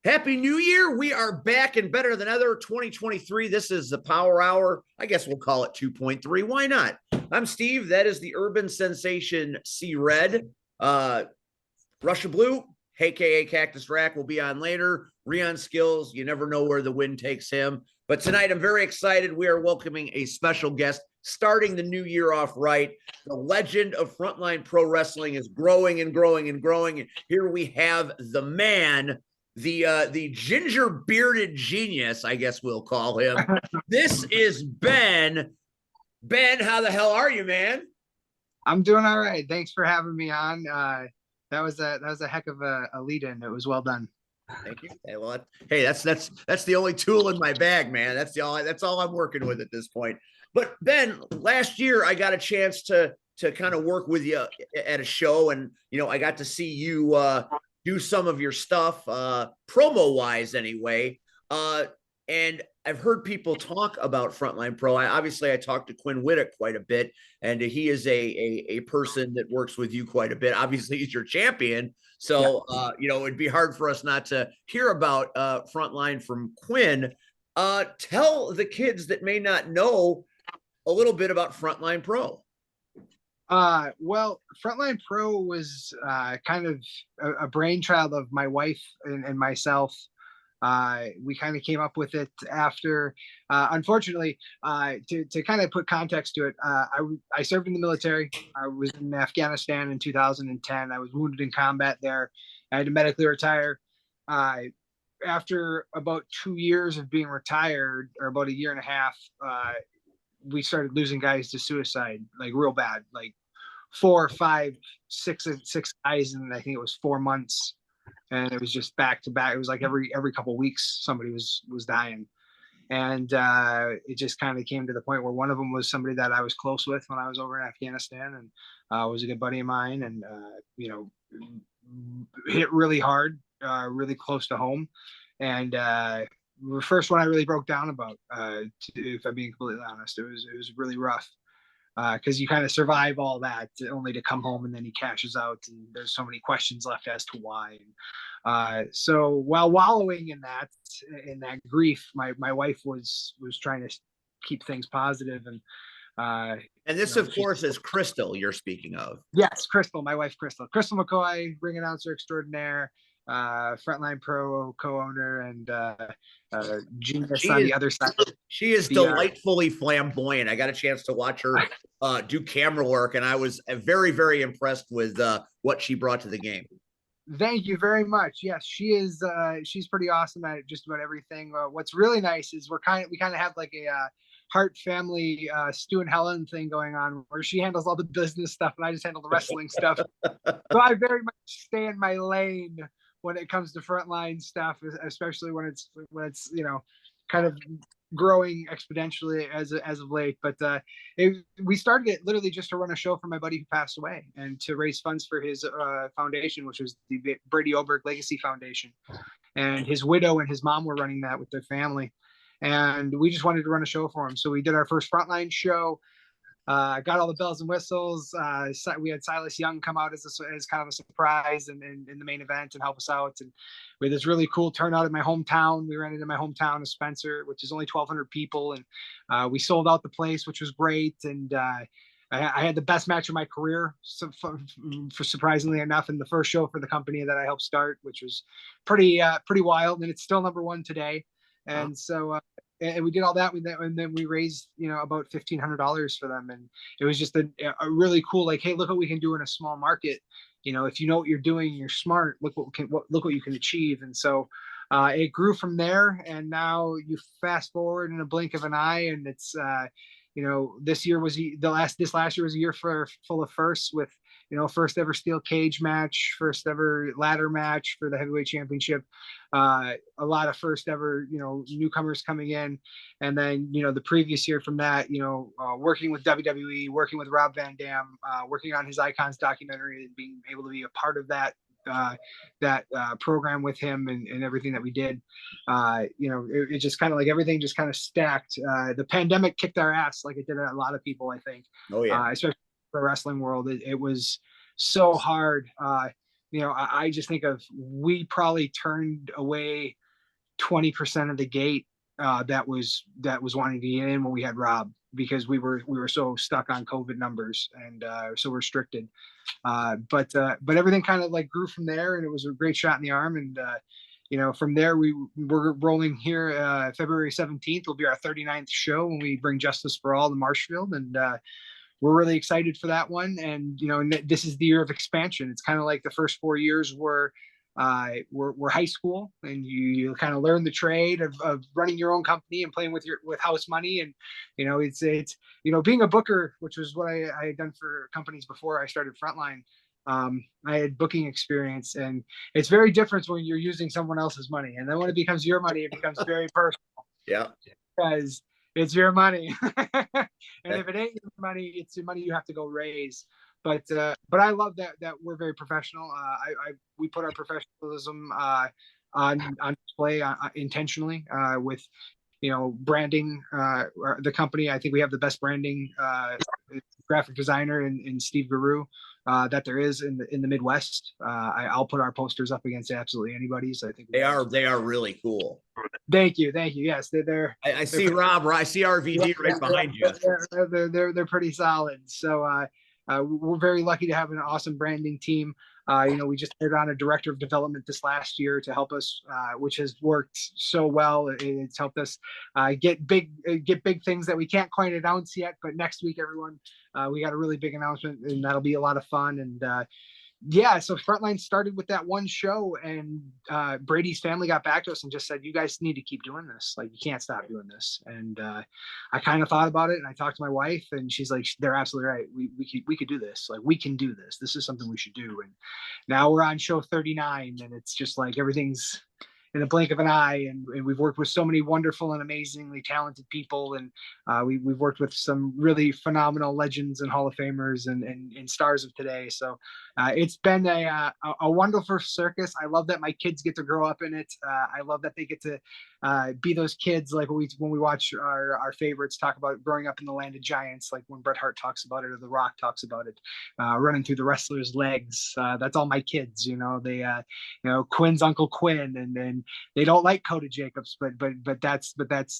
Happy New Year. We are back and better than ever. 2023. This is the Power Hour. I guess we'll call it 2.3. Why not? I'm Steve. That is the urban sensation C Red. Russia Blue, aka Cactus Rack, will be on later. Rion Skills, you never know where the wind takes him. But tonight I'm very excited. We are welcoming a special guest, starting the new year off right. The legend of Frontline Pro Wrestling is growing and growing and growing. And here we have the man, the ginger bearded genius, I guess we'll call him. This is Ben. Ben, how the hell are you, man? I'm doing all right. Thanks for having me on. That was a heck of a lead in. It was well done. Thank you. Hey, that's the only tool in my bag, man. That's all I'm working with at this point. But Ben, last year I got a chance to kind of work with you at a show, and I got to see you do some of your stuff, promo wise anyway. And I've heard people talk about Frontline Pro. I talked to Quinn Whittock quite a bit, and he is a person that works with you quite a bit. Obviously, he's your champion. So, it'd be hard for us not to hear about Frontline from Quinn. Tell the kids that may not know a little bit about Frontline Pro. Well, Frontline Pro was kind of a brainchild of my wife and myself. We kind of came up with it after, unfortunately, to kind of put context to it, I served in the military. I was in Afghanistan in 2010. I was wounded in combat there. I had to medically retire. After about 2 years of being retired, or about a year and a half, we started losing guys to suicide, like real bad, like 4, 5, 6 guys, and I think it was 4 months. And it was just back to back. It was like every couple of weeks somebody was dying, and it just kind of came to the point where one of them was somebody that I was close with when I was over in Afghanistan, and was a good buddy of mine, and hit really hard, really close to home, and the first one I really broke down about. If I'm being completely honest, it was really rough. Because you kind of survive all that only to come home, and then he cashes out, and there's so many questions left as to why. So while wallowing in that grief, my wife was trying to keep things positive, and this, of course, is Crystal you're speaking of. Yes, Crystal, my wife, Crystal McCoy, ring announcer extraordinaire, Frontline Pro co-owner, and genius on the other side. She is delightfully flamboyant. I got a chance to watch her do camera work, and I was very, very impressed with what she brought to the game. Thank you very much. Yes, she is. She's pretty awesome at just about everything. What's really nice is we kind of have like a Hart family Stu and Helen thing going on, where she handles all the business stuff and I just handle the wrestling stuff. So I very much stay in my lane when it comes to Frontline stuff, especially when it's kind of growing exponentially as of late. But we started it literally just to run a show for my buddy who passed away and to raise funds for his foundation, which was the Brady Oberg Legacy Foundation. And his widow and his mom were running that with their family. And we just wanted to run a show for him. So we did our first Frontline show. Got all the bells and whistles. We had Silas Young come out as kind of a surprise and in the main event and help us out. And we had this really cool turnout in my hometown. We ran into my hometown of Spencer, which is only 1,200 people. And we sold out the place, which was great. And I had the best match of my career, for surprisingly enough, in the first show for the company that I helped start, which was pretty wild. And it's still #1 today. And so and we did all that, and then we raised about $1,500 for them, and it was just a really cool, like, hey, look what we can do in a small market. If you know what you're doing, you're smart, look what you can achieve. And so it grew from there, and now you fast forward in a blink of an eye, and it's this year was this last year was a year full of firsts, with first ever steel cage match, first ever ladder match for the heavyweight championship, a lot of first ever newcomers coming in, and then the previous year from that, working with WWE, working with Rob Van Dam, working on his Icons documentary, and being able to be a part of that program with him, and everything that we did. It just kind of like everything just kind of stacked. The pandemic kicked our ass like it did a lot of people, I think. Oh yeah. Especially the wrestling world. It was so hard. I just think of, we probably turned away 20% of the gate that was wanting to get in when we had Rob, because we were so stuck on COVID numbers and so restricted. But everything kind of like grew from there, and it was a great shot in the arm. And from there we're rolling here. February 17th will be our 39th show when we bring Justice for All to Marshfield, and we're really excited for that one. And this is the year of expansion. It's kind of like the first 4 years were high school, and you kind of learn the trade of running your own company and playing with house money. And it's being a booker, which was what I had done for companies before I started Frontline. I had booking experience, and it's very different when you're using someone else's money, and then when it becomes your money, it becomes very personal. Yeah, because it's your money. And if it ain't your money, it's your money you have to go raise. But I love that we're very professional. We put our professionalism on display intentionally with branding the company. I think we have the best branding graphic designer in Steve Guru that there is in the Midwest. I'll put our posters up against absolutely anybody's. I think they are really cool. Thank you. Yes, they're. I see Rob. I see RVD right behind you. They're pretty solid. So we're very lucky to have an awesome branding team. We just hired on a director of development this last year to help us, which has worked so well. It's helped us get big things that we can't quite announce yet. But next week, everyone, we got a really big announcement, and that'll be a lot of fun. And so Frontline started with that one show, and Brady's family got back to us and just said, you guys need to keep doing this. Like, you can't stop doing this. And I kind of thought about it, and I talked to my wife, and she's like, they're absolutely right. We could do this. Like, we can do this. This is something we should do. And now we're on show 39, and it's just like everything's in the blink of an eye. And we've worked with so many wonderful and amazingly talented people. And we've worked with some really phenomenal legends and Hall of Famers and stars of today. So it's been a wonderful circus. I love that my kids get to grow up in it. I love that they get to be those kids, like when we watch our favorites talk about growing up in the land of giants, like when Bret Hart talks about it or The Rock talks about it, running through the wrestler's legs. That's all my kids. They Quinn's Uncle Quinn, and they don't like Coda Jacobs, but that's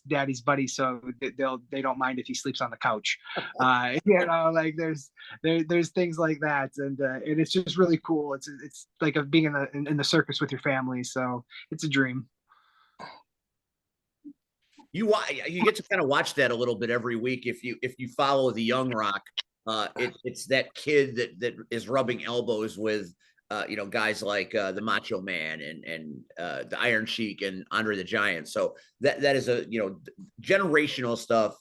Daddy's buddy, so they don't mind if he sleeps on the couch. Like there's things like that, and it's just really cool. It's like of being in the circus with your family, so it's a dream. You get to kind of watch that a little bit every week if you follow the Young Rock. It's that kid that is rubbing elbows with guys like the Macho Man and the Iron Sheik and Andre the Giant. So that is a generational stuff.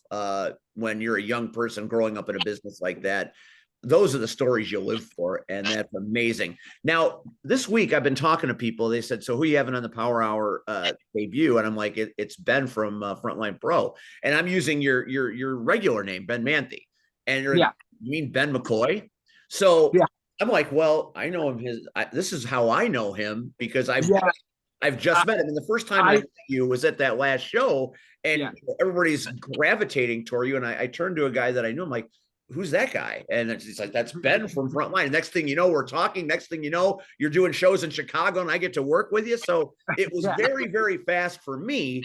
When you're a young person growing up in a business like that, those are the stories you live for, and that's amazing. Now, this week I've been talking to people. They said, "So who are you having on the Power Hour debut?" And I'm like, "It's Ben from Frontline Pro," and I'm using your regular name, Ben Manthe, and you mean Ben McCoy? So I'm like, well, I know him. This is how I know him, because I've just met him, and the first time I met you was at that last show, and everybody's gravitating toward you. And I turned to a guy that I knew. I'm like, who's that guy? And it's like, that's Ben from Frontline. Next thing you know, we're talking. Next thing you know, you're doing shows in Chicago, and I get to work with you. So it was very, very fast for me.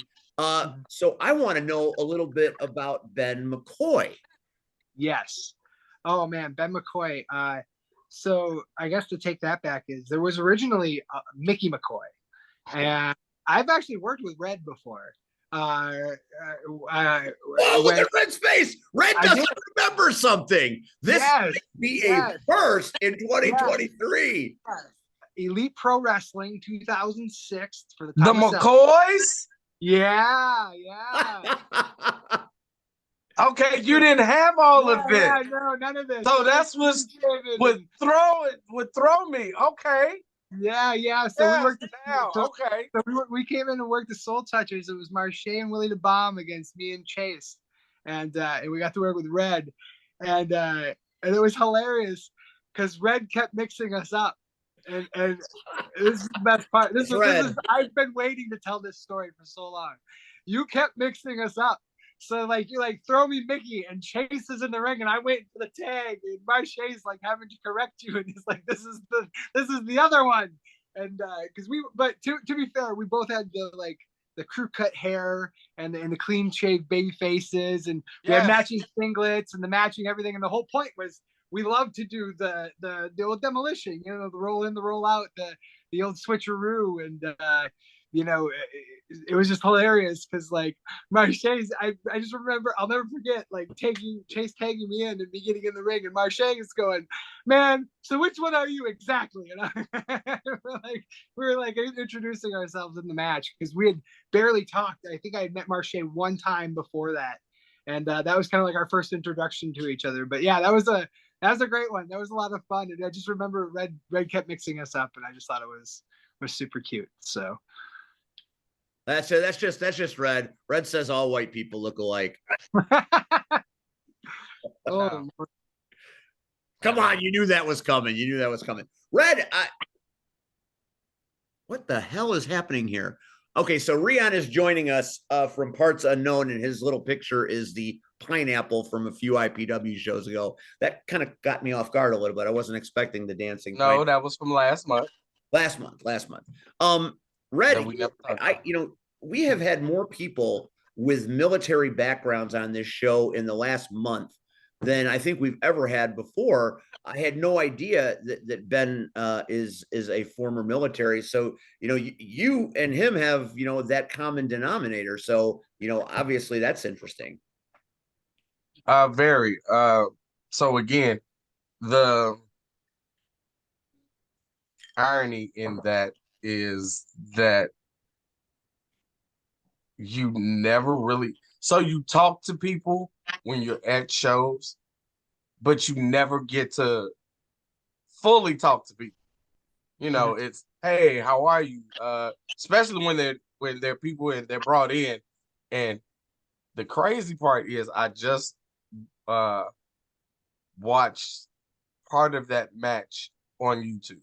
So I want to know a little bit about Ben McCoy. Yes. Oh man, Ben McCoy. So I guess to take that back is there was originally Mickey McCoy, and I've actually worked with Red before. Look at Red's face. Red doesn't remember something. This might be a first in 2023. Yes. Elite Pro Wrestling 2006 for the McCoys. Yeah. Okay, you didn't have all of it. Yeah, no, none of this. So that's what would throw me. Okay. Yeah. So we worked. Okay. So we came in and worked the Soul Touchers. It was Marche and Willie the Bomb against me and Chase, and we got to work with Red, and it was hilarious because Red kept mixing us up, and this is the best part. This is I've been waiting to tell this story for so long. You kept mixing us up. So like you like throw me Mickey and Chase is in the ring and I wait for the tag and Marche's like having to correct you and he's like this is the other one. And because but to be fair, we both had the crew cut hair and the clean shaved baby faces and we had matching singlets and the matching everything. And the whole point was we love to do the old demolition, the roll in, the roll out, the old switcheroo. And it was just hilarious because like Marche's, I just remember, I'll never forget like Chase tagging me in and me getting in the ring and Marche is going, man, so which one are you exactly? And we were like introducing ourselves in the match because we had barely talked. I think I had met Marche one time before that. And that was kind of like our first introduction to each other. But yeah, that was a great one. That was a lot of fun. And I just remember Red kept mixing us up and I just thought it was super cute. So that's it. That's just Red. Red says all white people look alike. Oh, come on, you knew that was coming. Red, what the hell is happening here? Okay, so Rion is joining us from Parts Unknown, and his little picture is the pineapple from a few IPW shows ago. That kind of got me off guard a little bit. I wasn't expecting the dancing. No, pineapple. That was from last month. Last month. Red, we have had more people with military backgrounds on this show in the last month than I think we've ever had before. I had no idea that Ben is a former military. So, you and him have, that common denominator. So, obviously that's interesting. Very. So again, the irony in that is that you never really, so you talk to people when you're at shows, but you never get to fully talk to people. It's, hey, how are you? Especially when they're people and they're brought in. And the crazy part is I just watched part of that match on YouTube.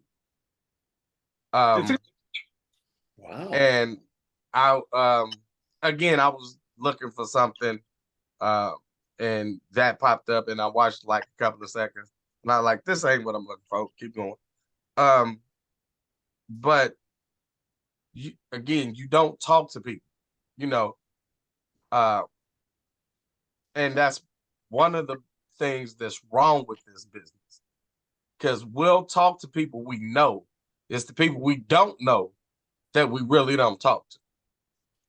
Wow. And I again I was looking for something and that popped up and I watched like a couple of seconds and I was like, this ain't what I'm looking for. Keep going. But you don't talk to people, and that's one of the things that's wrong with this business, because we'll talk to people we know. It's the people we don't know that we really don't talk to.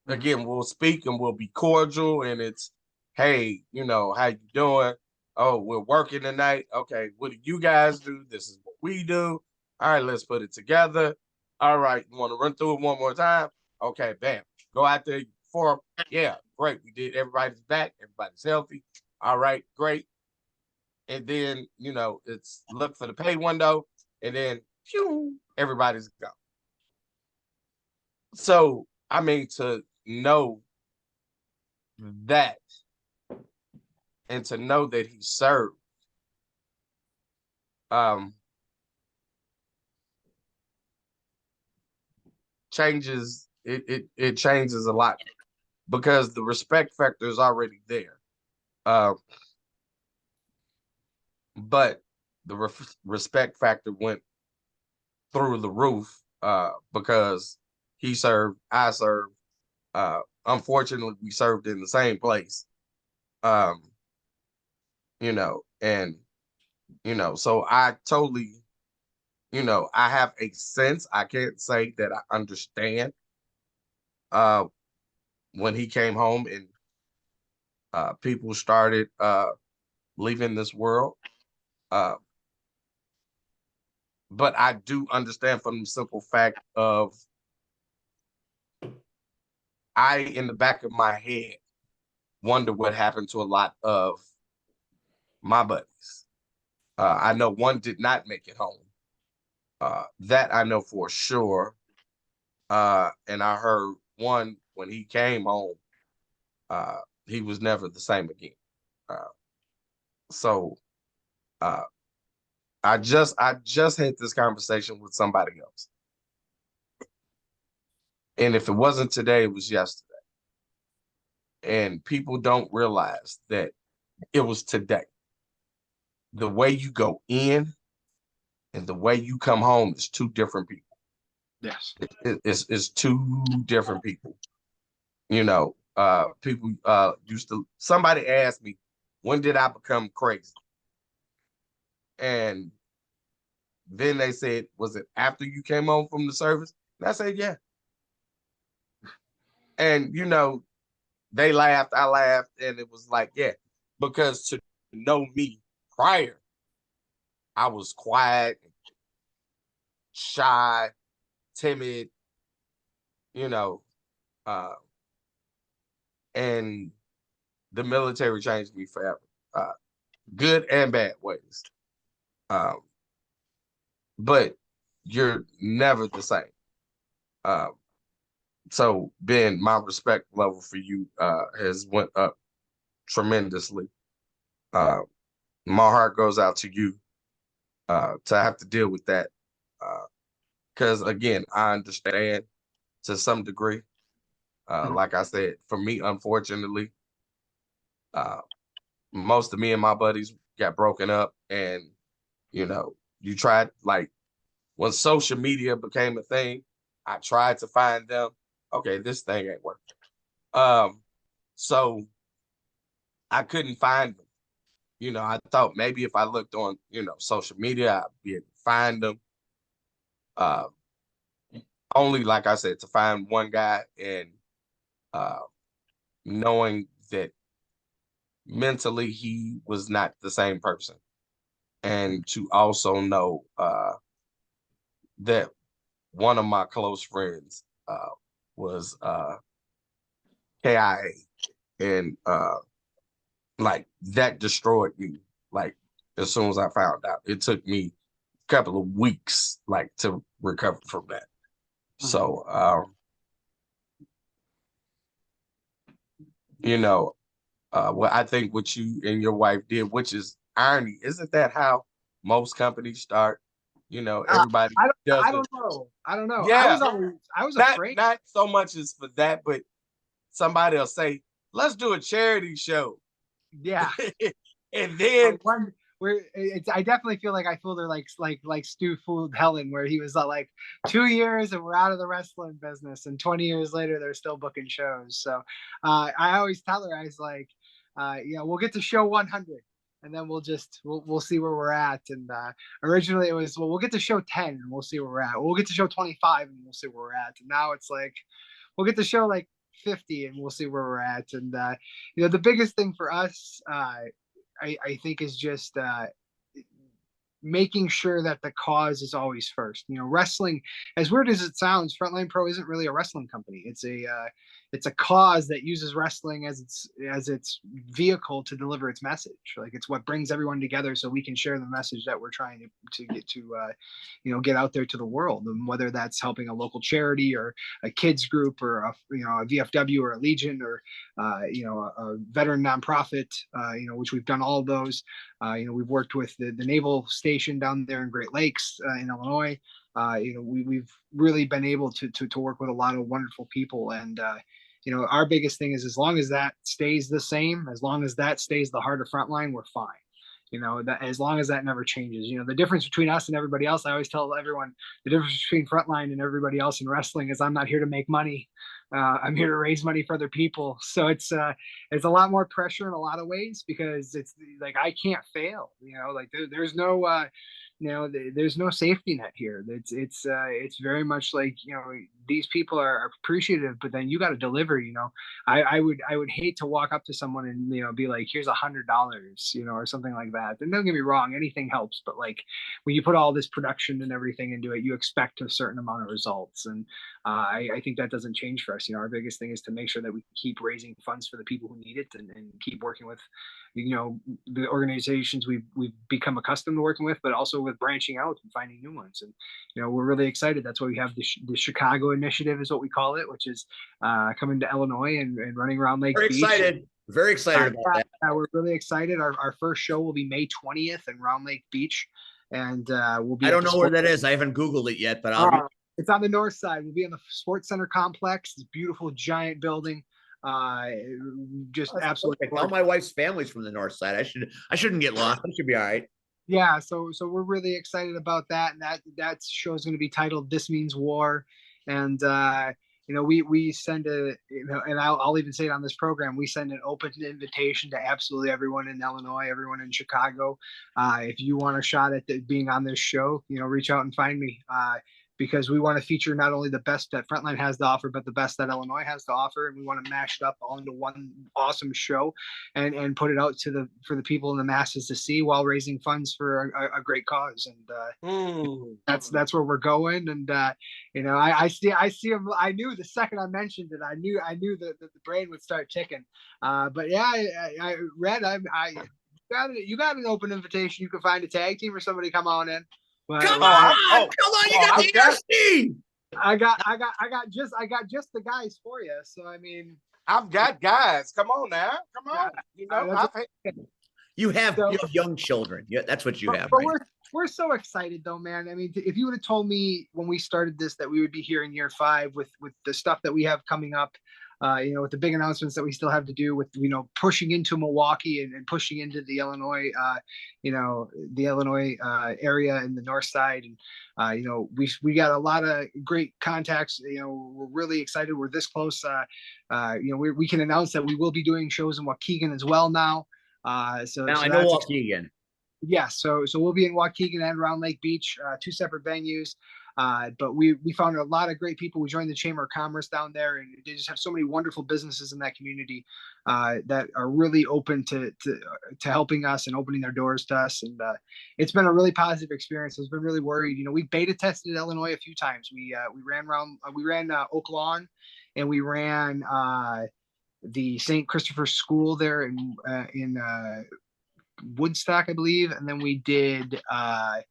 Again, we'll speak and we'll be cordial and it's, hey, how you doing? Oh, we're working tonight. Okay, what do you guys do? This is what we do. All right, let's put it together. All right, you want to run through it one more time? Okay, bam. Go out there, perform. Yeah, great. We did. Everybody's back. Everybody's healthy. All right, great. And then, it's look for the pay window and then phew, everybody's gone. So, I mean, to know that and to know that he served, changes it changes a lot because the respect factor is already there. But the respect factor went through the roof because he served, I served. Unfortunately, we served in the same place. So I totally, I have a sense. I can't say that I understand when he came home and people started leaving this world. But I do understand from the simple fact of I, in the back of my head, wonder what happened to a lot of my buddies. I know one did not make it home. That I know for sure. And I heard one, when he came home, he was never the same again. So I just had this conversation with somebody else. And if it wasn't today, it was yesterday. And people don't realize that it was today. The way you go in and the way you come home is two different people. Yes. It's two different people. People used to, somebody asked me, when did I become crazy? And then they said, was it after you came home from the service? And I said, yeah. And, they laughed, I laughed, and it was like, yeah, because to know me prior, I was quiet, shy, timid, you know, uh, and the military changed me forever, good and bad ways. Um, but you're never the same. Um, so Ben, my respect level for you has went up tremendously. Uh, my heart goes out to you to have to deal with that. Because again, I understand to some degree. Like I said, for me, unfortunately, uh, most of me and my buddies got broken up, and you tried, like, when social media became a thing, I tried to find them. Okay, this thing ain't working. So I couldn't find them. I thought maybe if I looked on, social media, I'd be able to find them. Uh, Only, like I said, to find one guy, and uh, knowing that mentally he was not the same person, and to also know that one of my close friends was KIA, and like that destroyed me. Like, as soon as I found out, it took me a couple of weeks, like, to recover from that. So, well, I think what you and your wife did, which is irony, isn't that how most companies start? Everybody does I it. don't know. I don't know. Yeah, I was not afraid. not so much as for that, but somebody will say, "Let's do a charity show," Yeah. and then One where it's I definitely feel like I fooled her like Stu fooled Helen, where he was like 2 years and we're out of the wrestling business, and 20 years later they're still booking shows. So I always tell her, I was like, we'll get to show 100 and then we'll see where we're at. And originally it was, well, we'll get to show 10 and we'll see where we're at. We'll get to show 25 and we'll see where we're at. And now it's like, we'll get to show like 50 and we'll see where we're at. And the biggest thing for us, I think, is just making sure that the cause is always first. Wrestling, as weird as it sounds, Frontline Pro isn't really a wrestling company. It's a cause that uses wrestling as its vehicle to deliver its message. Like, it's what brings everyone together so we can share the message that we're trying to get to, get out there to the world. And whether that's helping a local charity or a kids group or a VFW or a Legion or a veteran nonprofit, which we've done all of those. We've worked with the naval station down there in Great Lakes in Illinois. We've really been able to work with a lot of wonderful people. And our biggest thing is, as long as that stays the same, as long as that stays the heart of Frontline, we're fine. That as long as that never changes. The difference between us and everybody else, I always tell everyone, the difference between Frontline and everybody else in wrestling is I'm not here to make money. I'm here to raise money for other people. So it's a lot more pressure in a lot of ways, because it's like, I can't fail. Like there's no there's no safety net here. It's very much like, these people are appreciative, but then you got to deliver. I would hate to walk up to someone and be like, here's $100, or something like that. And don't get me wrong, anything helps, but like, when you put all this production and everything into it, you expect a certain amount of results. And I think that doesn't change for us. Our biggest thing is to make sure that we keep raising funds for the people who need it, and keep working with the organizations we've become accustomed to working with, but also with branching out and finding new ones. And we're really excited. That's why we have the Chicago initiative, is what we call it, which is coming to Illinois and running around Lake Very Beach. excited. Very excited about that. We're really excited. Our first show will be May 20th in Round Lake Beach, and we'll be. I don't know where that is. I haven't Googled it yet, but it's on the north side. We'll be in the Sports Center complex. This beautiful giant building. Just That's absolutely. perfect. All my wife's family's from the north side. I shouldn't get lost. I should be all right. Yeah, so we're really excited about that, and that show is going to be titled "This Means War," and we send and I'll even say it on this program, we send an open invitation to absolutely everyone in Illinois, everyone in Chicago. If you want a shot at being on this show, reach out and find me. Because we want to feature not only the best that Frontline has to offer, but the best that Illinois has to offer, and we want to mash it up all into one awesome show, and put it out for the people in the masses to see while raising funds for a great cause. And that's where we're going. And I see him. I knew the second I mentioned it, I knew that the brain would start ticking. But yeah, I read. You got an open invitation. You can find a tag team or somebody come on in. But, come on, you got the ERC. I got just the guys for you. So I mean, I've got guys. Come on now, come on. You have young children. Yeah, that's what you have. But we're so excited though, man. I mean, if you would have told me when we started this that we would be here in year 5 with the stuff that we have coming up, with the big announcements that we still have to do, with pushing into Milwaukee and pushing into the Illinois, area in the north side, and we got a lot of great contacts. We're really excited. We're this close. We can announce that we will be doing shows in Waukegan as well now. So I know Waukegan. Yeah, so we'll be in Waukegan and Round Lake Beach, 2 separate venues. But we found a lot of great people. We joined the Chamber of Commerce down there, and they just have so many wonderful businesses in that community that are really open to helping us and opening their doors to us. And it's been a really positive experience. I've been really worried. We beta tested Illinois a few times. We ran Oak Lawn, and we ran the St. Christopher's School there in Woodstock, I believe, and then we did the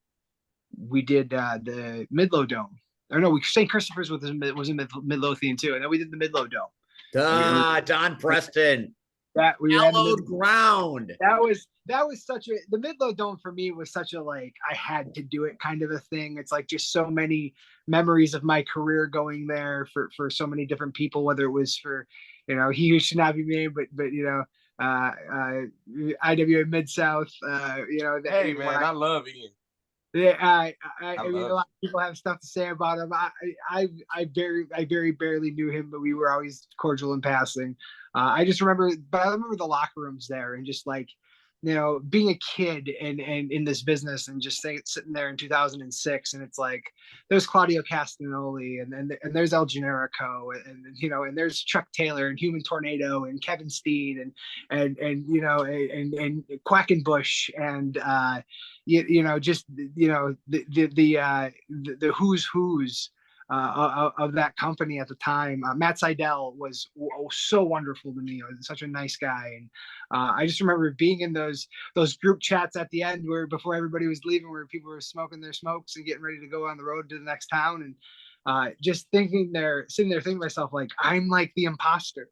Midlow Dome. Or no, St. Christopher's was in Midlothian too, and then we did the Midlow Dome. Don Preston. That we hallowed ground. That was the Midlow Dome for me was such a I had to do it kind of a thing. It's like just so many memories of my career going there for so many different people, whether it was for he who should not be named, but IWA Mid-South, hey man, I love Ian. Yeah, I mean, a lot of people have stuff to say about him. I very barely knew him, but we were always cordial in passing. I remember the locker rooms there, and just being a kid and in this business, and just sitting there in 2006, and it's like there's Claudio Castagnoli, and there's El Generico, and there's Chuck Taylor and Human Tornado and Kevin Steen and Quackenbush and the who's of that company at the time. Matt Seidel was so wonderful to me. He was such a nice guy, and I just remember being in those group chats at the end where before everybody was leaving, where people were smoking their smokes and getting ready to go on the road to the next town, and just sitting there thinking to myself, I'm like the imposter.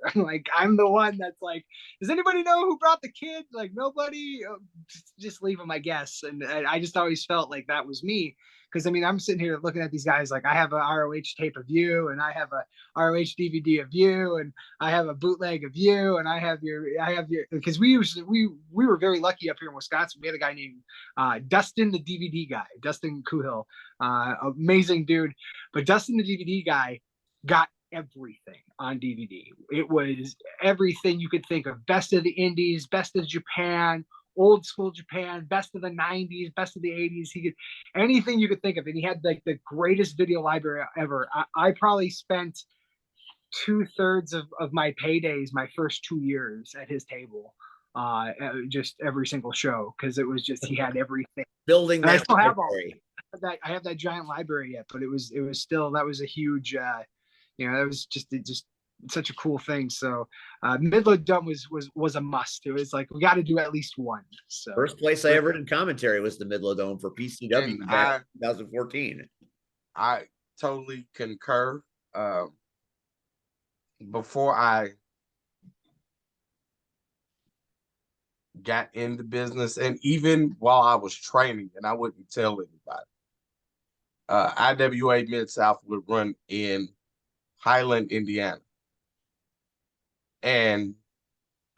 I'm the one that's does anybody know who brought the kid? Nobody. Just leave him, I guess. And I just always felt like that was me. Because I'm sitting here looking at these guys, I have a ROH tape of you, and I have a ROH DVD of you, and I have a bootleg of you, and I have your because we were very lucky up here in Wisconsin. We had a guy named Dustin, the DVD guy, Dustin Kuhil, amazing dude. But Dustin, the DVD guy, got everything on DVD. It was everything you could think of: best of the Indies, best of Japan, old school Japan, best of the 90s, best of the 80s. He could anything you could think of, and he had the greatest video library ever. I probably spent 2/3 of my paydays my first 2 years at his table, just every single show, because it was just he had everything. Building that. I still have all that. I have that giant library yet, but it was still, that was a huge that was just such a cool thing. So Midlow Dome was a must. It was we got to do at least one. So first place I ever did commentary was the Midlow Dome for PCW back in 2014. I totally concur. Before I got in the business, and even while I was training, and I wouldn't tell anybody, IWA Mid-South would run in Highland, Indiana. and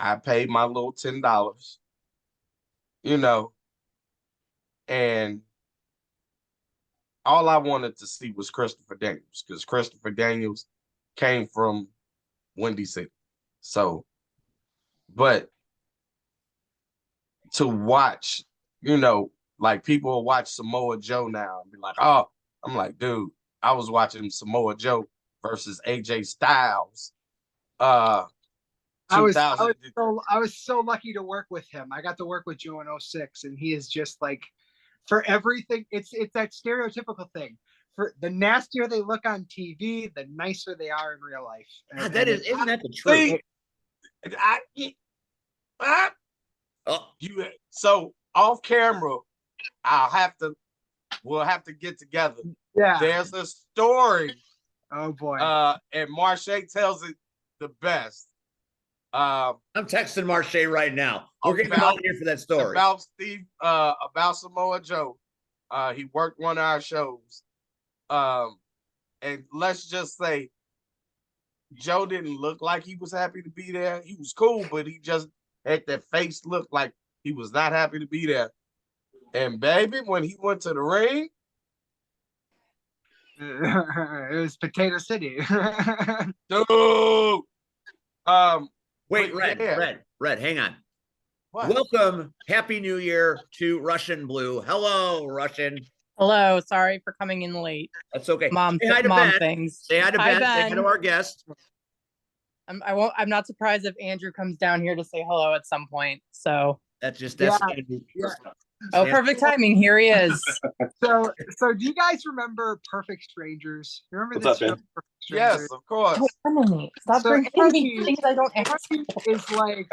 I paid my little $10, you know, and all I wanted to see was Christopher Daniels because Christopher Daniels came from Windy City. So, but to watch, like people will watch Samoa Joe now and be like, oh, I'm like, dude, I was watching Samoa Joe versus AJ Styles. I was 2000. I was so lucky to work with him. I got to work with Joe in '06, and he is just like, for everything, it's that stereotypical thing. For the nastier they look on TV, the nicer they are in real life. God, isn't that the truth? So off camera, we'll have to get together. Yeah. There's a story. Oh boy. And Marche tells it the best. I'm texting Marche right now. We're getting out here for that story. About Samoa Joe. He worked one of our shows. And let's just say Joe didn't look like he was happy to be there. He was cool, but he just had that face look like he was not happy to be there. And baby, when he went to the ring, it was Potato City. dude. Wait, Red, hang on. What? Welcome, Happy New Year to Russian Blue. Hello, Russian. Hello, sorry for coming in late. That's okay. Mom things. Say hi to Ben. Say hi to our guest. I'm not surprised if Andrew comes down here to say hello at some point. So that's Andrew. Yeah. Oh, perfect timing. Here he is. So do you guys remember Perfect Strangers? Remember What's this up, show? Yes, of course. Stop bringing me things I don't ask. Is like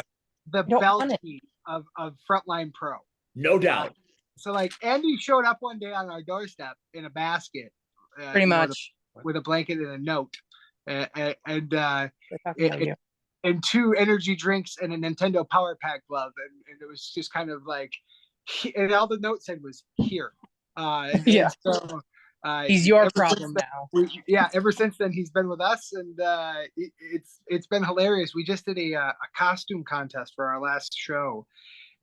the Belty of Frontline Pro. No doubt. So like Andy showed up one day on our doorstep in a basket, pretty much with a blanket and a note, and 2 energy drinks and a Nintendo Power Pack glove, and it was just kind of like, and all the note said was here. Yeah. So he's your problem now. Yeah. Ever since then, he's been with us, and it's been hilarious. We just did a costume contest for our last show.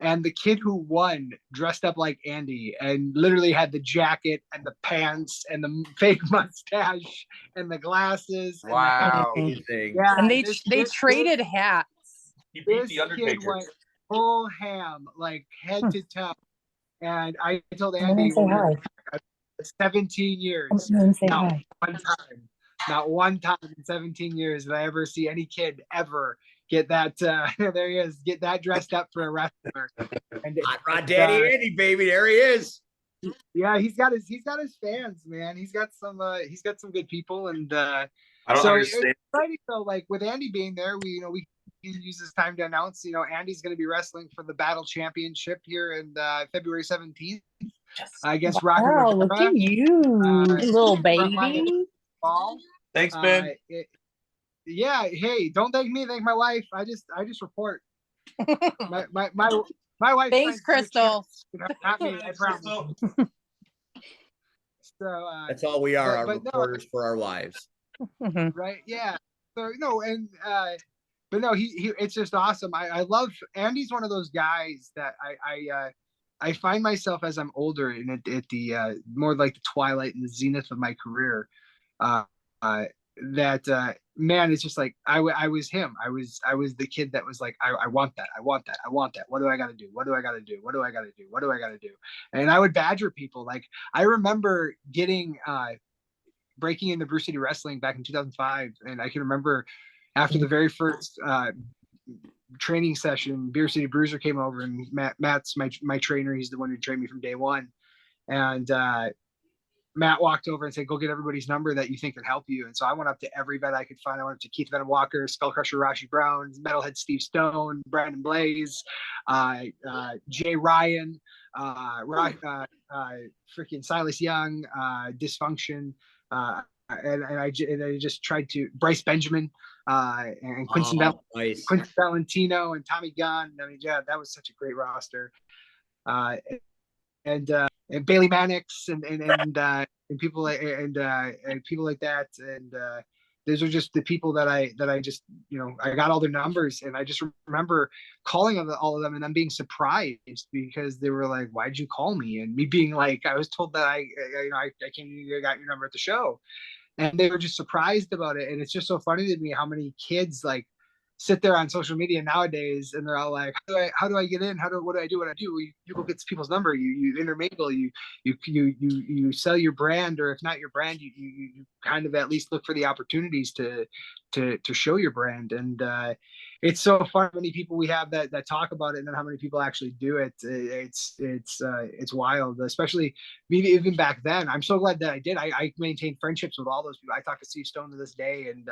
And the kid who won dressed up like Andy and literally had the jacket and the pants and the fake mustache and the glasses. Wow. And yeah, and they traded hats. He beat the Undertaker. Kid went full ham, like head to toe. And I told Andy, 17 years, not one time in 17 years did I ever see any kid ever get that there he is, get that dressed up for a wrestler. And Hot Rod Daddy Andy, baby, there he is. Yeah, he's got his fans, man. He's got some good people, and I don't so understand. it's exciting though. Like with Andy being there, we can use this time to announce, Andy's going to be wrestling for the Battle Championship here in February 17th against Rock and Wow, look at you, little baby. Thanks, Ben. Yeah, hey, don't thank me, thank my wife. I just report. my wife. Thanks, Crystal. Not me, I promise. So that's all we are, our reporters for our wives. Right? Yeah. So no, and but no, he it's just awesome. I love Andy's one of those guys that I find myself as I'm older and at the more like the twilight and the zenith of my career, that man, it's just like I was him. I was the kid that was like, I want that. What do I got to do? What do I got to do? And I would badger people. Like I remember getting breaking into Bruce City Wrestling back in 2005, and I can remember after the very first training session, Beer City Bruiser came over, and Matt's my trainer. He's the one who trained me from day one, and Matt walked over and said, go get everybody's number that you think can help you. And so I went up to every vet I could find. I went up to Keith Venom Walker, Skullcrusher Rashi Brown, Metalhead Steve Stone, Brandon Blaze, Jay Ryan, freaking Silas Young, Dysfunction, and I just tried to Bryce Benjamin, and Quincy Valentino and Tommy Gunn. I mean, yeah, that was such a great roster. And Bailey Mannix and people like and people like that, and those are just the people that I just, I got all their numbers, and I just remember calling all of them and them being surprised because they were like, "Why'd you call me?" And me being like, "I was told that I got your number at the show," and they were just surprised about it. And it's just so funny to me how many kids like sit there on social media nowadays and they're all like, how do I get in? What do I do? You go get people's number, you intermingle, you sell your brand, or if not your brand, you kind of at least look for the opportunities to show your brand. And it's so fun how many people we have that talk about it, and then how many people actually do it. It's wild, especially maybe even back then. I'm so glad that I did. I maintained friendships with all those people. I talk to Steve Stone to this day, and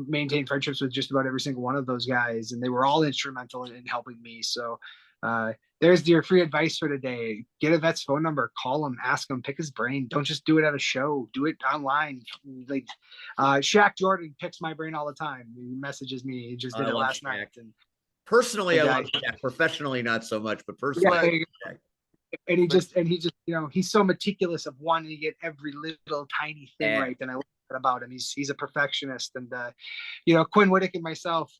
maintain friendships with just about every single one of those guys, and they were all instrumental in helping me. So there's your free advice for today. Get a vet's phone number, call him, ask him, pick his brain. Don't just do it at a show, do it online. Like Shaq Jordan picks my brain all the time. He messages me. He just did it last night. And personally, I love Shaq. Professionally, not so much, but personally, yeah, and he just he's so meticulous of wanting to get every little tiny thing right. And I love that about him. He's a perfectionist. And Quinn Whittick and myself,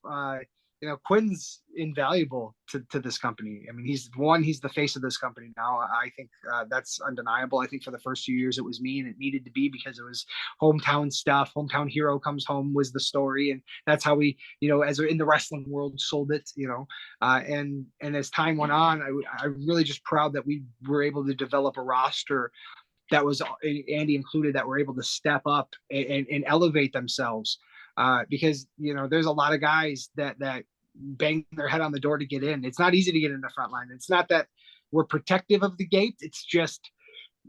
Quinn's invaluable to this company. I mean, he's the face of this company now. I think that's undeniable. I think for the first few years it was me, and it needed to be because it was hometown stuff. Hometown hero comes home was the story, and that's how we, as in the wrestling world, sold it. And as time went on, I'm really just proud that we were able to develop a roster that was, Andy included, that were able to step up and elevate themselves. Because there's a lot of guys that bang their head on the door to get in. It's not easy to get in the front line. It's not that we're protective of the gate. It's just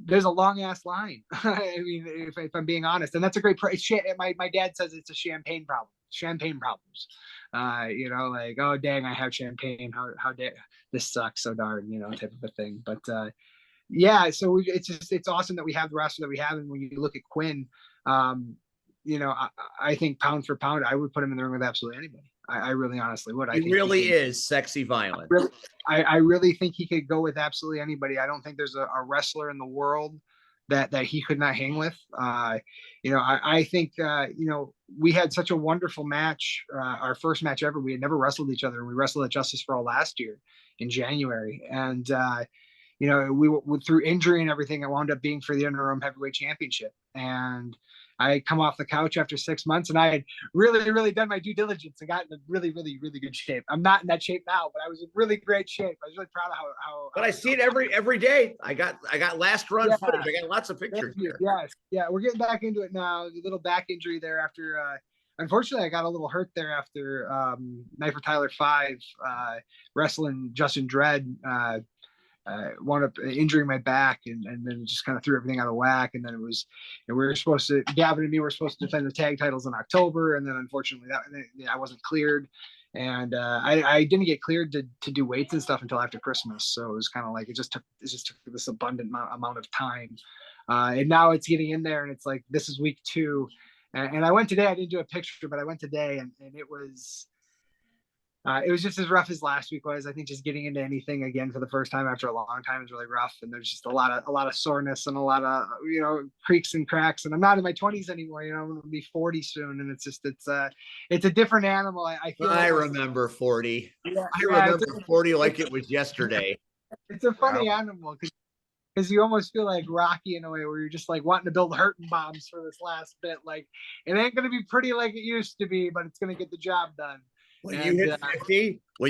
there's a long ass line. I mean, if I'm being honest, and that's a great. My dad says it's a champagne problem. Champagne problems. Like, oh dang, I have champagne. How dare this sucks so darn, type of a thing. But yeah, so it's awesome that we have the roster that we have. And when you look at Quinn, I think pound for pound, I would put him in the ring with absolutely anybody. I really honestly would. He really is sexy violent. I really think he could go with absolutely anybody. I don't think there's a wrestler in the world that he could not hang with. I think, we had such a wonderful match. Our first match ever, we had never wrestled each other. We wrestled at Justice for All last year in January. And, we through injury and everything, it wound up being for the interim heavyweight championship. And I had come off the couch after 6 months, and I had really, really done my due diligence and gotten in really, really, really good shape. I'm not in that shape now, but I was in really great shape. I was really proud of how. But I see it every day. I got last run footage. I got lots of pictures. Yes, yeah, we're getting back into it now. A little back injury there after. Unfortunately, I got a little hurt there after Night for Tyler 5 wrestling Justin Dredd. Wound up injuring my back, and then just kind of threw everything out of whack. And then it was, we were supposed to, Gavin and me were supposed to defend the tag titles in October, and then unfortunately I wasn't cleared, and I didn't get cleared to do weights and stuff until after Christmas. So it was kind of like it just took this abundant amount of time, and now it's getting in there, and it's like this is week 2, and I went today. I didn't do a picture, but I went today, and it was. It was just as rough as last week was. I think just getting into anything again for the first time after a long time is really rough. And there's just a lot of soreness and a lot of, creaks and cracks. And I'm not in my 20s anymore. I'm going to be 40 soon. And it's a different animal. I remember 40. Yeah, I remember 40 like it was yesterday. It's a funny animal because you almost feel like Rocky in a way where you're just like wanting to build hurting bombs for this last bit. Like it ain't going to be pretty like it used to be, but it's going to get the job done. When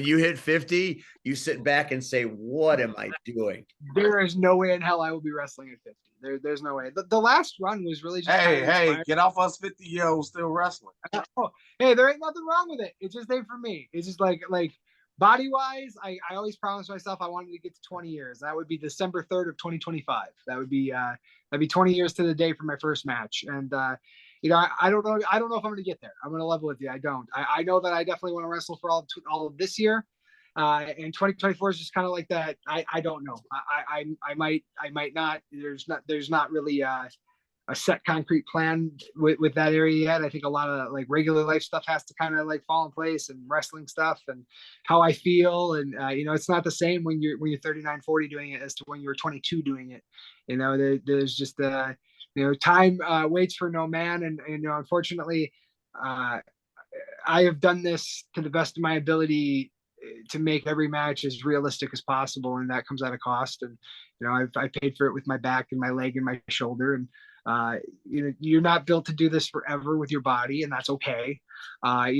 you hit 50, you sit back and say, what am I doing? There is no way in hell I will be wrestling at 50. There's no way. The last run was really just hey, get off us 50-year-olds still wrestling. Hey, there ain't nothing wrong with it. It just ain't for me. It's just like body wise, I always promised myself I wanted to get to 20 years. That would be December 3rd of 2025. That'd be 20 years to the day for my first match. And I don't know if I'm going to get there. I'm going to level with you. I don't. I know that I definitely want to wrestle for all of this year. And 2024 is just kind of like that. I don't know. I might not. There's not really a set concrete plan with that area yet. I think a lot of like regular life stuff has to kind of like fall in place, and wrestling stuff and how I feel. And, it's not the same when you're 39, 40 doing it as to when you were 22 doing it. There's just time waits for no man, and unfortunately, I have done this to the best of my ability to make every match as realistic as possible, and that comes at a cost. And I paid for it with my back and my leg and my shoulder. And you're not built to do this forever with your body, and that's okay. Red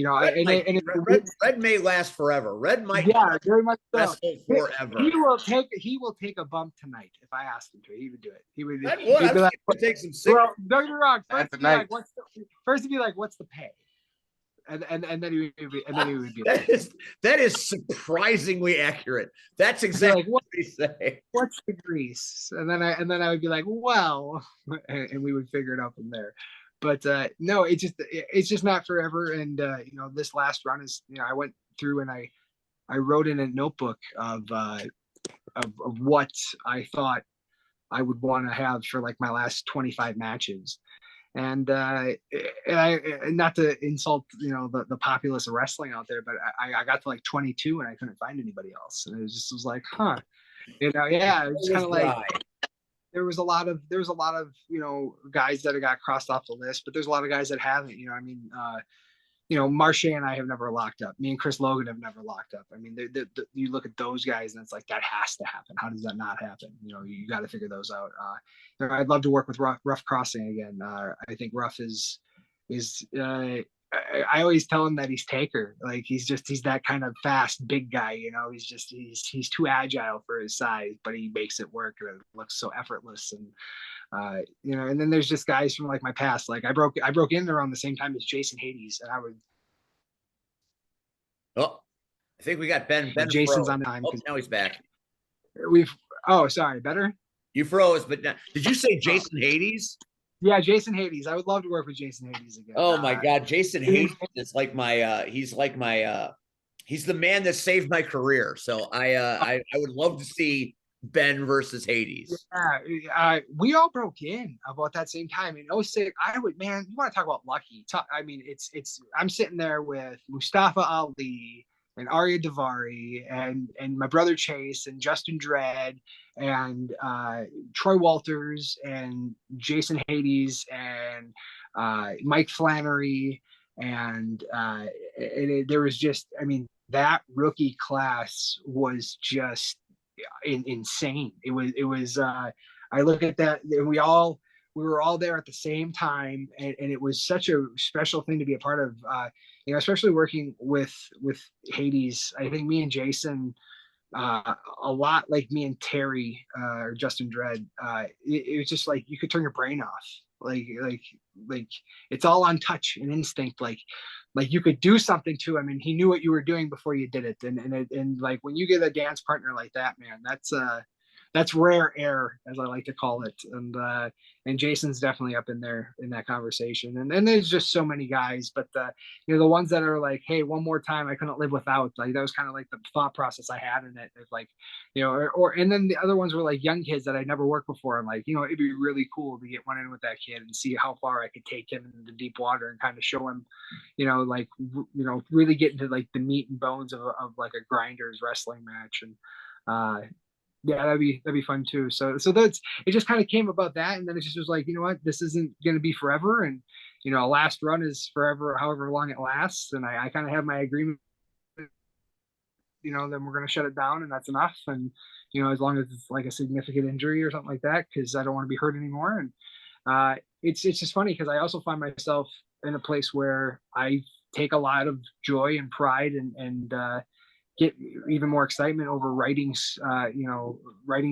may last forever. Red might, very much so. wrestle forever. He will take a bump tonight if I asked him to. He would do it. He would. Red would. Be like, take some sick. Well, don't get me wrong. First, he'd be like, "What's the pay?" And then he would be that is surprisingly accurate. That's exactly like, what we say. What's the grease? And then I would be like, well, and we would figure it out from there. But no, it's just not forever. And this last run is, I went through and I wrote in a notebook of what I thought I would want to have for like my last 25 matches. And I not to insult the populace of wrestling out there, but I got to like 22 and I couldn't find anybody else, and it was like, huh, it was kind of like there was a lot of guys that have got crossed off the list, but there's a lot of guys that haven't. Marche and I have never locked up. Me and Chris Logan have never locked up. I mean, you look at those guys and it's like, that has to happen. How does that not happen? You got to figure those out. I'd love to work with Rough Crossing again. I think Rough is I always tell him that he's Taker. Like he's that kind of fast, big guy. He's too agile for his size, but he makes it work and it looks so effortless. And and then there's just guys from like my past. Like I broke in around the same time as Jason Hades, and I would. Oh, I think we got Ben. Jason's froze. on the time. Oh, now he's back. Sorry, better. You froze, but now, did you say Jason Hades? Yeah, Jason Hades. I would love to work with Jason Hades again. Oh my God, Jason Hades is like my. He's the man that saved my career. So I would love to see Ben versus Hades. Yeah, we all broke in about that same time in 06. You want to talk about lucky. I'm sitting there with Mustafa Ali and Arya Davari and my brother Chase and Justin Dredd and Troy Walters and Jason Hades and Mike Flannery and there was just, that rookie class was just insane. It was I look at that, and we were all there at the same time, and it was such a special thing to be a part of, especially working with Hades. I think me and Jason, a lot like me and Terry or Justin Dredd, it was just like you could turn your brain off. Like it's all on touch and instinct. Like you could do something to him and he knew what you were doing before you did it. And like when you get a dance partner like that, man, that's rare air, as I like to call it. And Jason's definitely up in there in that conversation. And there's just so many guys, but the ones that are like, hey, one more time, I couldn't live without. Like that was kind of like the thought process I had in it. It's like, and then the other ones were like young kids that I'd never worked before. I'm like, it'd be really cool to get one in with that kid and see how far I could take him into deep water and kind of show him, really get into like the meat and bones of like a grinders wrestling match. And yeah, that'd be fun too. So it just kind of came about that, and then it just was like, this isn't going to be forever, and a last run is forever, however long it lasts, and I kind of have my agreement. Then we're going to shut it down, and that's enough. And as long as it's like a significant injury or something like that, because I don't want to be hurt anymore. And it's just funny because I also find myself in a place where I take a lot of joy and pride and get even more excitement over writing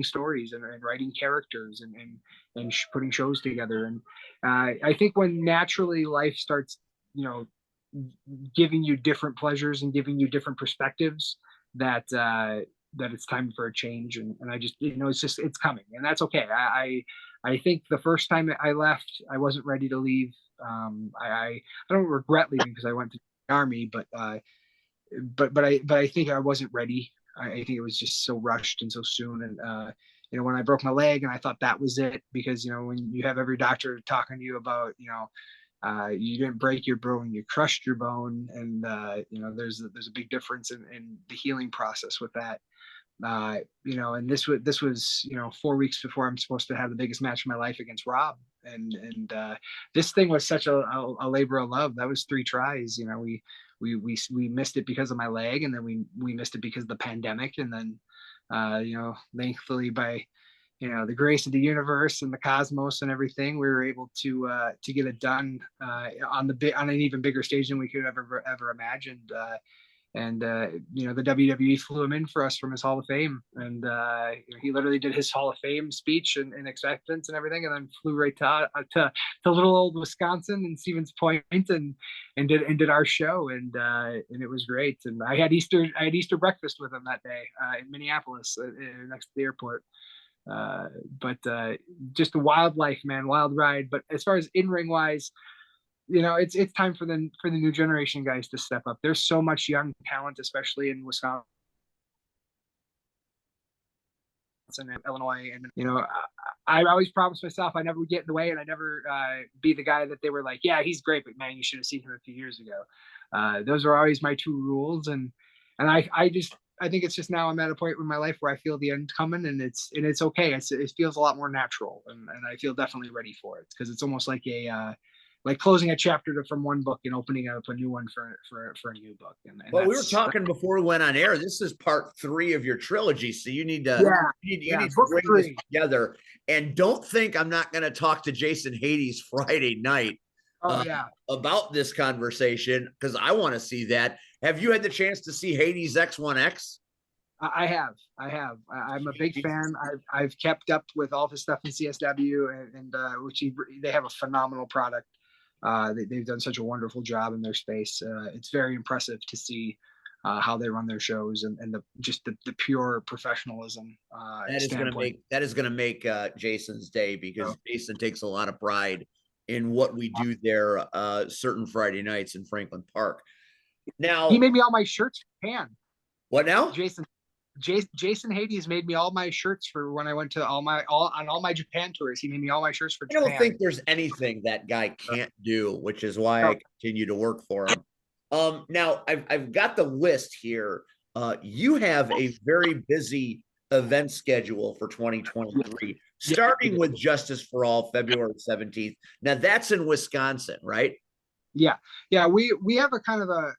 stories and writing characters and putting shows together. And I think when naturally life starts, giving you different pleasures and giving you different perspectives, that it's time for a change. And I just, it's coming, and that's okay. I think the first time I left, I wasn't ready to leave. I don't regret leaving because I went to the Army, but I think I wasn't ready. I think it was just so rushed and so soon. And when I broke my leg and I thought that was it, because when you have every doctor talking to you about you didn't break your bone, you crushed your bone, and there's a big difference in the healing process with that. And this was 4 weeks before I'm supposed to have the biggest match of my life against Rob, and this thing was such a labor of love. That was 3 tries. You know, we missed it because of my leg, and then we missed it because of the pandemic, and then you know, thankfully by the grace of the universe and the cosmos and everything, we were able to get it done on an even bigger stage than we could ever imagined. And the WWE flew him in for us from his Hall of Fame, and he literally did his Hall of Fame speech and acceptance and everything, and then flew right to little old Wisconsin and Stevens Point, and did our show, and it was great. And I had Easter breakfast with him that day in Minneapolis, next to the airport. But just a wild life, man, wild ride. But as far as in-ring wise, it's time for the new generation guys to step up. There's so much young talent, especially in Wisconsin and Illinois. And I always promised myself I never would get in the way, and I never be the guy that they were like, yeah, he's great, but man, you should have seen him a few years ago. Those are always my 2 rules, and I think it's just now I'm at a point in my life where I feel the end coming, and it's okay. It feels a lot more natural, and I feel definitely ready for it, because it's almost like like closing a chapter from one book and opening up a new one for a new book. And well, we were talking before we went on air. This is part 3 of your trilogy, so you need to you need to bring this together. And don't think I'm not going to talk to Jason Hades Friday night about this conversation, because I want to see that. Have you had the chance to see Hades X1X? I have. I'm a big fan. I've kept up with all of his stuff in CSW, and which they have a phenomenal product. They've done such a wonderful job in their space. It's very impressive to see how they run their shows, and the pure professionalism. That is going to make Jason's day, because Jason takes a lot of pride in what we do there certain Friday nights in Franklin Park. Now he made me all my shirts for Japan. What now? Jason Hades made me all my shirts for when I went to all my Japan tours. He made me all my shirts for Japan. I don't think there's anything that guy can't do, which is why I continue to work for him. Now I've got the list here. You have a very busy event schedule for 2023, starting with Justice for All, February 17th. Now that's in Wisconsin, right? Yeah. We have a kind of a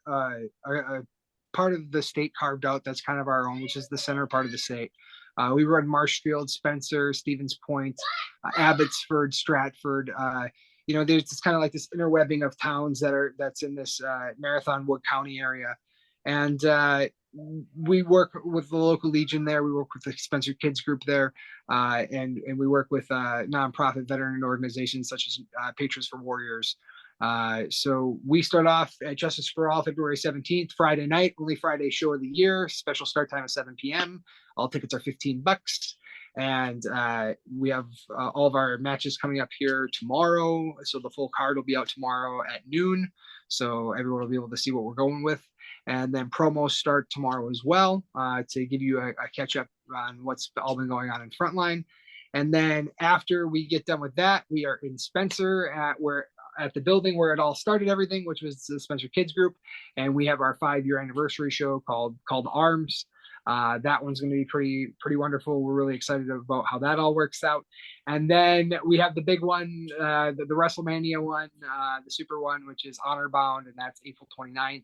part of the state carved out that's kind of our own, which is the center part of the state. We run Marshfield, Spencer, Stevens Point, Abbotsford, Stratford. There's just kind of like this interwebbing of towns that's in this Marathon Wood County area, and we work with the local Legion there. We work with the Spencer Kids Group there, and we work with nonprofit veteran organizations such as Patriots for Warriors. So we start off at Justice for All, February 17th, Friday night, only Friday show of the year. Special start time at 7 p.m. All tickets are $15. And we have all of our matches coming up here tomorrow. So the full card will be out tomorrow at noon. So everyone will be able to see what we're going with. And then promos start tomorrow as well, to give you a catch up on what's all been going on in Frontline. And then after we get done with that, we are in Spencer at the building where it all started everything, which was the Spencer Kids Group. And we have our 5-year anniversary show called Arms. That one's going to be pretty wonderful. We're really excited about how that all works out. And then we have the big one, the WrestleMania one, the super one, which is Honor Bound, and that's April 29th.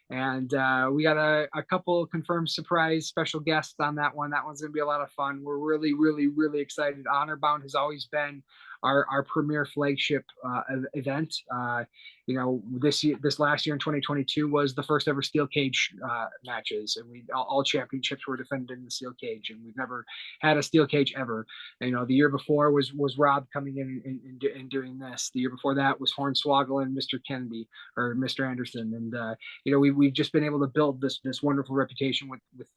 And we got a couple confirmed surprise special guests on that one. That one's going to be a lot of fun. We're really, really, really excited. Honor Bound has always been our premier flagship event. This last year in 2022 was the first ever steel cage matches, and all championships were defended in the steel cage, and we've never had a steel cage ever. And, the year before was Rob coming in and doing this. The year before that was Hornswoggle and Mr. Kennedy or Mr. Anderson, and we've just been able to build this wonderful reputation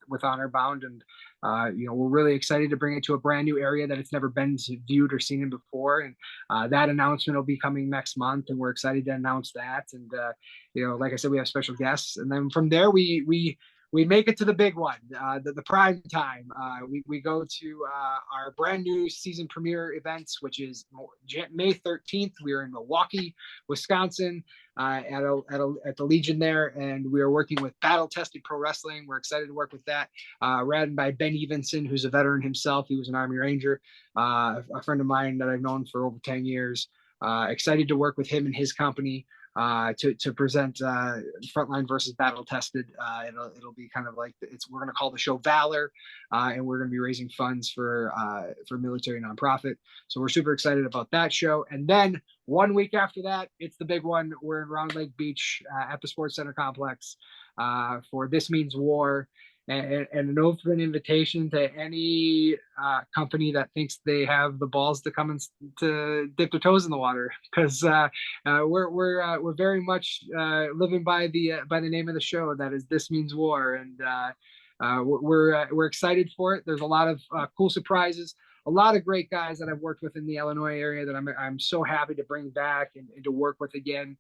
with Honor Bound, and we're really excited to bring it to a brand new area that it's never been viewed or seen in before. And that announcement will be coming next month, and we're excited to announce that. And like I said, we have special guests, and then from there we we make it to the big one, the prime time. We go to our brand new season premiere events, which is May 13th. We are in Milwaukee, Wisconsin, at the Legion there, and we are working with Battle Tested Pro Wrestling. We're excited to work with that. Ran by Ben Evenson, who's a veteran himself. He was an Army Ranger, a friend of mine that I've known for over 10 years. Excited to work with him and his company to present Frontline versus Battle Tested. It'll be kind of like we're going to call the show Valor, and we're going to be raising funds for military nonprofit. So we're super excited about that show. And then 1 week after that, it's the big one. We're in Round Lake Beach at the Sports Center complex for This Means War. And an open invitation to any company that thinks they have the balls to come and to dip their toes in the water, because we're very much living by the name of the show, that is This Means War, and we're excited for it. There's a lot of cool surprises, a lot of great guys that I've worked with in the Illinois area that I'm so happy to bring back and to work with again.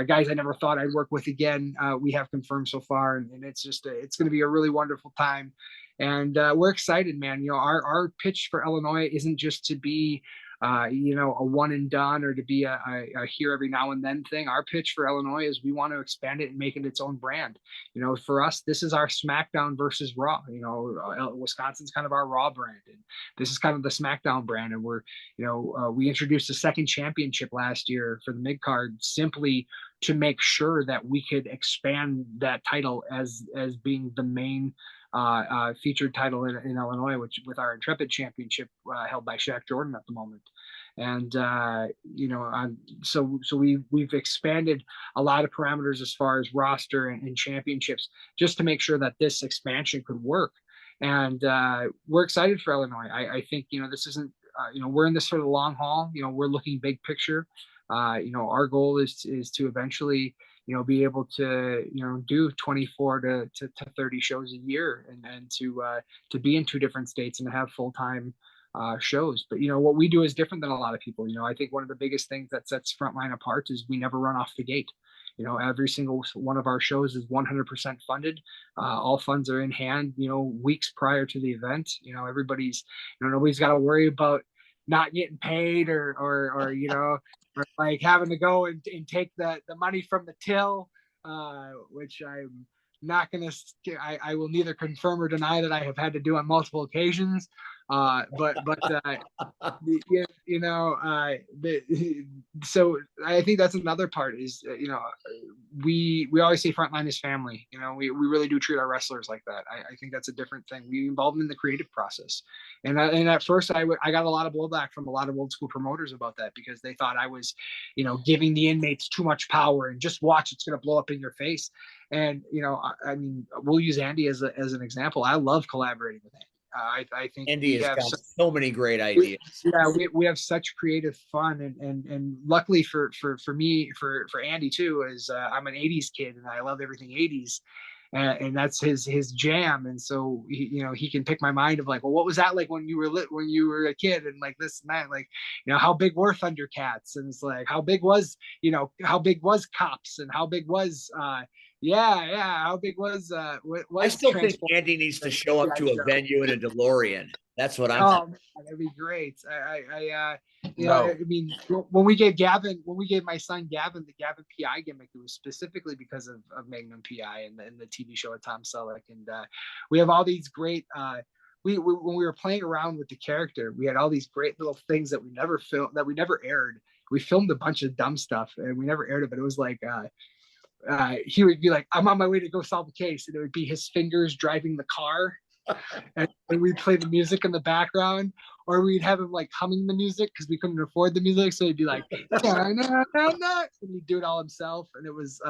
Guys I never thought I'd work with again. We have confirmed so far, and it's just it's going to be a really wonderful time. And we're excited, man. Our pitch for Illinois isn't just to be a one and done, or to be a here every now and then thing. Our pitch for Illinois is we want to expand it and make it its own brand. For us, this is our SmackDown versus Raw. Wisconsin's kind of our Raw brand, and this is kind of the SmackDown brand. And we introduced a second championship last year for the mid card, simply to make sure that we could expand that title as being the main featured title in Illinois, which with our Intrepid Championship held by Shaq Jordan at the moment. And so we've expanded a lot of parameters as far as roster and championships, just to make sure that this expansion could work. And we're excited for Illinois. I think this isn't we're in this for the long haul. We're looking big picture. Our goal is to eventually be able to do 24 to 30 shows a year, and to be in 2 different states and have full-time shows. But what we do is different than a lot of people. I think one of the biggest things that sets Frontline apart is we never run off the gate. Every single one of our shows is 100% funded. All funds are in hand weeks prior to the event. Everybody's nobody's got to worry about not getting paid or or like having to go and take the money from the till, which I'm not going to, I will neither confirm or deny that I have had to do on multiple occasions. So I think that's another part is, we always say Frontline is family. We really do treat our wrestlers like that. I think that's a different thing. We involve them in the creative process. And at first I got a lot of blowback from a lot of old school promoters about that, because they thought I was, giving the inmates too much power and just watch, it's going to blow up in your face. And, I mean, we'll use Andy as an example. I love collaborating with Andy. I think Andy has got so many great ideas. We have such creative fun, and luckily for me, for Andy too, is I'm an 80s kid and I love everything 80s. And that's his jam, and so he can pick my mind of like, well, what was that like when you were a kid, and like this and that, like how big were Thundercats, and it's like how big was Cops, and how big was how big was I still think Andy needs to show up to a venue in a DeLorean. That's what I'm man, that'd be great. I mean, when we gave my son Gavin the Gavin PI gimmick, it was specifically because of Magnum PI and the TV show with Tom Selleck. And we have all these great when we were playing around with the character, we had all these great little things that we never filmed, that we never aired. We filmed a bunch of dumb stuff and we never aired it, but it was like he would be like, I'm on my way to go solve the case, and it would be his fingers driving the car. And we'd play the music in the background, or we'd have him like humming the music because we couldn't afford the music, so he'd be like and he'd do it all himself. And it was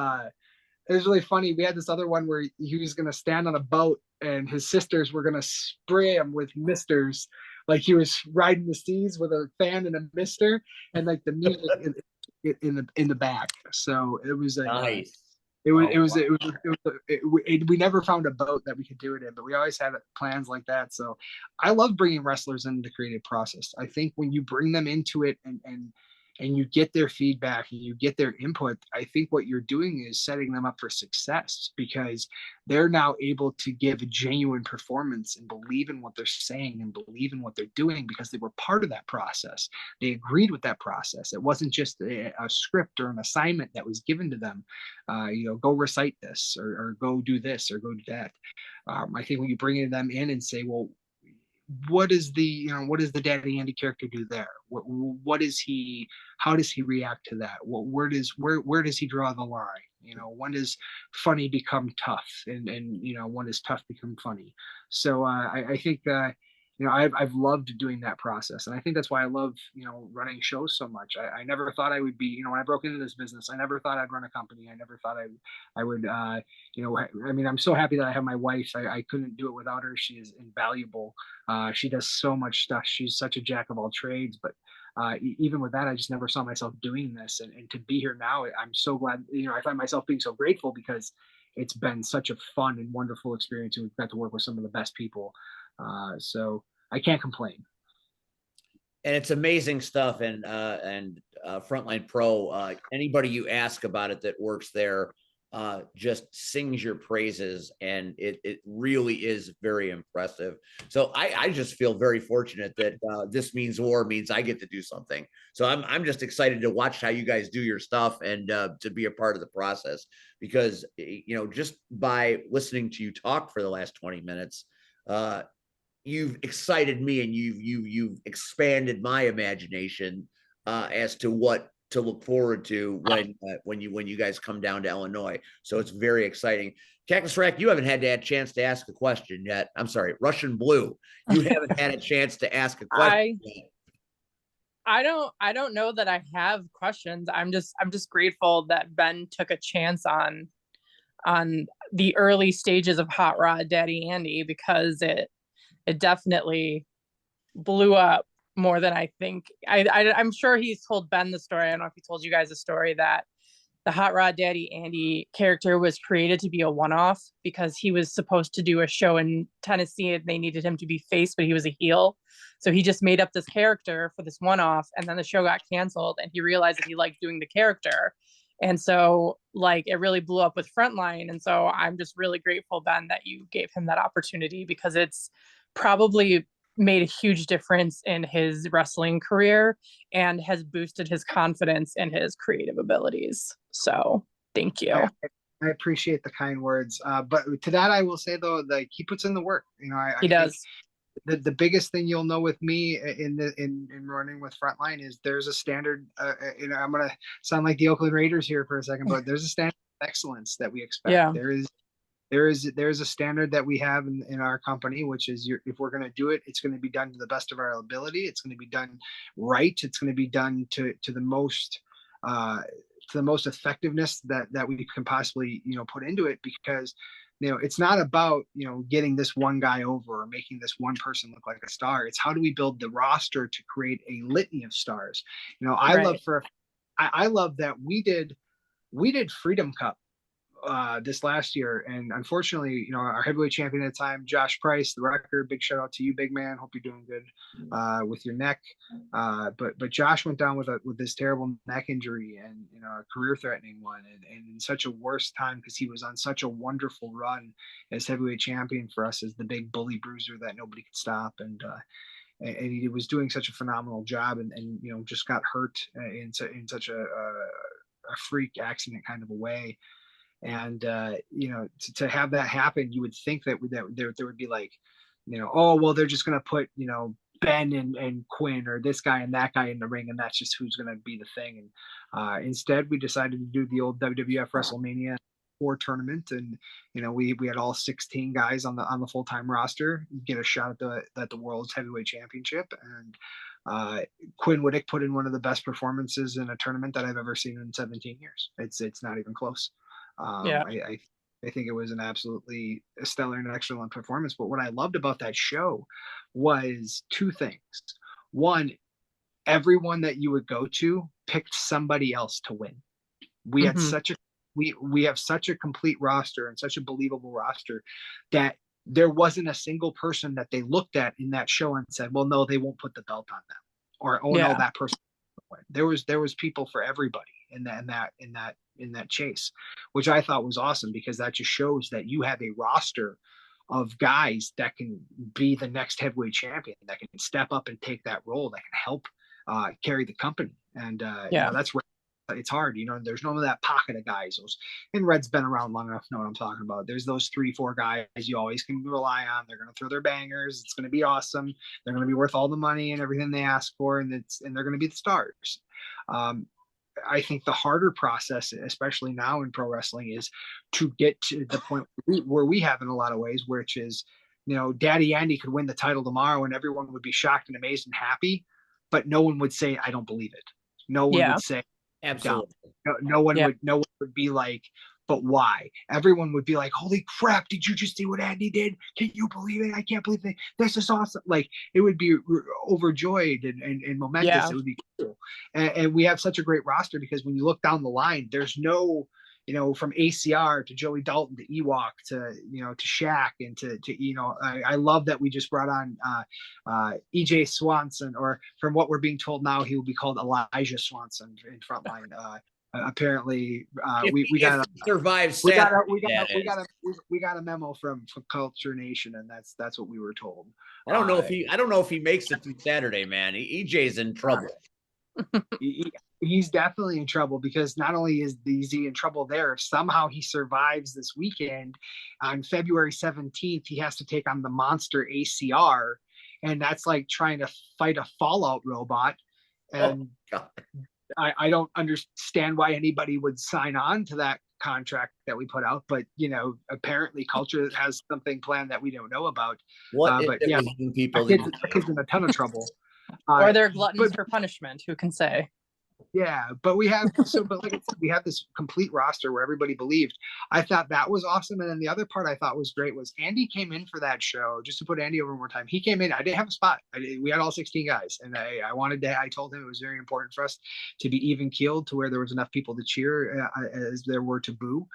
really funny. We had this other one where he was going to stand on a boat and his sisters were going to spray him with misters, like he was riding the seas with a fan and a mister, and like the music in the back. So it was nice. We never found a boat that we could do it in, but we always had plans like that. So I love bringing wrestlers into the creative process. I think when you bring them into it and and you get their feedback and you get their input, I think what you're doing is setting them up for success, because they're now able to give a genuine performance and believe in what they're saying and believe in what they're doing because they were part of that process. They agreed with that process. It wasn't just a script or an assignment that was given to them. Go recite this, or go do this, or go do that. I think when you bring them in and say, well, what does the Daddy Andy character do there? What is he? How does he react to that? Where does he draw the line? When does funny become tough, and when does tough become funny? So I think I've loved doing that process, and I think that's why I love running shows so much. I never thought I would be, when I broke into this business, I never thought I'd run a company. I never thought I would I'm so happy that I have my wife. I couldn't do it without her. She is invaluable. She does so much stuff. She's such a jack of all trades, but even with that, I just never saw myself doing this, and to be here now, I'm so glad. I find myself being so grateful because it's been such a fun and wonderful experience, and we've got to work with some of the best people. So I can't complain. And it's amazing stuff. And Frontline Pro, anybody you ask about it that works there just sings your praises, and it really is very impressive. So I just feel very fortunate that This Means War means I get to do something. So I'm just excited to watch how you guys do your stuff, and to be a part of the process, because just by listening to you talk for the last 20 minutes, you've excited me, and you've expanded my imagination as to what to look forward to when you guys come down to Illinois. So it's very exciting. Cactus Rack, you haven't had a chance to ask a question yet. I'm sorry, Russian Blue, you haven't had a chance to ask a question yet. I don't know that I have questions. I'm just grateful that Ben took a chance on the early stages of Hot Rod Daddy Andy, because it definitely blew up more than I think. I'm sure he's told Ben the story. I don't know if he told you guys the story that the Hot Rod Daddy Andy character was created to be a one-off, because he was supposed to do a show in Tennessee and they needed him to be face, but he was a heel. So he just made up this character for this one-off, and then the show got canceled and he realized that he liked doing the character. And so it really blew up with Frontline. And so I'm just really grateful, Ben, that you gave him that opportunity, because it's probably made a huge difference in his wrestling career and has boosted his confidence and his creative abilities. So thank you. I appreciate the kind words. But to that, I will say though, he puts in the work. He does. The biggest thing you'll know with me in running with Frontline is there's a standard. I'm gonna sound like the Oakland Raiders here for a second, but there's a standard of excellence that we expect. Yeah. There's a standard that we have in our company, which is if we're going to do it, it's going to be done to the best of our ability. It's going to be done right. It's going to be done to the most effectiveness that we can possibly put into it, because it's not about getting this one guy over or making this one person look like a star. It's how do we build the roster to create a litany of stars. Right. I love that we did Freedom Cup this last year, and unfortunately our heavyweight champion at the time, Josh Price, the Record, big shout out to you, big man, hope you're doing good with your neck, but Josh went down with this terrible neck injury, and a career threatening one, and in such a worse time, because he was on such a wonderful run as heavyweight champion for us, as the big bully bruiser that nobody could stop, and he was doing such a phenomenal job, and just got hurt in such a freak accident kind of a way. And to have that happen, you would think that there would be oh well, they're just going to put Ben and Quinn, or this guy and that guy in the ring, and that's just who's going to be the thing. And instead, we decided to do the old WWF WrestleMania 4 tournament, and we had all 16 guys on the full-time roster get a shot at the World's Heavyweight Championship. And Quinn Whittick put in one of the best performances in a tournament that I've ever seen in 17 years. It's not even close. Yeah. I think it was an absolutely stellar and excellent performance. But what I loved about that show was 2 things. One, everyone that you would go to picked somebody else to win. We had we have such a complete roster, and such a believable roster, that there wasn't a single person that they looked at in that show and said, well, no, they won't put the belt on them, or no, that person. win. There was people for everybody in that chase, which I thought was awesome, because that just shows that you have a roster of guys that can be the next heavyweight champion, that can step up and take that role, that can help carry the company. And that's where it's hard. There's none of that pocket of guys. And Red's been around long enough to know what I'm talking about. There's those 3-4 guys you always can rely on. They're going to throw their bangers. It's going to be awesome. They're going to be worth all the money and everything they ask for, and they're going to be the stars. I think the harder process, especially now in pro wrestling, is to get to the point where we have in a lot of ways, which is, Daddy Andy could win the title tomorrow and everyone would be shocked and amazed and happy, but no one would say, I don't believe it. No one would say, absolutely. No one would be like, but why? Everyone would be like, holy crap, did you just see what Andy did? Can you believe it? I can't believe it. This is awesome. Like, it would be overjoyed and momentous. Yeah. It would be cool. And we have such a great roster, because when you look down the line, there's no, from ACR to Joey Dalton to Ewok to, to Shaq and to I love that we just brought on EJ Swanson, or from what we're being told now, he will be called Elijah Swanson in Frontline. Apparently, we got a memo from Culture Nation, and that's what we were told. I don't know if he makes it through Saturday, man. EJ's in trouble. He's definitely in trouble, because not only is he in trouble there, if somehow he survives this weekend, on February 17th, he has to take on the monster ACR, and that's like trying to fight a Fallout robot. And I don't understand why anybody would sign on to that contract that we put out, but apparently Culture has something planned that we don't know about. But yeah, people kids in a ton of trouble. Or they're gluttons for punishment. Who can say? Yeah, but we have but like I said, we have this complete roster where everybody believed. I thought that was awesome. And then the other part I thought was great was Andy came in for that show. Just to put Andy over one more time, he came in. I didn't have a spot. We had all 16 guys, and I told him it was very important for us to be even keeled, to where there was enough people to cheer as there were to boo,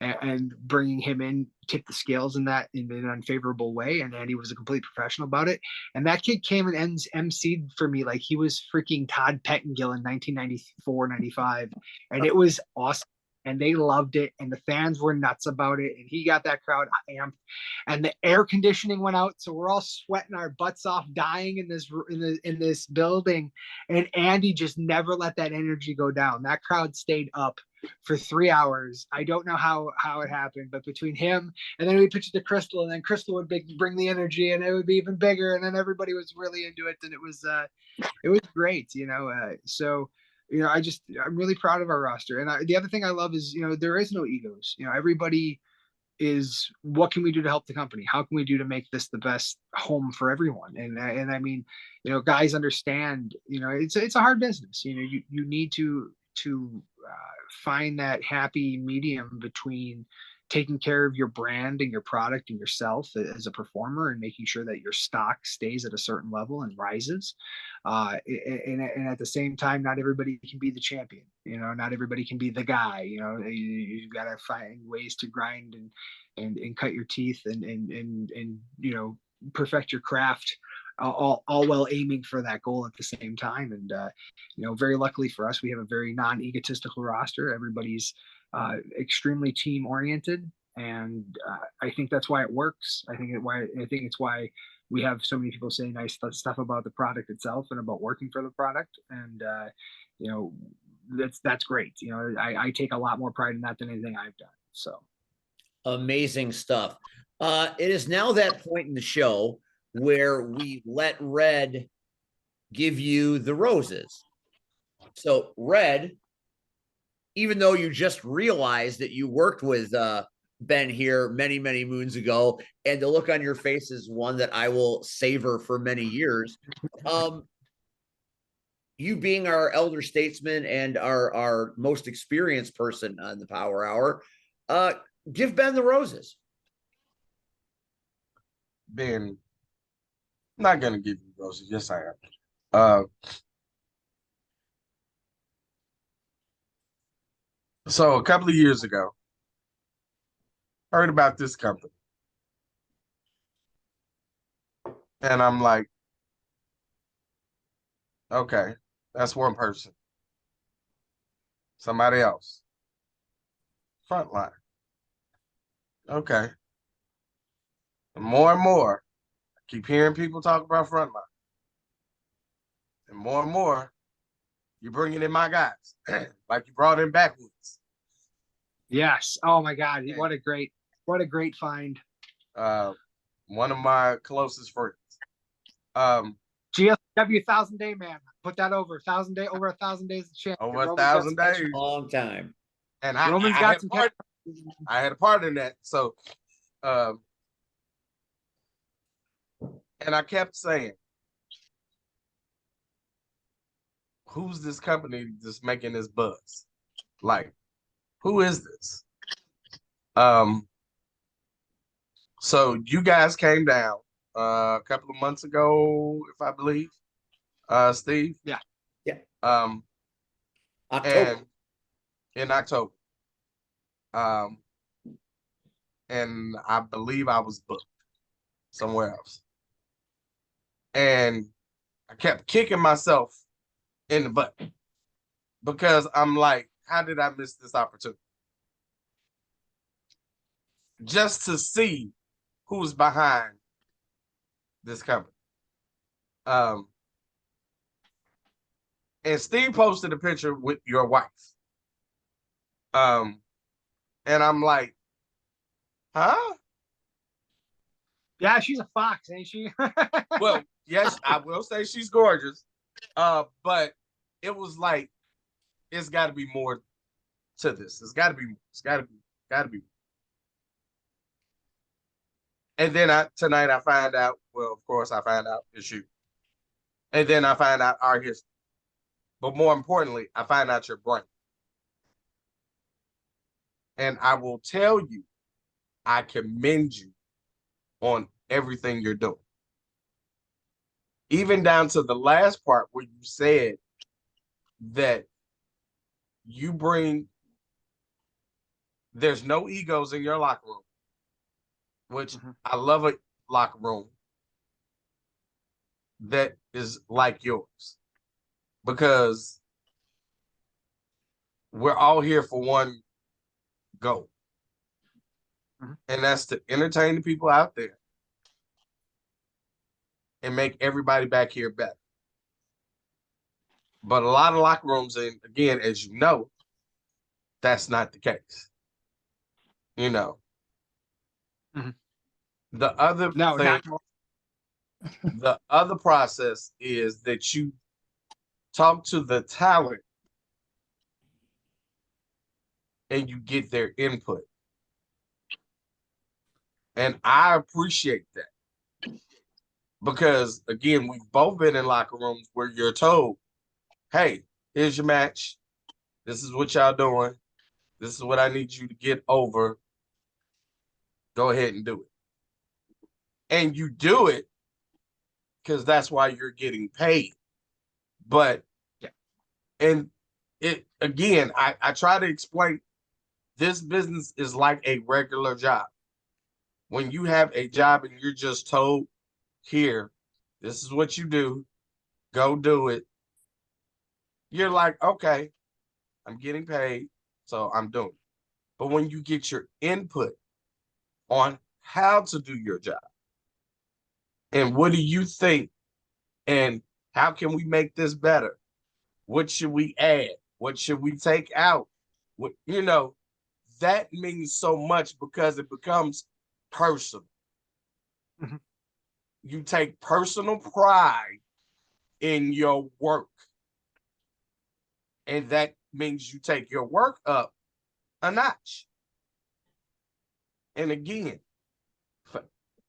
and bringing him in tipped the scales in an unfavorable way. And Andy was a complete professional about it. And that kid came and emceed for me like he was freaking Todd Pettengill in 1994, 95. And it was awesome. And they loved it. And the fans were nuts about it. And he got that crowd amped. And the air conditioning went out. So we're all sweating our butts off, dying in this building. And Andy just never let that energy go down. That crowd stayed up for 3 hours. I don't know how it happened, but between him and then we pitched it to Crystal, and then Crystal would bring the energy, and it would be even bigger, and then everybody was really into it, and it was great, so I'm really proud of our roster. And the other thing I love is there is no egos. Everybody is, what can we do to help the company? How can we do to make this the best home for everyone? And I mean, guys understand, it's a hard business. You need to find that happy medium between taking care of your brand and your product and yourself as a performer, and making sure that your stock stays at a certain level and rises. And at the same time, not everybody can be the champion. Not everybody can be the guy. You've got to find ways to grind and cut your teeth and perfect your craft, all while aiming for that goal at the same time. And very luckily for us, we have a very non-egotistical roster. Everybody's extremely team oriented, and I think that's why it works. I think it's why we have so many people saying nice stuff about the product itself and about working for the product. And that's great. I take a lot more pride in that than anything I've done. So amazing stuff. It is now that point in the show where we let Red give you the roses. So Red, even though you just realized that you worked with Ben here many, many moons ago, and the look on your face is one that I will savor for many years. You being our elder statesman and our most experienced person on the Power Hour, give Ben the roses. Ben, I'm not gonna give you roses. Yes, I am. So a couple of years ago, I heard about this company, and I'm like, okay, that's one person. Somebody else. Frontline. Okay. And more, I keep hearing people talk about frontline. And more, you're bringing in my guys, like you brought in backwoods. Yes. Oh my God. What a great find. One of my closest friends. GSW 1,000 day man. Put that over 1,000 days of champion. Over 1,000 days. Long time. And Roman's I got had some. I had a part in that. So, and I kept saying, who's this company that's making this buzz? Like, who is this? So you guys came down a couple of months ago, if I believe, Steve. Yeah. Yeah. And in October. And I believe I was booked somewhere else. And I kept kicking myself in the butt because I'm like, how did I miss this opportunity? Just to see who's behind this company. And Steve posted a picture with your wife. And I'm like, huh? Yeah, she's a fox, ain't she? Well, yes, I will say she's gorgeous. But it was like, it's got to be more to this. It's got to be more. It's got to be. And then tonight I find out, well, of course I find out it's you. And then I find out our history. But more importantly, I find out your brain. And I will tell you, I commend you on everything you're doing. Even down to the last part where you said that there's no egos in your locker room, which I love a locker room that is like yours, because we're all here for one goal. And that's to entertain the people out there and make everybody back here better. But a lot of locker rooms, and again, as you know, that's not the case. You know. The other thing, the other process is that you talk to the talent and you get their input. And I appreciate that. Because again, we've both been in locker rooms where you're told, hey, here's your match. This is what y'all doing. This is what I need you to get over. Go ahead and do it. And you do it because that's why you're getting paid. But, and it again, I try to explain, this business is like a regular job. When you have a job and you're just told, here, this is what you do, go do it. You're like, okay, I'm getting paid, so I'm doing it. But when you get your input on how to do your job, and what do you think, and how can we make this better? What should we add? What should we take out? What, that means so much because it becomes personal. You take personal pride in your work. And that means you take your work up a notch. And again, for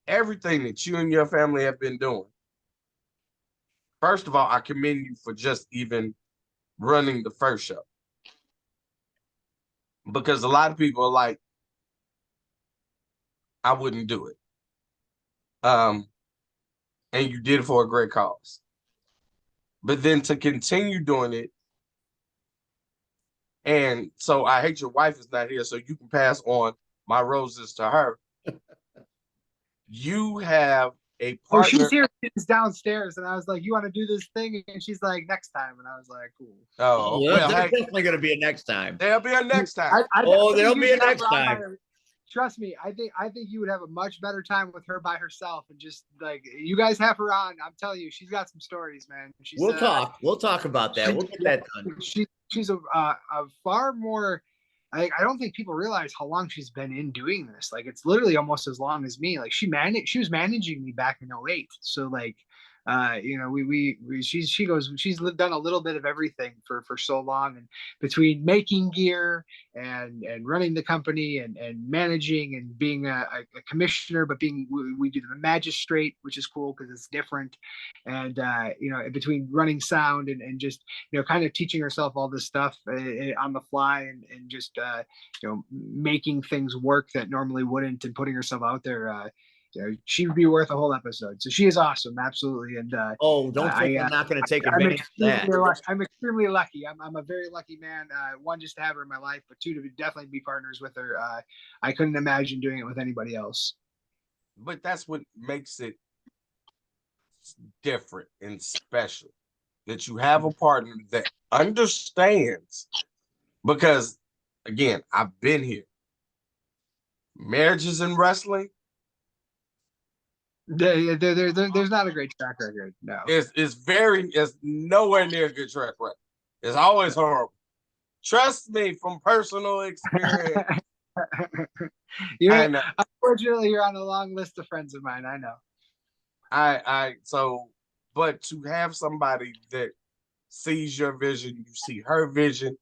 everything that you and your family have been doing, first of all, I commend you for just even running the first show. Because a lot of people are like, I wouldn't do it. And you did it for a great cause. But then to continue doing it, and so I hate your wife is not here, so you can pass on my roses to her. You have a Oh, partner. she's here. She's downstairs, and I was like, "You want to do this thing?" And she's like, "Next time." And I was like, "Cool." Oh, Well, well, there's hey, definitely going to be a next time. there'll be a next time. I Oh, think there'll you be a should have next her on time. trust me, I think you would have a much better time with her by herself, and just like you guys have her on. I'm telling you, she's got some stories, man. She's We'll talk. We'll talk about that. We'll get that done. She's a far more. I don't think people realize how long she's been in doing this. Like it's literally almost as long as me. Like she was managing me back in '08. So like you know, she's done a little bit of everything for so long, and between making gear and running the company and managing and being a commissioner, but we do the magistrate, which is cool because it's different, and you know, between running sound and just, you know, kind of teaching herself all this stuff on the fly, and just you know, making things work that normally wouldn't, and putting herself out there. You know, she would be worth a whole episode. So she is awesome, absolutely. And Oh, don't think I'm not going to take I'm advantage of that. I'm extremely lucky. I'm a very lucky man. One, just to have her in my life, but two, to definitely be partners with her. I couldn't imagine doing it with anybody else. But that's what makes it different and special, that you have a partner that understands. Because again, I've been here. Marriages in wrestling, There's not a great track record. No, it's nowhere near a good track record. It's always horrible. Trust me from personal experience. Unfortunately, you're on a long list of friends of mine. I know. But to have somebody that sees your vision, you see her vision,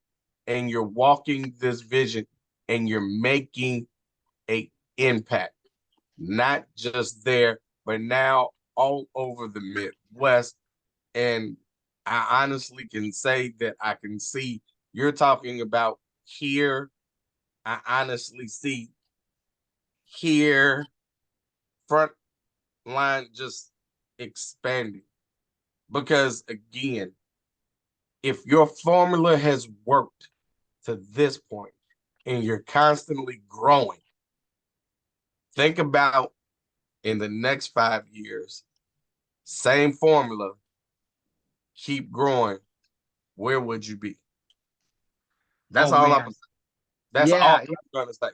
and you're walking this vision, and you're making a impact, not just there, but now all over the Midwest. And I honestly can say that I can see you're talking about here. I honestly see here front line just expanding. Because again, if your formula has worked to this point and you're constantly growing, think about in the next 5 years, same formula, keep growing. Where would you be? That's all I'm. That's all I'm gonna say.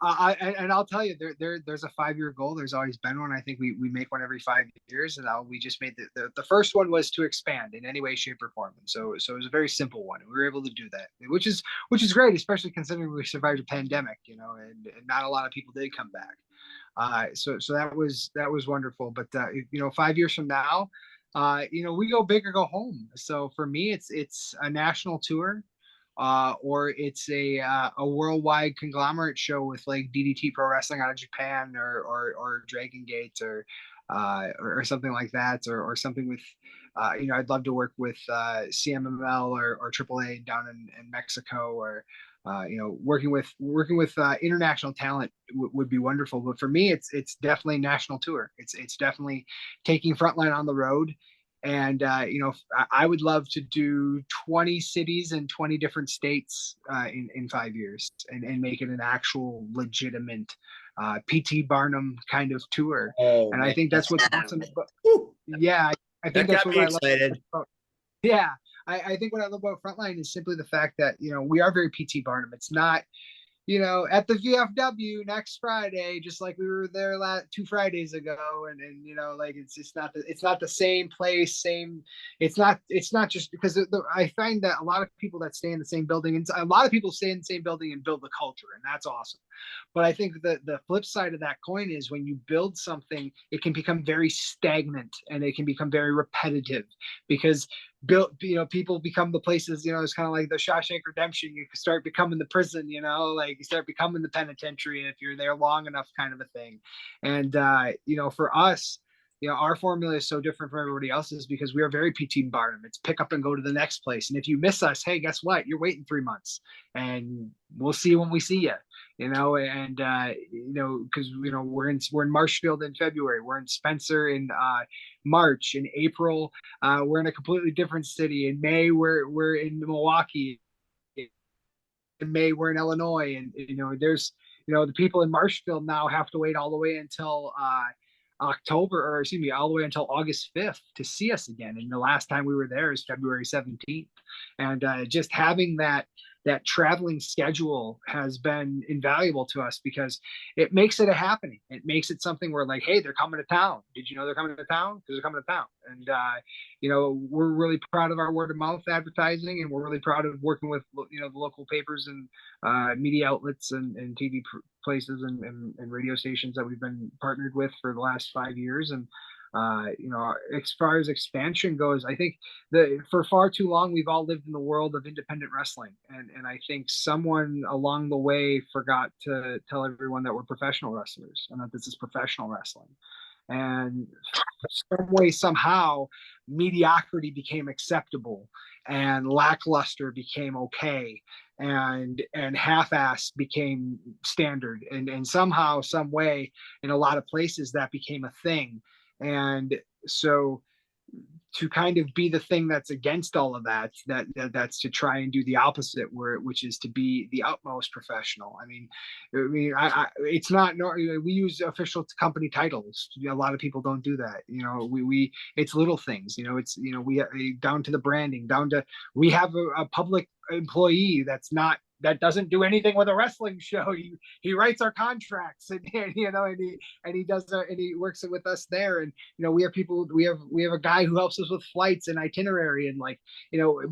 And I'll tell you, there's a 5-year goal. There's always been one. I think we make one every 5 years, and we just made the first one was to expand in any way, shape, or form. And so it was a very simple one. We were able to do that, which is great, especially considering we survived a pandemic, you know, and not a lot of people did come back. So that was wonderful. But you know, 5 years from now, you know, we go big or go home. So for me, it's a national tour. Or it's a worldwide conglomerate show with like DDT Pro Wrestling out of Japan, or Dragon Gate, or something like that, or something with you know, I'd love to work with CMML or AAA down in Mexico, or you know, working with international talent would be wonderful. But for me, it's definitely national tour. It's definitely taking Frontline on the road. And you know, I would love to do 20 cities in 20 different states in 5 years, and make it an actual legitimate PT Barnum kind of tour. Oh, and man. I think that's what's awesome. Yeah, I think that's what I love. Yeah, I think what I love about Frontline is simply the fact that, you know, we are very PT Barnum. It's not, you know, at the VFW next Friday, just like we were there 2 Fridays ago, and you know, like it's not the same place, same. It's not just because I find that a lot of people that stay in the same building, and a lot of people stay in the same building and build the culture, and that's awesome. But I think the flip side of that coin is when you build something, it can become very stagnant, and it can become very repetitive, because you know, people become the places, you know, it's kind of like the Shawshank Redemption. You start becoming the prison, you know, like you start becoming the penitentiary if you're there long enough, kind of a thing. And you know, for us, you know, our formula is so different from everybody else's because we are very PT Barnum. It's pick up and go to the next place. And if you miss us, hey, guess what? You're waiting 3 months, and we'll see you when we see you. You know, and you know, because you know, we're in Marshfield in February, we're in Spencer in March. In April, we're in a completely different city. In May, we're in Milwaukee. In May, we're in Illinois, and you know, there's, you know, the people in Marshfield now have to wait all the way until October, or excuse me, all the way until August 5th to see us again. And the last time we were there is February 17th. And just having that traveling schedule has been invaluable to us because it makes it a happening. It makes it something where like, hey, they're coming to town. Did you know they're coming to town? Because they're coming to town. And we're really proud of our word of mouth advertising, and we're really proud of working with the local papers and media outlets and TV places and radio stations that we've been partnered with for the last 5 years. And as far as expansion goes, I think for far too long we've all lived in the world of independent wrestling, and I think someone along the way forgot to tell everyone that we're professional wrestlers and that this is professional wrestling. And some way, somehow, mediocrity became acceptable, and lackluster became okay, and half-ass became standard, and somehow, some way, in a lot of places, that became a thing. And so to kind of be the thing that's against all of that's to try and do the opposite, which is to be the utmost professional. I mean, it's not, we use official company titles. A lot of people don't do that. We it's little things. It's we down to the branding, down to we have a public employee that doesn't do anything with a wrestling show. He writes our contracts, and he does and he works with us there. And we have people, we have a guy who helps us with flights and itinerary, and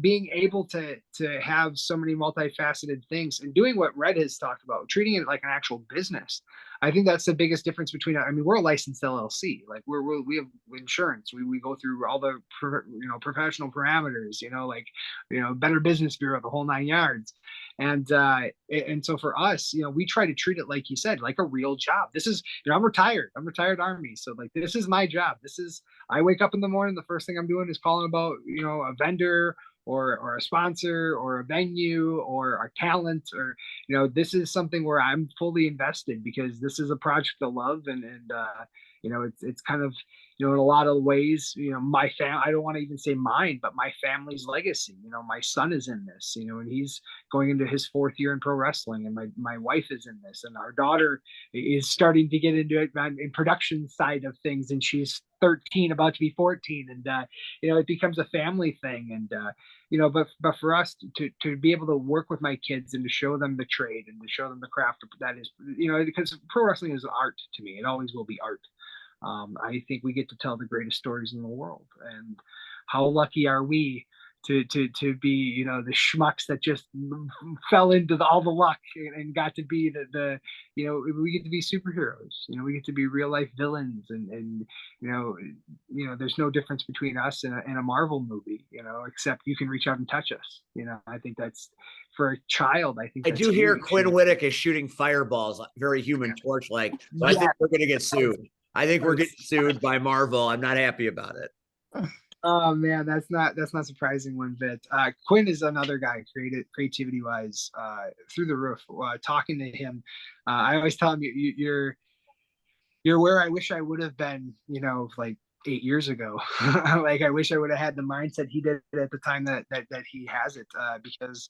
being able to have so many multifaceted things and doing what Red has talked about, treating it like an actual business. I think that's the biggest difference between, we're a licensed LLC. Like we have insurance. We go through all the professional parameters, Better Business Bureau, the whole 9 yards. And so for us, we try to treat it, like you said, like a real job. This is, I'm retired Army. So like, this is my job. I wake up in the morning, the first thing I'm doing is calling about, a vendor or a sponsor or a venue or a talent, or this is something where I'm fully invested, because this is a project of love. And it's kind of, in a lot of ways, my family, I don't want to even say mine, but my family's legacy. My son is in this, and he's going into his 4th year in pro wrestling, and my wife is in this, and our daughter is starting to get into it in production side of things, and she's 13, about to be 14, and it becomes a family thing. And but for us to be able to work with my kids and to show them the trade and to show them the craft, that is, because pro wrestling is art to me. It always will be art. I think we get to tell the greatest stories in the world, and how lucky are we to be, the schmucks that just fell into all the luck and got to be we get to be superheroes. We get to be real life villains, and there's no difference between us and a Marvel movie, except you can reach out and touch us. I think that's, for a child, I think I do hear Quinn Whittick is shooting fireballs, very Human Torch like. So I think we're going to get sued. I think we're getting sued by Marvel. I'm not happy about it. Oh man, that's not surprising one bit. Quinn is another guy, creativity wise, through the roof. Talking to him, I always tell him, you're where I wish I would have been, like 8 years ago. Like, I wish I would have had the mindset he did at the time that he has it, because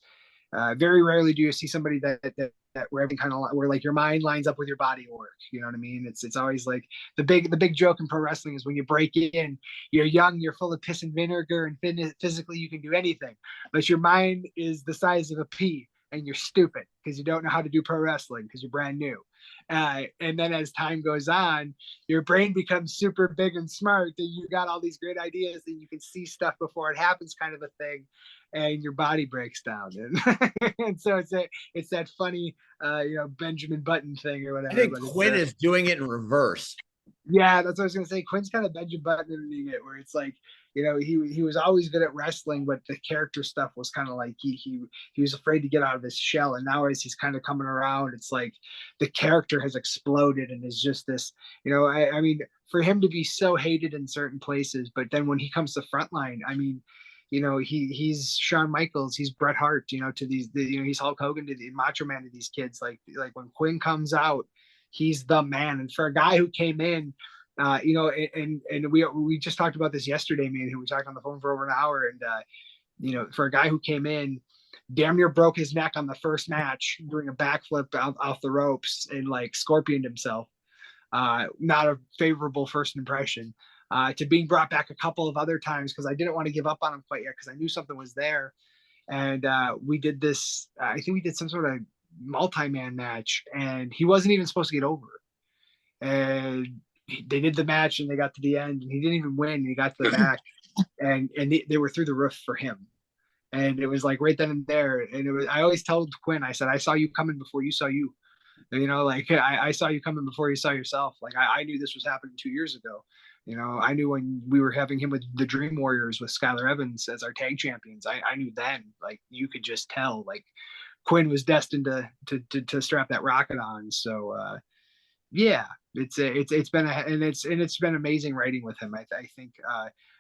very rarely do you see somebody that where everything kind of, where like your mind lines up with your body work. You know what I mean? It's always like the big joke in pro wrestling is when you break in, you're young, you're full of piss and vinegar, and physically you can do anything, but your mind is the size of a pea, and you're stupid because you don't know how to do pro wrestling because you're brand new. And then as time goes on, your brain becomes super big and smart, and you got all these great ideas, and you can see stuff before it happens, kind of a thing, and your body breaks down. And so it's that funny Benjamin Button thing or whatever. I think Quinn is doing it in reverse. Yeah, that's what I was gonna say. Quinn's kind of Benjamin Buttoning it, where it's like, he was always good at wrestling, but the character stuff was kind of like he was afraid to get out of his shell. And now as he's kind of coming around, it's like the character has exploded and is just this, I mean, for him to be so hated in certain places, but then when he comes to Frontline, I mean, he's Shawn Michaels, he's Bret Hart, to these, he's Hulk Hogan to the Macho Man to these kids. Like when Quinn comes out, he's the man. And for a guy who came in, and we just talked about this yesterday, man, who we talked on the phone for over an hour. And, for a guy who came in, damn near broke his neck on the first match doing a backflip off the ropes and like scorpioned himself. not a favorable first impression, to being brought back a couple of other times because I didn't want to give up on him quite yet because I knew something was there. And we did this, I think we did some sort of multi-man match, and he wasn't even supposed to get over. And they did the match, and they got to the end, and he didn't even win. And he got to the back, and they were through the roof for him. And it was like right then and there. And it was, I always told Quinn, I said, I saw you coming before you saw you. You know, like I saw you coming before you saw yourself. Like I knew this was happening 2 years ago. You know, I knew when we were having him with the Dream Warriors with Skylar Evans as our tag champions. I knew then, like you could just tell, like Quinn was destined to strap that rocket on. So yeah, it's been it's been amazing writing with him. I think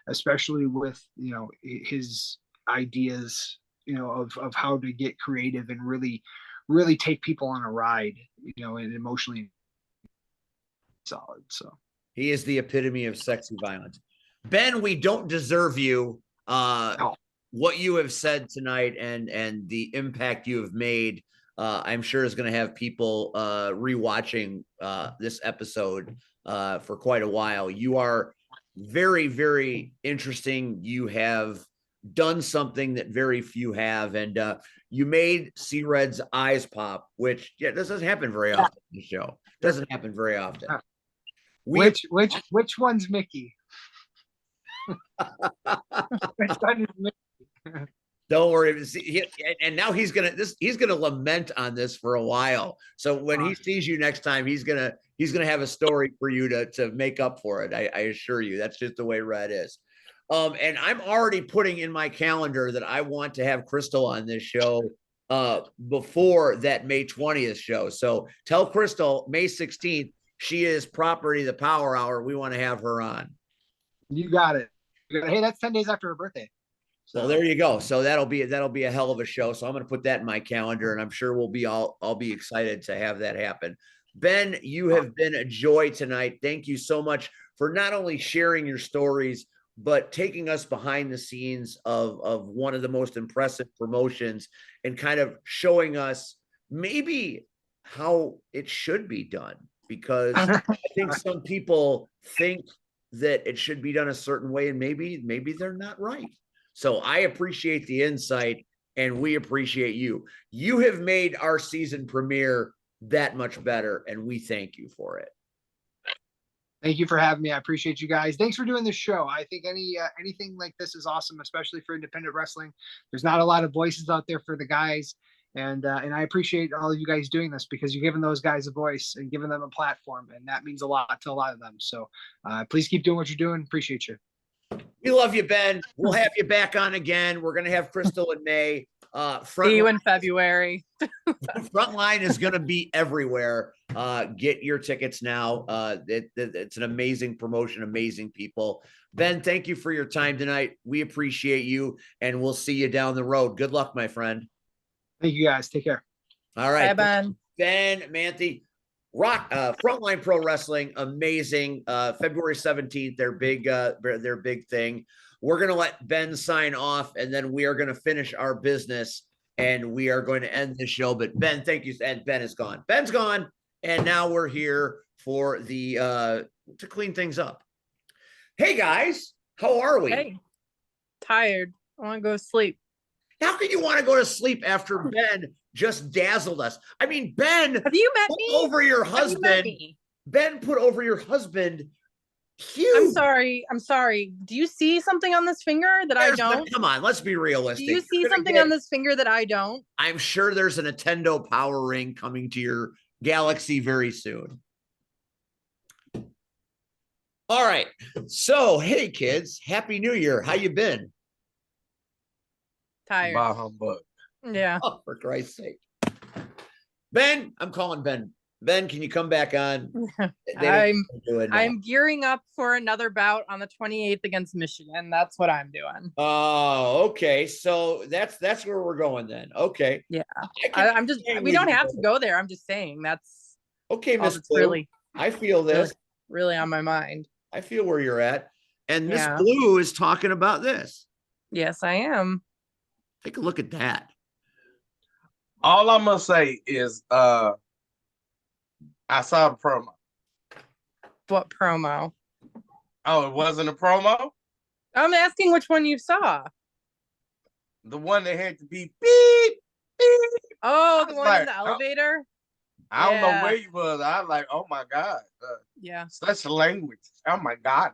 especially with, you know, his ideas, you know, of how to get creative and really take people on a ride, you know, and emotionally solid. So he is the epitome of sexy violence. Ben, we don't deserve you. no. What you have said tonight and the impact you have made, I'm sure is going to have people rewatching this episode for quite a while. You are very, very interesting. You have done something that very few have, and you made C-Red's eyes pop, which this doesn't happen very often in the show. Doesn't happen very often. Which one's Mickey? Which one is Mickey? Don't worry. And now he's gonna lament on this for a while. So when he sees you next time, he's gonna have a story for you to make up for it. I assure you, that's just the way Red is. And I'm already putting in my calendar that I want to have Crystal on this show before that May 20th show. So tell Crystal May 16th, she is property, the Power Hour. We want to have her on. You got it. Hey, that's 10 days after her birthday. So there you go. So that'll be a hell of a show. So I'm going to put that in my calendar, and I'm sure I'll be excited to have that happen. Ben, you have been a joy tonight. Thank you so much for not only sharing your stories, but taking us behind the scenes of one of the most impressive promotions and kind of showing us maybe how it should be done. Because I think some people think that it should be done a certain way, and maybe they're not right. So I appreciate the insight, and we appreciate you. You have made our season premiere that much better, and we thank you for it. Thank you for having me. I appreciate you guys. Thanks for doing this show. I think anything like this is awesome, especially for independent wrestling. There's not a lot of voices out there for the guys. And I appreciate all of you guys doing this because you're giving those guys a voice and giving them a platform. And that means a lot to a lot of them. So please keep doing what you're doing. Appreciate you. We love you, Ben. We'll have you back on again. We're going to have Crystal in May. See you in February. Frontline is going to be everywhere. Get your tickets now. It's an amazing promotion, amazing people. Ben, thank you for your time tonight. We appreciate you, and we'll see you down the road. Good luck, my friend. Thank you, guys. Take care. All right. Bye, Ben. Ben, Manthe, Frontline Pro Wrestling, amazing. February 17th, their big thing. We're going to let Ben sign off, and then we are going to finish our business, and we are going to end the show. But Ben, thank you. And Ben is gone. Ben's gone, and now we're here for to clean things up. Hey, guys. How are we? Hey. Tired. I want to go to sleep. How can you want to go to sleep after Ben just dazzled us? I mean, Ben, have you met me? Over your husband. Ben put over your husband. Huge. I'm sorry. Do you see something on this finger that I don't? Come on, let's be realistic. Do you see something on this finger that I don't? I'm sure there's a Nintendo Power Ring coming to your Galaxy very soon. All right. So, hey kids, Happy New Year. How you been? Tired. Bah humbug. Yeah. Oh, for Christ's sake. Ben, I'm calling Ben. Ben, can you come back on? I'm gearing up for another bout on the 28th against Michigan. That's what I'm doing. Oh, okay. So that's where we're going then. Okay. Yeah. I'm just, we don't have to go there. I'm just saying that's okay, Miss Blue. Really, I feel this. Really on my mind. I feel where you're at. And Miss Blue is talking about this. Yes, I am. Take a look at that. All I'm gonna say is I saw the promo. What promo? Oh, it wasn't a promo? I'm asking which one you saw. The one that had to be beep, beep. Oh, I the was one in like, the elevator? I don't know Yeah. where you was. I was like, oh my God. Yeah. Such language. Oh my God.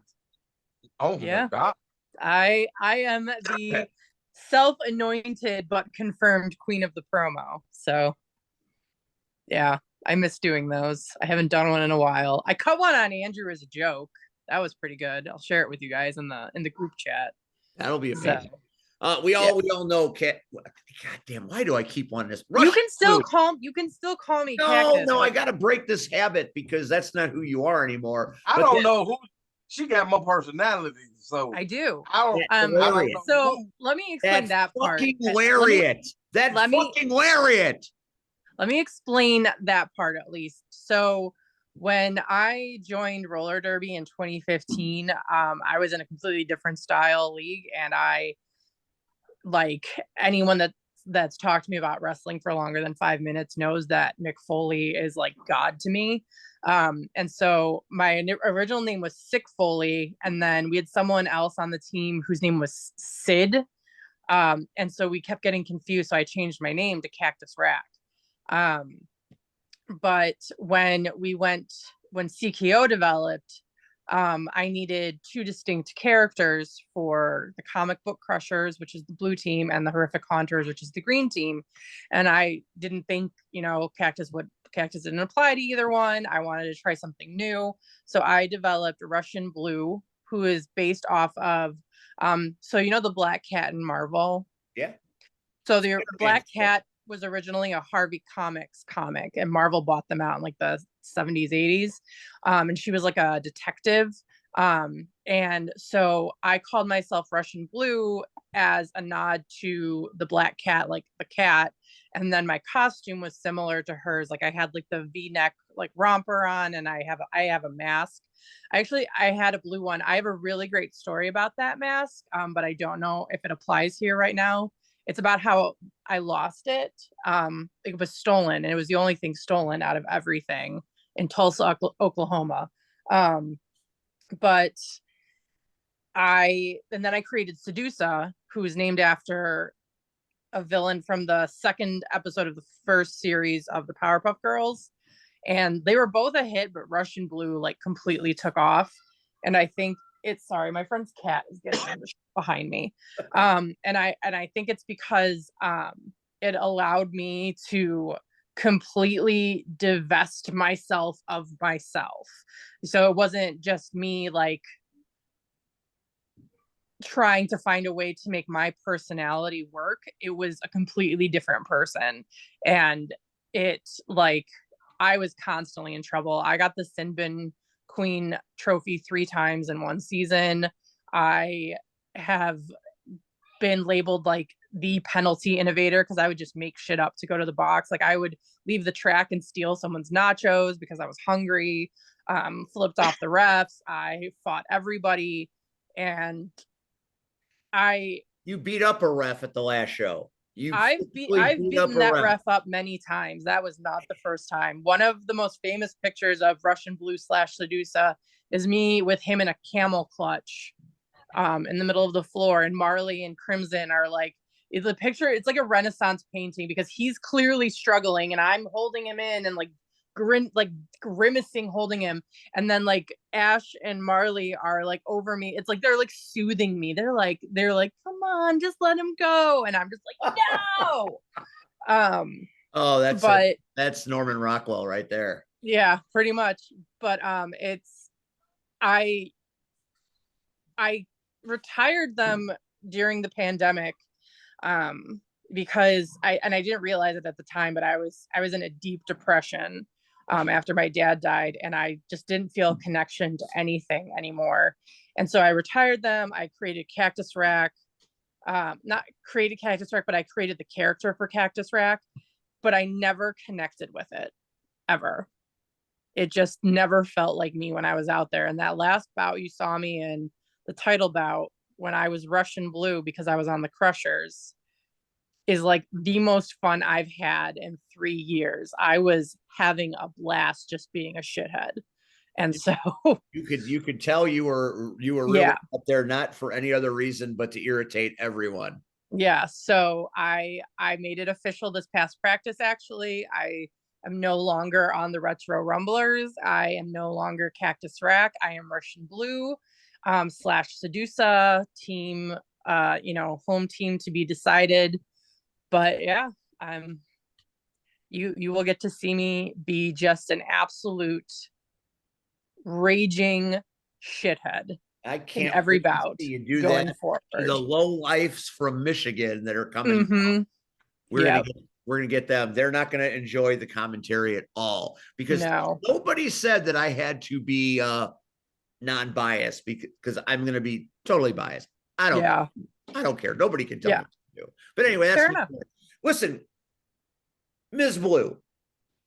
Oh Yeah. my God. I am the self-anointed but confirmed queen of the promo. So yeah, I miss doing those. I haven't done one in a while. I cut one on Andrew as a joke. That was pretty good. I'll share it with you guys in the group chat. That'll be amazing. So, We yeah. all know cat. God damn, why do I keep wanting this? You Russian can still blue. call me No, Cactus. no, I got to break this habit because that's not who you are anymore. I But don't know who she got more personality. So I do. I don't know. So Who. let me explain that part. fucking lariat. That let me- fucking lariat. Let me explain that part at least. So when I joined roller derby in 2015, I was in a completely different style league, and I, like, anyone that's talked to me about wrestling for longer than 5 minutes knows that Mick Foley is like God to me. And so my original name was Sick Foley, and then we had someone else on the team whose name was Sid. And so we kept getting confused, so I changed my name to Cactus Rack. But when CKO developed, I needed two distinct characters for the comic book crushers, which is the blue team, and the horrific haunters, which is the green team. And I didn't think, Cactus didn't apply to either one. I wanted to try something new. So I developed Russian Blue, who is based off of, so the Black Cat in Marvel. Yeah. So the Black Cat was originally a Harvey Comics comic, and Marvel bought them out in like the 70s, 80s. And she was like a detective. And so I called myself Russian Blue as a nod to the Black Cat, like the cat. And then my costume was similar to hers. Like I had like the V-neck like romper on, and I have a mask. I had a blue one. I have a really great story about that mask, but I don't know if it applies here right now. It's about how I lost it. It was stolen, and it was the only thing stolen out of everything in Tulsa, Oklahoma. But then I created Sedusa, who is named after a villain from the second episode of the first series of the Powerpuff Girls. And they were both a hit, but Russian Blue like completely took off. And I think sorry, my friend's cat is getting behind me. And I think it's because it allowed me to completely divest myself of myself. So it wasn't just me like trying to find a way to make my personality work. It was a completely different person. And I was constantly in trouble. I got the Sinbin Queen trophy 3 times in one season. I have been labeled like the penalty innovator because I would just make shit up to go to the box. Like I would leave the track and steal someone's nachos because I was hungry. Flipped off the refs. I fought everybody, and you beat up a ref at the last show. I've beaten that ref up many times. That was not the first time. One of the most famous pictures of Russian Blue / Sedusa is me with him in a camel clutch in the middle of the floor, and Marley and Crimson are like, the picture, it's like a Renaissance painting because he's clearly struggling and I'm holding him in and like grimacing holding him, and then like Ash and Marley are like over me. It's like they're like soothing me. They're like come on, just let him go, and I'm just like no. Oh, that's Norman Rockwell right there. Yeah, pretty much. But it's I retired them during the pandemic because I didn't realize it at the time, but I was in a deep depression after my dad died, and I just didn't feel connection to anything anymore. And so I retired them. I created Cactus Rack. Not created Cactus Rack, but I created the character for Cactus Rack, but I never connected with it ever. It just never felt like me when I was out there. And that last bout you saw me in, the title bout, when I was Russian Blue because I was on the Crushers, is like the most fun I've had in 3 years. I was having a blast just being a shithead. And so You could tell you were really yeah. up there not for any other reason but to irritate everyone. Yeah, so I made it official this past practice. Actually, I am no longer on the Retro Rumblers. I am no longer Cactus Rack. I am Russian Blue / Sedusa team. Home team to be decided. But yeah, you will get to see me be just an absolute raging shithead. I can't in every wait to bout see you do going that forward. to the low lifes from Michigan that are coming. Mhm. We're Yep. gonna get them. They're not gonna enjoy the commentary at all because No. nobody said that I had to be non-biased because I'm gonna be totally biased. I don't care. Nobody can tell me what to do. But anyway, that's Fair enough. Listen, Ms. Blue,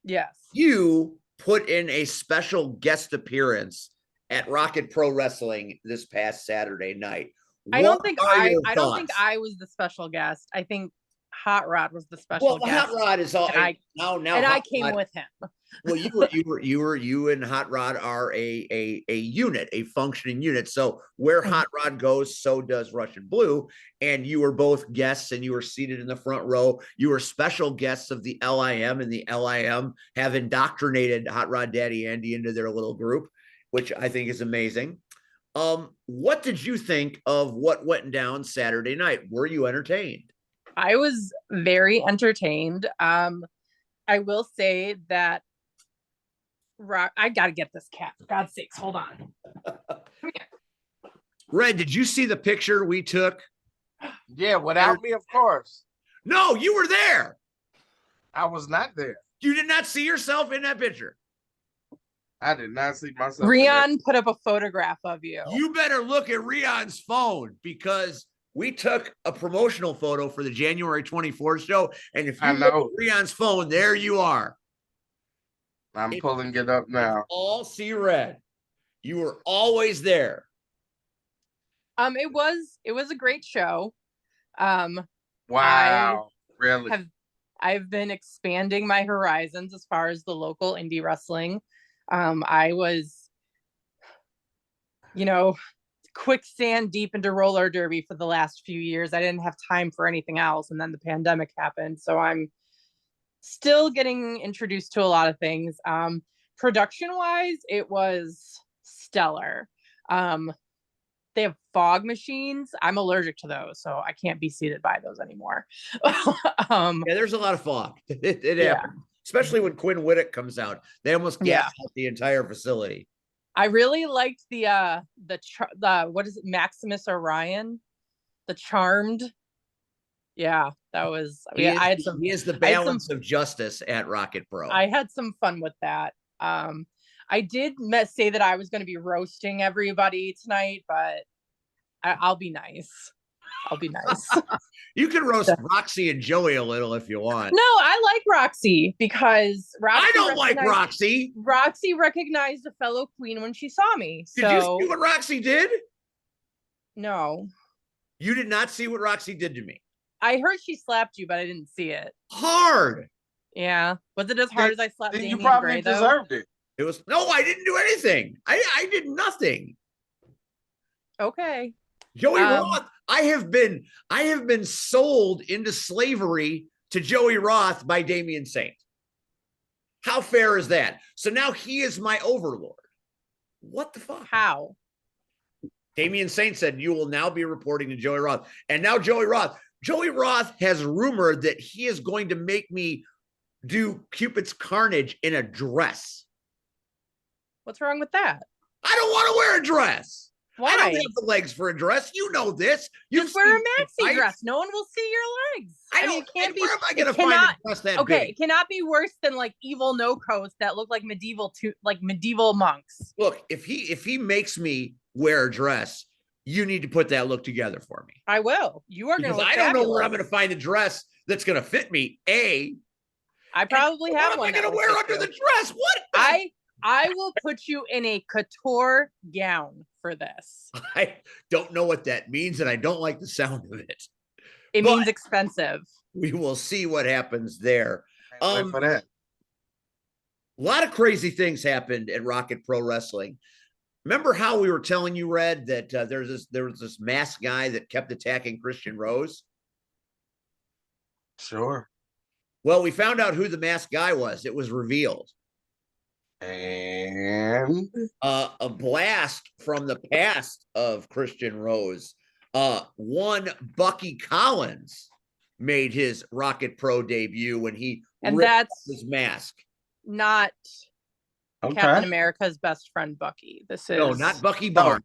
Yes. you put in a special guest appearance at Rocket Pro Wrestling this past Saturday night. I don't think I was the special guest. I think Hot Rod was the special guest. Hot Rod is all and I came with him. Well, you and Hot Rod are a unit, a functioning unit. So where Hot Rod goes, so does Russian Blue. And you were both guests, and you were seated in the front row. You were special guests of the LIM, and the LIM have indoctrinated Hot Rod Daddy Andy into their little group, which I think is amazing. What did you think of what went down Saturday night? Were you entertained? I was very entertained. I will say that I gotta get this cat, for God's sakes. Hold on. Red, did you see the picture we took? Yeah, without me, of course. No, you were there. I was not there. You did not see yourself in that picture. I did not see myself. Rion put up a photograph of you. You better look at Rion's phone because we took a promotional photo for the January 24th show. And if you look at Rion's phone, there you are. I'm pulling it up now. All see red. You were always there. It was a great show. Wow. Really? I've been expanding my horizons as far as the local indie wrestling. I was, quicksand deep into roller derby for the last few years. I didn't have time for anything else. And then the pandemic happened. So I'm still getting introduced to a lot of things. Production wise, it was stellar. They have fog machines. I'm allergic to those, so I can't be seated by those anymore. Yeah, there's a lot of fog. It happens, especially when Quinn Whittick comes out. They almost gas out the entire facility. I really liked the what is it, Maximus Orion, the Charmed. Yeah, that was. He is the balance of justice at Rocket Pro. I had some fun with that. I did say that I was going to be roasting everybody tonight, but I'll be nice. I'll be nice. You can roast Roxy and Joey a little if you want. No, I like Roxy because I don't like Roxy. Roxy recognized a fellow queen when she saw me. Did you see what Roxy did? No. You did not see what Roxy did to me. I heard she slapped you, but I didn't see it. Hard. Yeah. Was it as hard as I slapped Damian You probably Gray, though? deserved it. It was I didn't do anything. I did nothing. Okay. Joey Roth, I have been sold into slavery to Joey Roth by Damian Saint. How fair is that? So now he is my overlord. What the fuck? How? Damian Saint said, you will now be reporting to Joey Roth. And now Joey Roth has rumored that he is going to make me do Cupid's Carnage in a dress. What's wrong with that? I don't want to wear a dress. Why? I don't have the legs for a dress. You know this. Just wear a maxi dress. No one will see your legs. I mean, it can't be. Where am I going to find a dress that big? It cannot be worse than like evil no coats that look like medieval monks. Look, if he makes me wear a dress, you need to put that look together for me. I will. You are going to look I don't know where I'm going to find a dress that's going to fit me. I probably have one. What am I going to wear under the dress? What? I will put you in a couture gown for this. I don't know what that means, and I don't like the sound of it. It means expensive. We will see what happens there. For that. A lot of crazy things happened at Rocket Pro Wrestling. Remember how we were telling you, Red, that there was this masked guy that kept attacking Christian Rose? Sure. Well, we found out who the masked guy was. It was revealed. And A blast from the past of Christian Rose. One Bucky Collins made his Rocket Pro debut when he And ripped that's his mask. not okay. Captain America's best friend Bucky. This is No, not Bucky Barnes.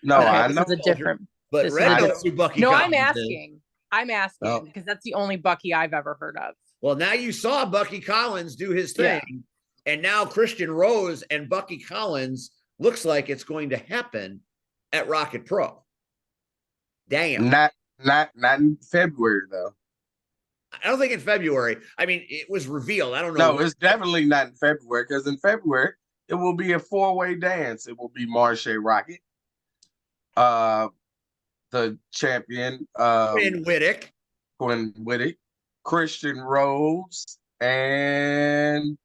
No, okay, I this know. is a different. But this is Red a knows who Bucky No, Collins I'm is. asking. I'm asking Oh. because that's the only Bucky I've ever heard of. Well, now you saw Bucky Collins do his thing, and now Christian Rose and Bucky Collins looks like it's going to happen at Rocket Pro. Damn. Not in February though. I don't think in February. I mean, it was revealed. I don't know. No, it's definitely not in February because in February it will be a 4-way dance. It will be Marche Rocket, the champion, Quinn Whittick. Quinn Whittick, Christian Rose, and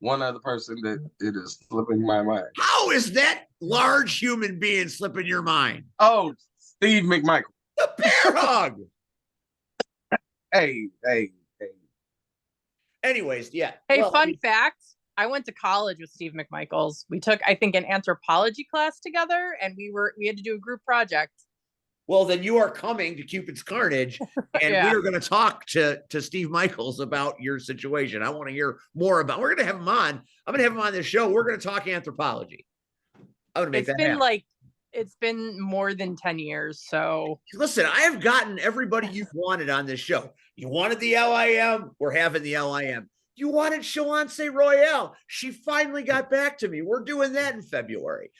one other person that it is slipping my mind. How is that large human being slipping your mind? Oh, Steve McMichael. The bear hug. Hey. Anyways, yeah. Hey, Well, fun fact. I went to college with Steve McMichaels. We took, I think, an anthropology class together, and we had to do a group project. Well, then you are coming to Cupid's Carnage, and Yeah. we are going to talk to Steve Michaels about your situation. I want to hear more about. We're going to have him on. I'm going to have him on this show. We're going to talk anthropology. I'm going to make It's that been happen. it's been more than 10 years. So Listen, I have gotten everybody you've wanted on this show. You wanted the LIM. We're having the LIM. You wanted Shalance Royale. She finally got back to me. We're doing that in February.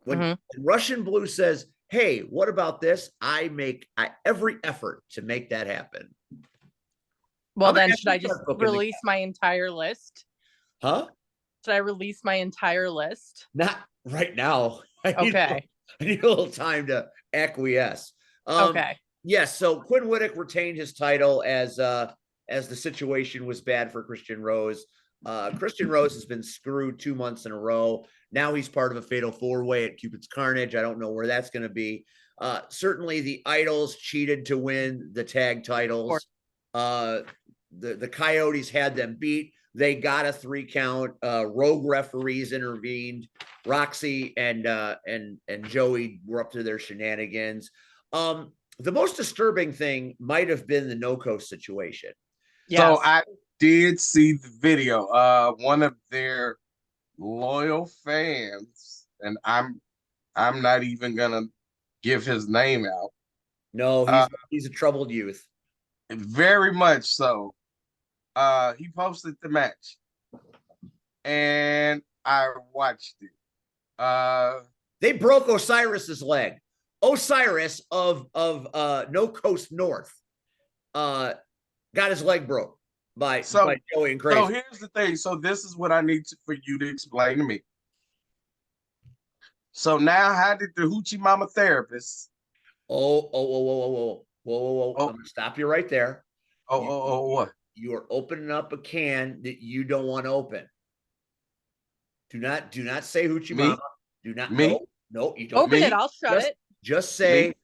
When Russian Blue says, hey, what about this? I make every effort to make that happen. well, I'm gonna then have should to I just start booking the release my entire list? Huh? Should I release my entire list? Not right now. I Okay. need a little time to acquiesce. Okay. Yes. So Quinn Whittick retained his title as the situation was bad for Christian Rose. Christian Rose has been screwed 2 months in a row. Now he's part of a fatal 4-way at Cupid's Carnage. I don't know where that's going to be. Certainly the Idols cheated to win the tag titles. The Coyotes had them beat. They got a 3 count. Rogue referees intervened. Roxy and Joey were up to their shenanigans. The most disturbing thing might have been the NoCo situation. Yes. So I did see the video. One of their loyal fans, and I'm not even gonna give his name out. No, he's a troubled youth. Very much so. He posted the match, and I watched it. They broke Osiris's leg. Osiris of No Coast North got his leg broke by Joey and Crazy. So here's the thing. So this is what I need for you to explain to me. So now, how did the Hoochie Mama therapist? Whoa. I'm gonna stop you right there. What? You are opening up a can that you don't want to open. Do not say Hoochie Me? Mama. Do not. Me? No, you don't. Open it. I'll shut it. Just say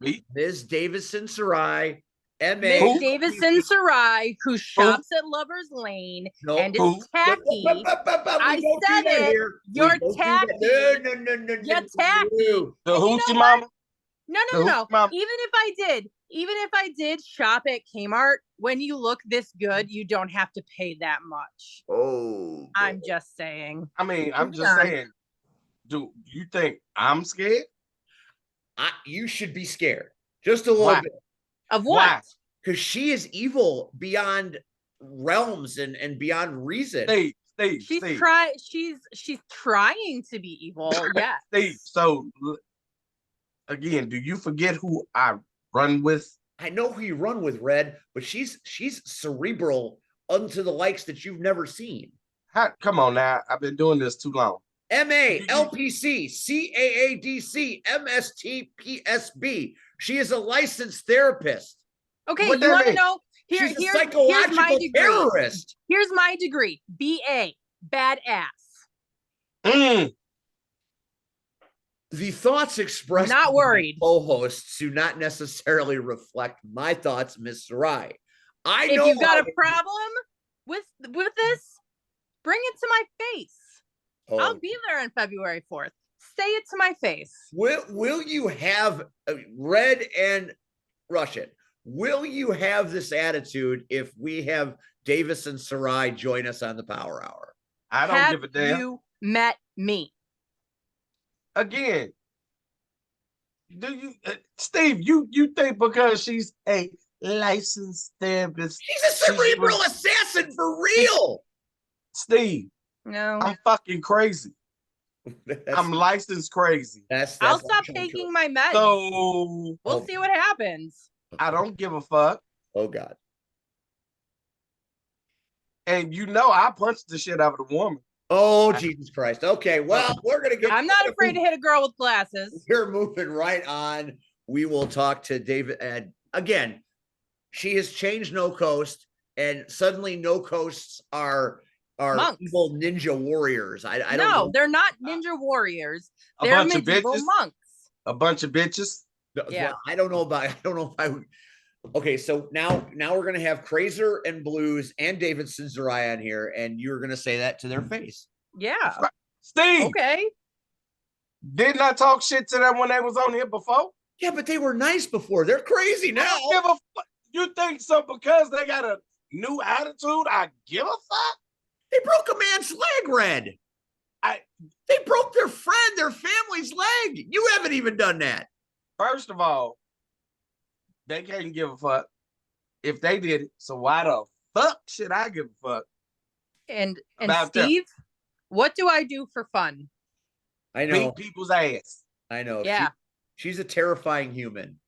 Me? Ms. Davison Sarai, Miss M.A. Davison Sarai, who shops at Lover's Lane No. and is tacky. I said it. You're tacky. No. You're tacky. The And you Hoochie know Mama? No. The Hoochie Mama? Even if I did shop at Kmart, when you look this good, you don't have to pay that much. Oh, I'm just saying. I mean, I'm just saying. Do you think I'm scared? You should be scared. Just a little Why? bit. Of what? Why? Because she is evil beyond realms and beyond reason. Steve. She's trying to be evil. Yes. Steve, so again, do you forget who I run with? I know who you run with, Red, but she's cerebral unto the likes that you've never seen. Come on now. I've been doing this too long. MA, LPC, CAADC, MSTPSB. She is a licensed therapist. Okay, What you that want to mean? know? She's a Here's psychological my degree. terrorist. Here's my degree. BA, badass. The thoughts expressed Not worried. by co-hosts do not necessarily reflect my thoughts, Miss Sarai. I If know you've got a problem with this, bring it to my face. I'll be there on February 4th. Say it to my face. Will you have Red and Russian? Will you have this attitude if we have Davis and Sarai join us on the Power Hour? I don't give a damn. Have you met me? Again, do you, Steve? You think because she's a licensed therapist, she's a cerebral assassin for real? Steve, no, I'm fucking crazy. I'm licensed crazy. I'll stop taking my meds. So we'll see what happens. I don't give a fuck. Oh God. And I punched the shit out of the woman. Oh, Jesus Christ. Okay, well, we're going to get... I'm not afraid to hit a girl with glasses. We're moving right on. We will talk to David. And again, she has changed No Coast, and suddenly No Coasts are monks. Evil ninja warriors. I don't know. No, they're not ninja warriors. They're medieval monks. A bunch of bitches. Yeah. Well, I don't know if I would... Okay, so now we're gonna have Crazer and Blues and Davidson Sarai on here, and you're gonna say that to their face. Yeah. Steve. Okay. Didn't I talk shit to them when they was on here before? Yeah, but they were nice before. They're crazy now. You think so because they got a new attitude? I give a fuck. They broke a man's leg, Red. They broke their family's leg. You haven't even done that. First of all, they can't give a fuck if they did it. So why the fuck should I give a fuck? And Steve, what do I do for fun? I know. Beat people's ass. I know. Yeah. She's a terrifying human.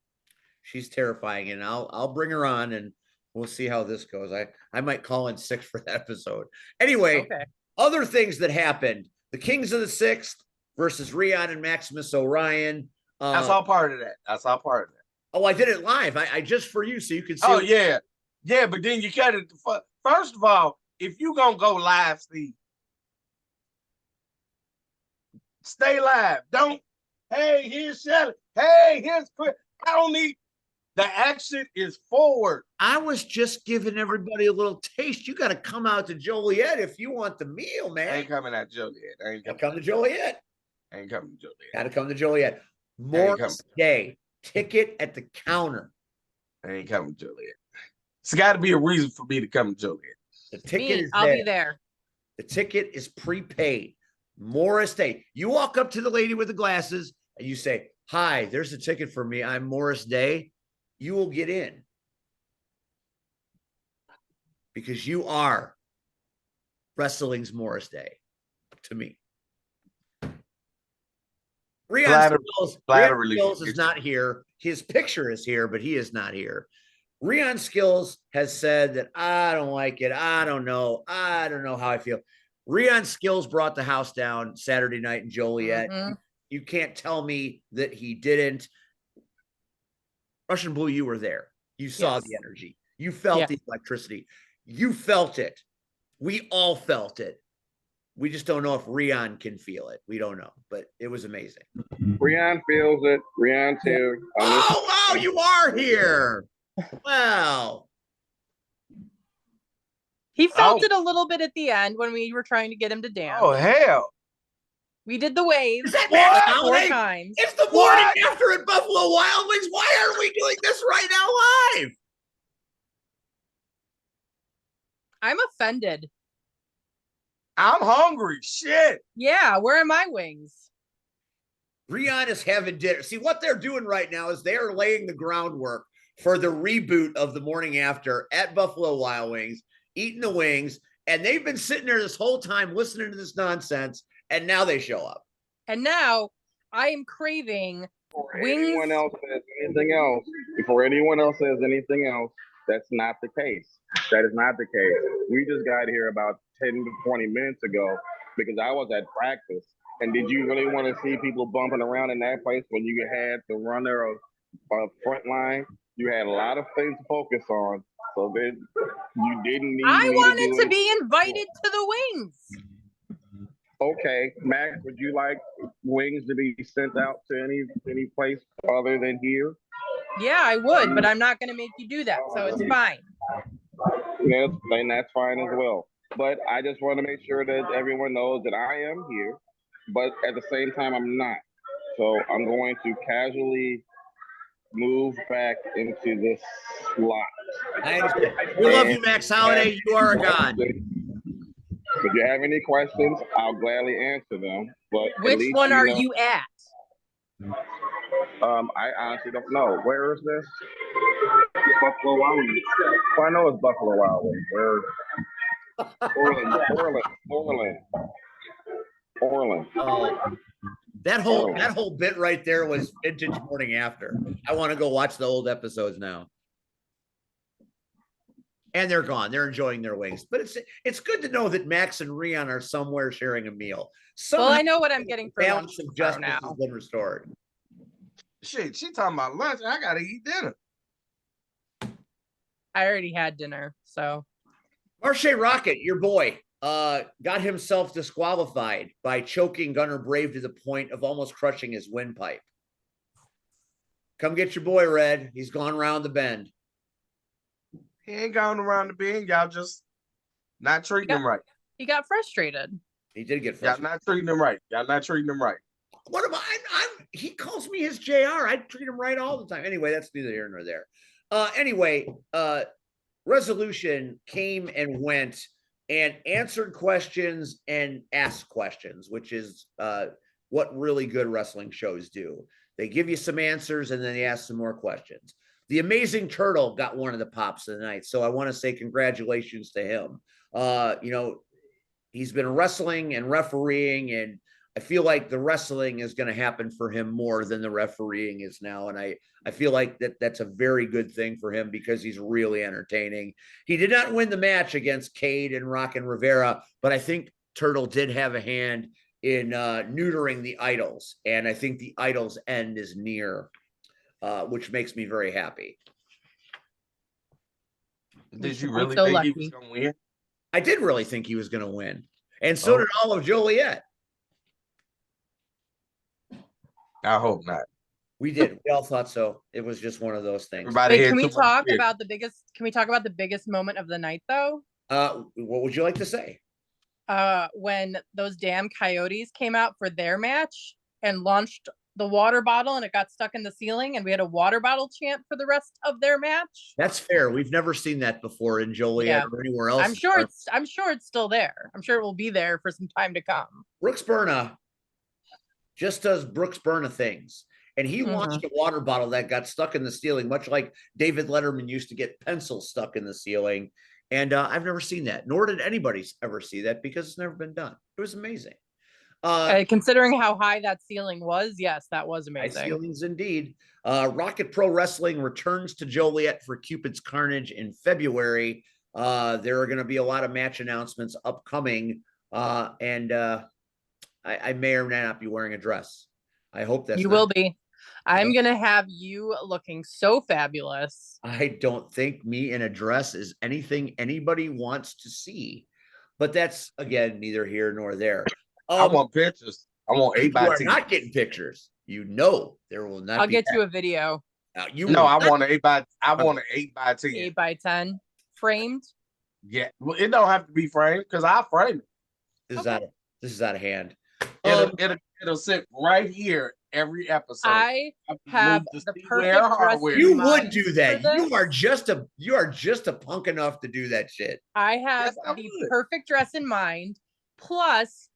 She's terrifying, and I'll bring her on, and we'll see how this goes. I might call in sick for that episode. Anyway, Other things that happened: the Kings of the Sixth versus Rion and Maximus Orion. That's all part of that. Oh, I did it live. I just for you, so you can see. Oh yeah, but then you cut it. First of all, if you gonna go live, Steve, stay live. Don't. Hey, here's Shelly. Hey, here's Chris. I don't need. The action is forward. I was just giving everybody a little taste. You got to come out to Joliet if you want the meal, man. I ain't coming out Joliet. I ain't coming to Joliet. Got to come to Joliet. Morris Day. Ticket at the counter. I ain't coming to Joliet. It's got to be a reason for me to come to Joliet. The ticket is I'll be there. The ticket is prepaid. Morris Day. You walk up to the lady with the glasses and you say, "Hi, there's a ticket for me. I'm Morris Day." You will get in because you are wrestling's Morris Day to me. Rion Skills is not here. His picture is here, but he is not here. Rion Skills has said that I don't like it. I don't know how I feel. Rion Skills brought the house down Saturday night in Joliet. Mm-hmm. You can't tell me that he didn't. Russian Blue, you were there. You saw the energy. You felt the electricity. You felt it. We all felt it. We just don't know if Rion can feel it. We don't know, but it was amazing. Rion feels it. Rion too. Oh, wow, you are here. Wow. He felt it a little bit at the end when we were trying to get him to dance. Oh, hell. We did the waves. Is that 4 times. It's the morning after at Buffalo Wild Wings. Why aren't we doing this right now live? I'm offended. I'm hungry. Shit. Yeah, where are my wings? Rion is having dinner. See, what they're doing right now is they are laying the groundwork for the reboot of the morning after at Buffalo Wild Wings, eating the wings, and they've been sitting there this whole time listening to this nonsense. And now they show up. And now I am craving wings. Anyone else says anything else, before anyone else says anything else, that's not the case. That is not the case. We just got here about 10 to 20 minutes ago because I was at practice. And did you really want to see people bumping around in that place when you had the runner of front line? You had a lot of things to focus on. So then you didn't need I wanted to be invited to the wings. Okay, Max, would you like wings to be sent out to any place other than here? Yeah, I would, but I'm not going to make you do that, so it's fine. Yes, then that's fine as well. But I just want to make sure that everyone knows that I am here, but at the same time, I'm not. So I'm going to casually move back into this slot. I understand. We love you, Max Holiday. You are a god. If you have any questions, I'll gladly answer them. But Which one are you at? I honestly don't know. Where is this? Buffalo Wild Wings. Well, I know it's Buffalo Wild Wings. Where? Orland. Oh, that whole bit right there was vintage Morning After. I want to go watch the old episodes now. And they're gone. They're enjoying their wings. But it's good to know that Max and Rion are somewhere sharing a meal. Well, I know what I'm getting for lunch balance of justice now. has been restored. Shit, she talking about lunch. I gotta eat dinner. I already had dinner, so. Marche Rocket, your boy, got himself disqualified by choking Gunnar Brave to the point of almost crushing his windpipe. Come get your boy, Red. He's gone around the bend. He ain't going around the bend. Y'all just not treating him right. He got frustrated. He did get Y'all frustrated. not treating him right. Y'all not treating him right. What am he calls me his JR. I treat him right all the time. Anyway, that's neither here nor there. Resolution came and went and answered questions and asked questions, which is what really good wrestling shows do. They give you some answers and then they ask some more questions. The Amazing Turtle got one of the pops of the night, so I want to say congratulations to him. He's been wrestling and refereeing, and I feel like the wrestling is going to happen for him more than the refereeing is now. And I feel like that's a very good thing for him because he's really entertaining. He did not win the match against Cade and Rockin' Rivera, but I think Turtle did have a hand in neutering the idols. And I think the idols end is near, which makes me very happy. Did you really think he was going to win? I did really think he was going to win. And so did all of Joliet. I hope not. We did. We all thought so. It was just one of those things. Wait, can we talk about the biggest moment of the night though? What would you like to say? When those damn coyotes came out for their match and launched the water bottle and it got stuck in the ceiling and we had a water bottle chant for the rest of their match. That's fair. We've never seen that before in Joliet or anywhere else. I'm sure it's still there. I'm sure it will be there for some time to come. Brooks Burna just does Brooks Burna things. And he launched a water bottle that got stuck in the ceiling, much like David Letterman used to get pencils stuck in the ceiling. And I've never seen that, nor did anybody ever see that because it's never been done. It was amazing. Considering how high that ceiling was, yes, that was amazing. High ceilings indeed. Rocket Pro Wrestling returns to Joliet for Cupid's Carnage in February. There are going to be a lot of match announcements upcoming, and I may or may not be wearing a dress. I hope that you will be. I'm going to have you looking so fabulous. I don't think me in a dress is anything anybody wants to see, but that's, again, neither here nor there. I want pictures. I want 8x10. You are not getting pictures. You know there will not. I'll get you a video. I want an 8x10. 8x10 framed. Yeah, well, it don't have to be framed because I frame it. This is out of hand. It'll sit right here every episode. I have the perfect dress. You would do that. You are just a punk enough to do that shit. I have the perfect dress in mind. Plus,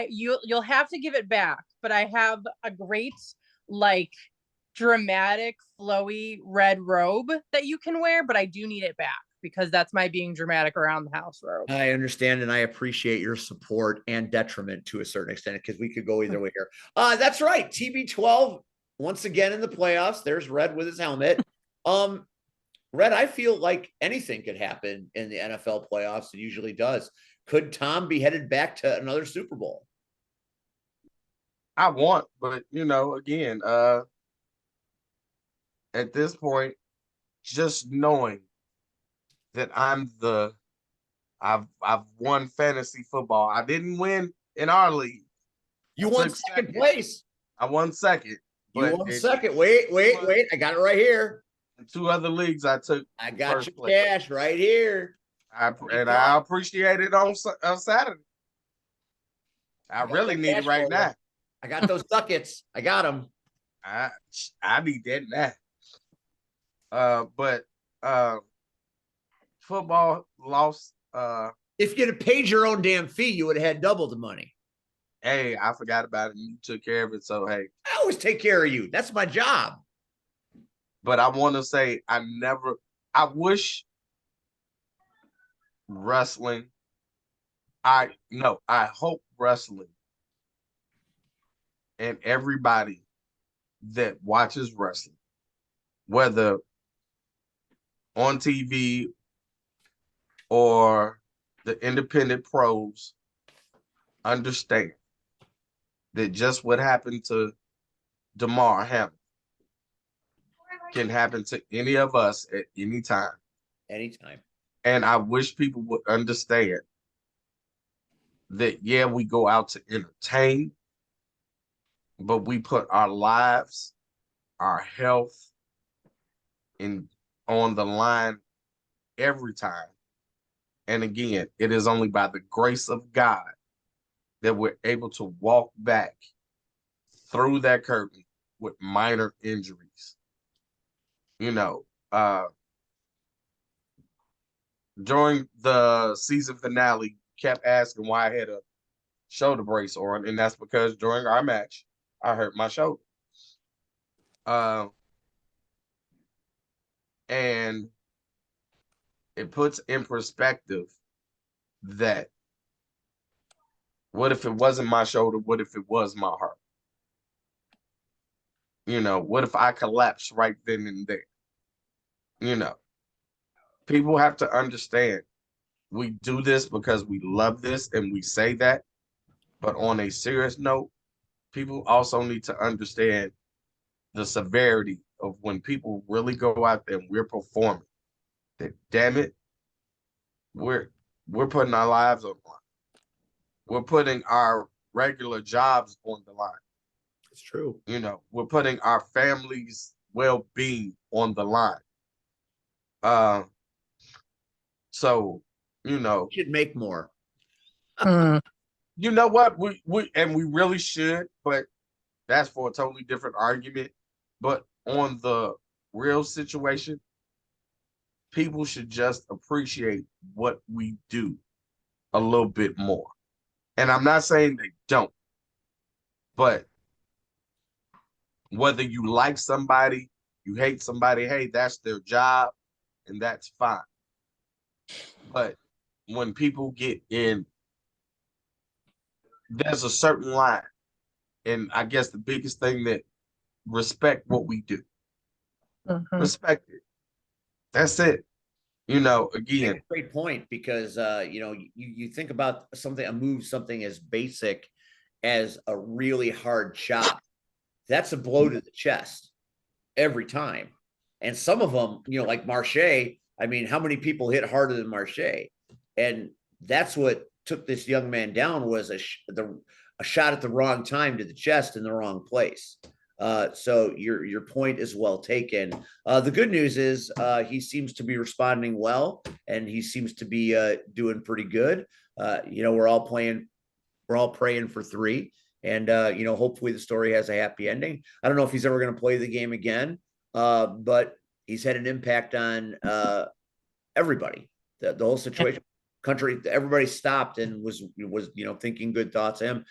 you'll have to give it back, but I have a great dramatic flowy red robe that you can wear, but I do need it back because that's my being dramatic around the house robe. I understand and I appreciate your support and detriment to a certain extent because we could go either way here. That's right. TB12 once again in the playoffs. There's Red with his helmet. Red, I feel like anything could happen in the NFL playoffs. It usually does. Could Tom be headed back to another Super Bowl? I want, but again, at this point, just knowing that I've won fantasy football. I didn't win in our league. You won took second place. I won second. You but won in second. Wait. I got it right here. two other leagues, I took I got first your place. cash right here. I appreciate it on Saturday. I really need it right now. I got those ducats. I got them. I need that now. But football lost. If you'd have paid your own damn fee, you would have had double the money. Hey, I forgot about it. You took care of it, so hey. I always take care of you. That's my job. But I want to say I wish wrestling. I hope wrestling and everybody that watches wrestling, whether on TV or the independent pros, understand that just what happened to Damar Hamlin can happen to any of us at any time. Anytime. And I wish people would understand that, yeah, we go out to entertain, but we put our lives, our health on the line every time. And again, it is only by the grace of God that we're able to walk back through that curtain with minor injuries. During the season finale, kept asking why I had a shoulder brace on, and that's because during our match, I hurt my shoulder. And it puts in perspective that what if it wasn't my shoulder? What if it was my heart? What if I collapsed right then and there? People have to understand we do this because we love this and we say that. But on a serious note, people also need to understand the severity of when people really go out there and we're performing. That damn it, we're putting our lives on the line. We're putting our regular jobs on the line. It's true. We're putting our family's well-being on the line. So, we should make more. You know what? We really should, but that's for a totally different argument. But on the real situation, people should just appreciate what we do a little bit more. And I'm not saying they don't, but whether you like somebody, you hate somebody, hey, that's their job, and that's fine. But when people get in, there's a certain line. And I guess the biggest thing that respect what we do. Respect it. That's it. Again. Great point, because you think about something as basic as a really hard chop. That's a blow to the chest every time. And some of them, like Marche, I mean, how many people hit harder than Marche? And that's what took this young man down, was a shot at the wrong time to the chest in the wrong place. So your point is well taken. The good news is he seems to be responding well, and he seems to be doing pretty good. We're all praying for 3, and hopefully the story has a happy ending. I don't know if he's ever going to play the game again, but he's had an impact on everybody. The whole situation. Country, everybody stopped and was thinking good thoughts of him.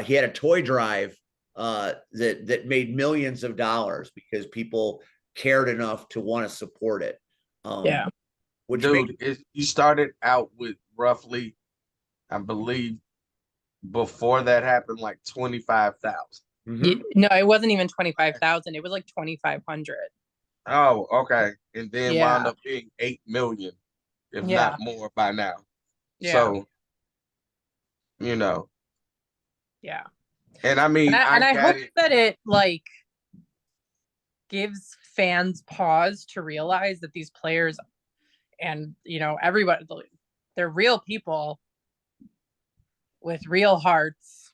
He had a toy drive that made millions of dollars because people cared enough to want to support it. You started out with roughly, I believe, before that happened, like 25,000. No, it wasn't even 25,000. It was like 2,500. Oh, okay. And then wound up being 8 million, if not more by now. So, Yeah. And I mean, I hope that it gives fans pause to realize that these players and everybody, they're real people with real hearts,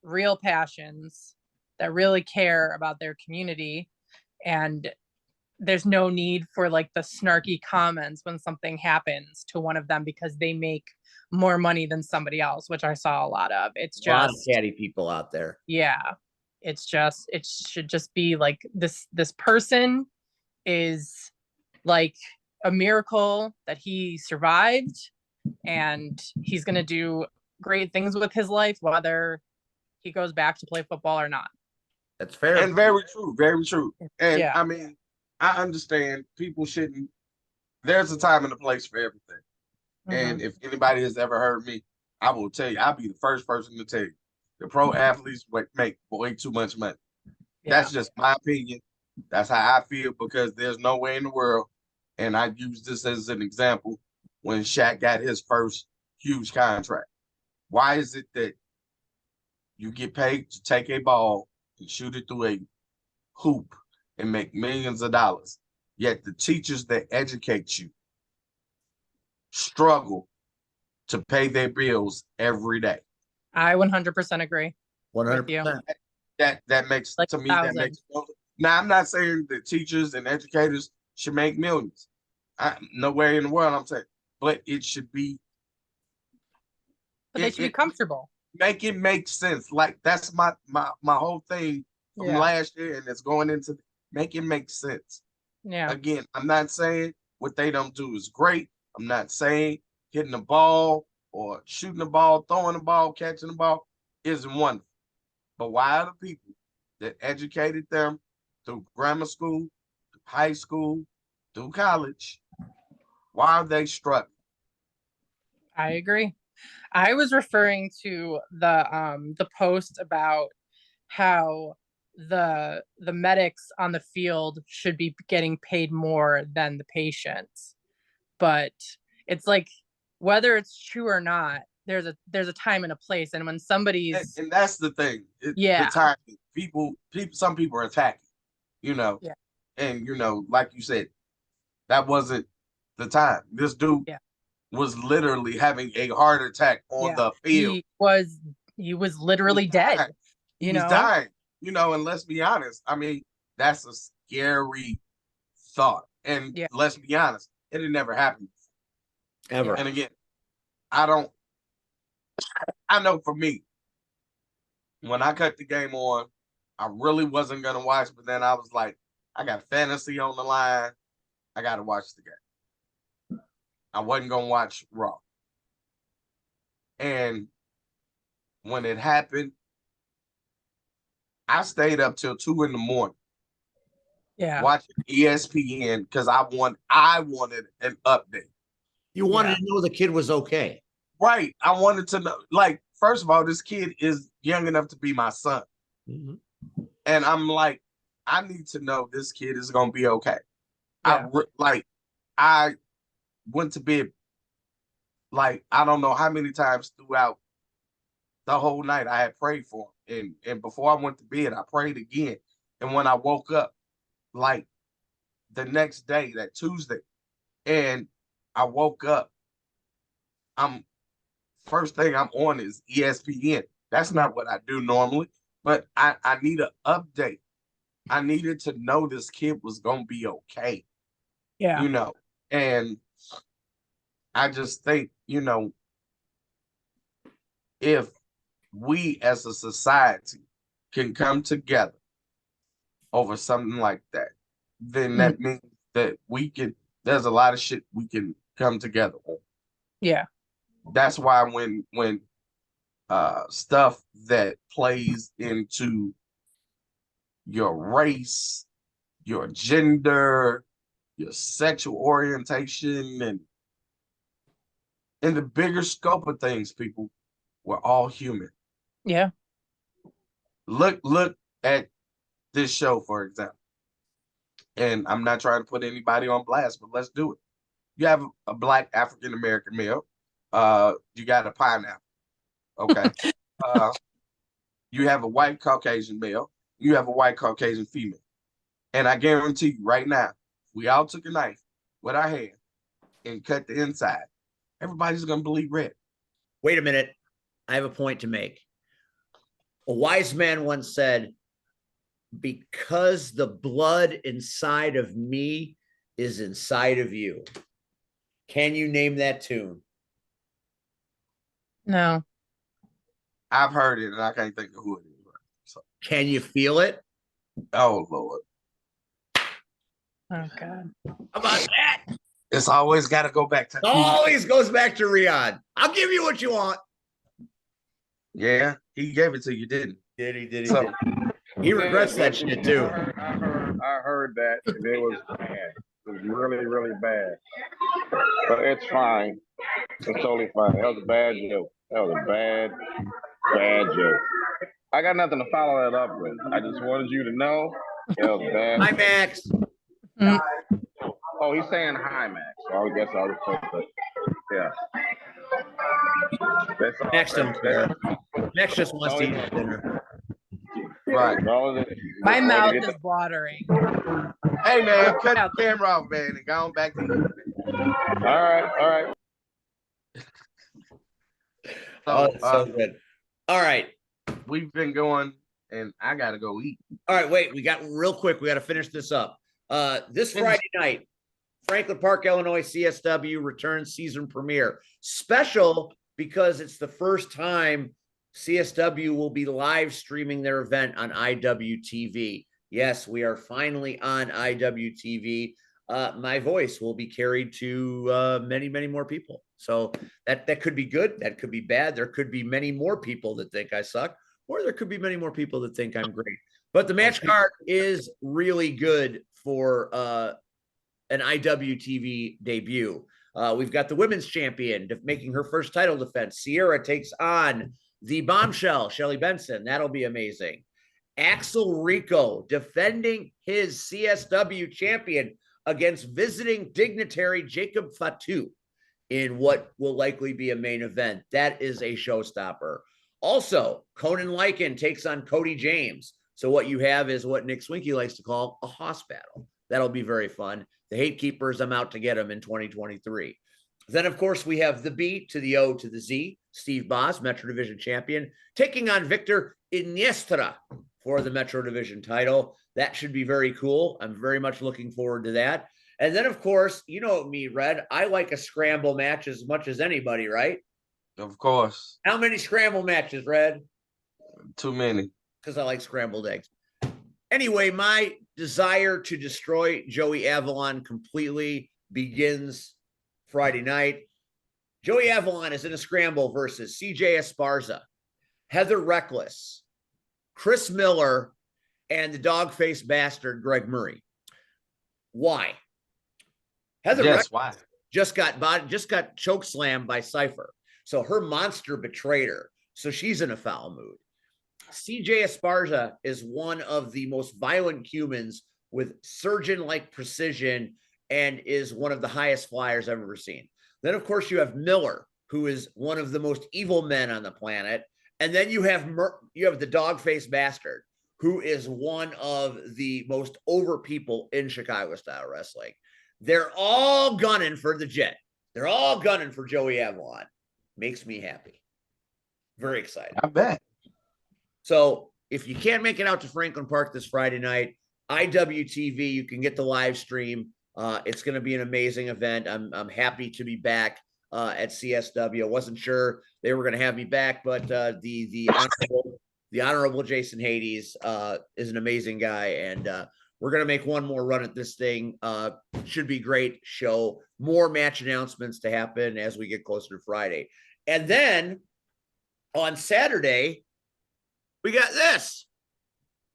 real passions that really care about their community. And there's no need for like the snarky comments when something happens to one of them because they make more money than somebody else, which I saw a lot of. It's A lot of just, catty people out there. yeah, it's just, it should just be like this person is like a miracle that he survived, and he's going to do great things with his life, whether he goes back to play football or not. That's fair. And very true, very true. And Yeah. I mean, I understand people shouldn't, there's a time and a place for everything. And if anybody has ever heard me, I will tell you, I'll be the first person to tell you, the pro athletes make way too much money. Yeah. That's just my opinion. That's how I feel, because there's no way in the world. And I use this as an example when Shaq got his first huge contract. Why is it that you get paid to take a ball and shoot it through a hoop and make millions of dollars, yet the teachers that educate you struggle to pay their bills every day? I 100% agree. 100%. That makes, Like to me, thousands. that makes. Now, I'm not saying that teachers and educators should make millions. Nowhere in the world I'm saying, but it should be. But they should be comfortable. Make it make sense. Like, that's my whole thing from last year, and it's going into make it make sense. Yeah. Again, I'm not saying what they don't do is great. I'm not saying hitting the ball or shooting the ball, throwing the ball, catching the ball isn't wonderful. But why are the people that educated them through grammar school, through high school, through college, why are they struggling? I agree. I was referring to the post about how the medics on the field should be getting paid more than the patients. But it's like, whether it's true or not, there's a time and a place. And when somebody's and that's the thing. Yeah. The time people some people are attacking, Yeah. and like you said, that wasn't the time. This dude was literally having a heart attack on the field. He was literally dead. He was dying. And let's be honest. I mean, that's a scary thought. And let's be honest, it had never happened ever. And again, I know for me, when I cut the game on, I really wasn't gonna watch, but then I was like, I got fantasy on the line. I gotta watch the game. I wasn't gonna watch Raw. And when it happened, I stayed up till 2 a.m. watching ESPN because I wanted an update. You wanted to know the kid was okay. Right. I wanted to know, like, first of all, this kid is young enough to be my son. Mm-hmm. And I'm like, I need to know this kid is going to be okay. Yeah. I went to bed, like, I don't know how many times throughout the whole night I had prayed for him. And before I went to bed, I prayed again. And when I woke up, like, the next day, that Tuesday, and I woke up, first thing I'm on is ESPN. That's not what I do normally, but I need an update. I needed to know this kid was gonna be okay. Yeah. And I just think, if we as a society can come together over something like that, then that means that there's a lot of shit we can come together on. Yeah. That's why when stuff that plays into your race, your gender, your sexual orientation, and in the bigger scope of things, people, we're all human. Yeah. Look at this show, for example. And I'm not trying to put anybody on blast, but let's do it. You have a Black African American male. You got a pineapple. Okay. You have a white Caucasian male. You have a white Caucasian female. And I guarantee you right now, if we all took a knife with our hand and cut the inside, everybody's going to believe red. Wait a minute. I have a point to make. A wise man once said, because the blood inside of me is inside of you. Can you name that tune? No. I've heard it and I can't think of who it is. So, Can you feel it? oh Lord. Oh God. How about that? It's always got to go back to Always goes back to Riyadh. I'll give you what you want. Yeah, he gave it to you, didn't Did he? So, He regrets that shit too. I heard that, and it was bad. It was really, really bad. But it's fine. It's totally fine. That was a bad joke. That was a bad joke. I got nothing to follow that up with. I just wanted you to know it was bad. Hi, Max. Oh, he's saying hi, Max. So I guess I'll just put it. Yeah. That's all. Max don't care. Max just wants to eat his dinner. right. My mouth is watering. Hey man, cut the camera off, man, and go on back to you. All right. Oh, that's so good. All right. We've been going, and I gotta go eat. All right, wait. We got real quick. We got to finish this up. This Friday night, Franklin Park, Illinois, CSW returns season premiere. Special because it's the first time CSW will be live streaming their event on IWTV. Yes, we are finally on IWTV. My voice will be carried to many, many more people. So that could be good. That could be bad. There could be many more people that think I suck, or there could be many more people that think I'm great. But the match card is really good for an IWTV debut. We've got the women's champion making her first title defense. Sierra takes on the bombshell, Shelly Benson. That'll be amazing. Axel Rico defending his CSW champion against visiting dignitary Jacob Fatu in what will likely be a main event. That is a showstopper. Also, Conan Lycan takes on Cody James. So what you have is what Nick Swinky likes to call a hoss battle. That'll be very fun. The Hate Keepers, I'm out to get them in 2023. Then, of course, we have the B to the O to the Z, Steve Boz, Metro Division champion, taking on Victor Iniestra for the Metro Division title. That should be very cool. I'm very much looking forward to that. And then, of course, you know me, Red. I like a scramble match as much as anybody, right? Of course. How many scramble matches, Red? Too many. Because I like scrambled eggs. Anyway, my desire to destroy Joey Avalon completely begins Friday night. Joey Avalon is in a scramble versus CJ Esparza, Heather Reckless, Chris Miller, and the dog-faced bastard Greg Murray. Why? Heather Reckless why? just got choke slammed by Cypher. So her monster betrayed her. So she's in a foul mood. CJ Esparza is one of the most violent humans with surgeon-like precision and is one of the highest flyers I've ever seen. Then, of course, you have Miller, who is one of the most evil men on the planet. And then you have the dog-faced bastard, who is one of the most over people in Chicago-style wrestling. They're all gunning for the Jet. They're all gunning for Joey Avalon. Makes me happy. Very excited. I bet. So if you can't make it out to Franklin Park this Friday night, IWTV, you can get the live stream. It's going to be an amazing event. I'm happy to be back at CSW. I wasn't sure they were going to have me back, but the honorable Jason Hades is an amazing guy, and we're going to make one more run at this thing. Should be great show. More match announcements to happen as we get closer to Friday. And then on Saturday, we got this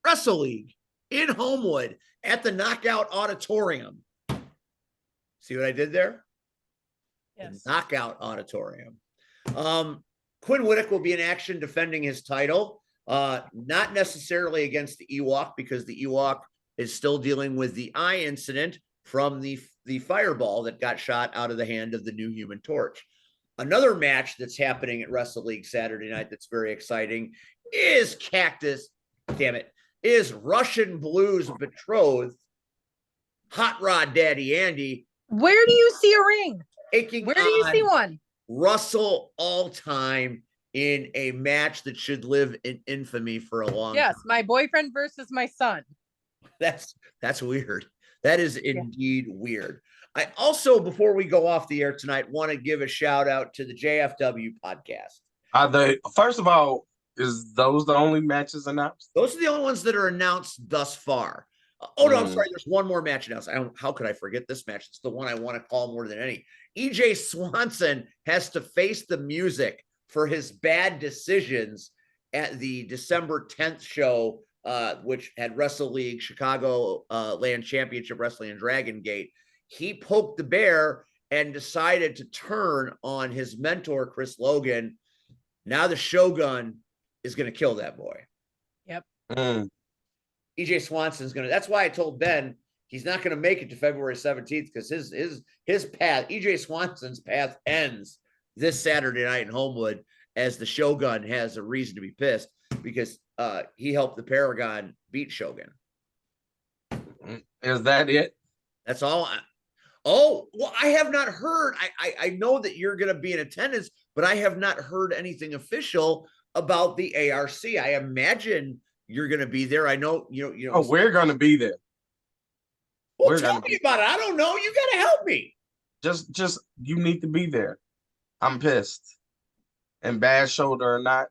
Wrestle League in Homewood at the Knockout Auditorium. See what I did there? Yes. The Knockout Auditorium. Quinn Whittick will be in action defending his title. Not necessarily against the Ewok, because the Ewok is still dealing with the eye incident from the fireball that got shot out of the hand of the new Human Torch. Another match that's happening at Wrestle League Saturday night that's very exciting is Russian Blues betrothed Hot Rod Daddy Andy. Where do you see a ring? Taking Where do you see one? Russell all-time in a match that should live in infamy for a long Yes, time. my boyfriend versus my son. That's weird. That is indeed weird. I also, before we go off the air tonight, want to give a shout out to the JFW podcast. First of all, is those the only matches announced? Those are the only ones that are announced thus far. Oh, no, I'm sorry. There's one more match announced. How could I forget this match? It's the one I want to call more than any. EJ Swanson has to face the music for his bad decisions at the December 10th show, which had Wrestle League, Chicago Land Championship Wrestling, and Dragon Gate. He poked the bear and decided to turn on his mentor, Chris Logan. Now the Shogun is going to kill that boy. Yep. EJ Swanson's going to, that's why I told Ben he's not going to make it to February 17th because his path, EJ Swanson's path ends this Saturday night in Homewood as the Shogun has a reason to be pissed because he helped the Paragon beat Shogun. Is that it? That's all. Oh, well, I have not heard. I know that you're going to be in attendance, but I have not heard anything official about the ARC. I imagine you're going to be there. I know, you know. Oh, we're going to be there. Well, tell me about it. I don't know. You got to help me. Just you need to be there. I'm pissed. And bad shoulder or not,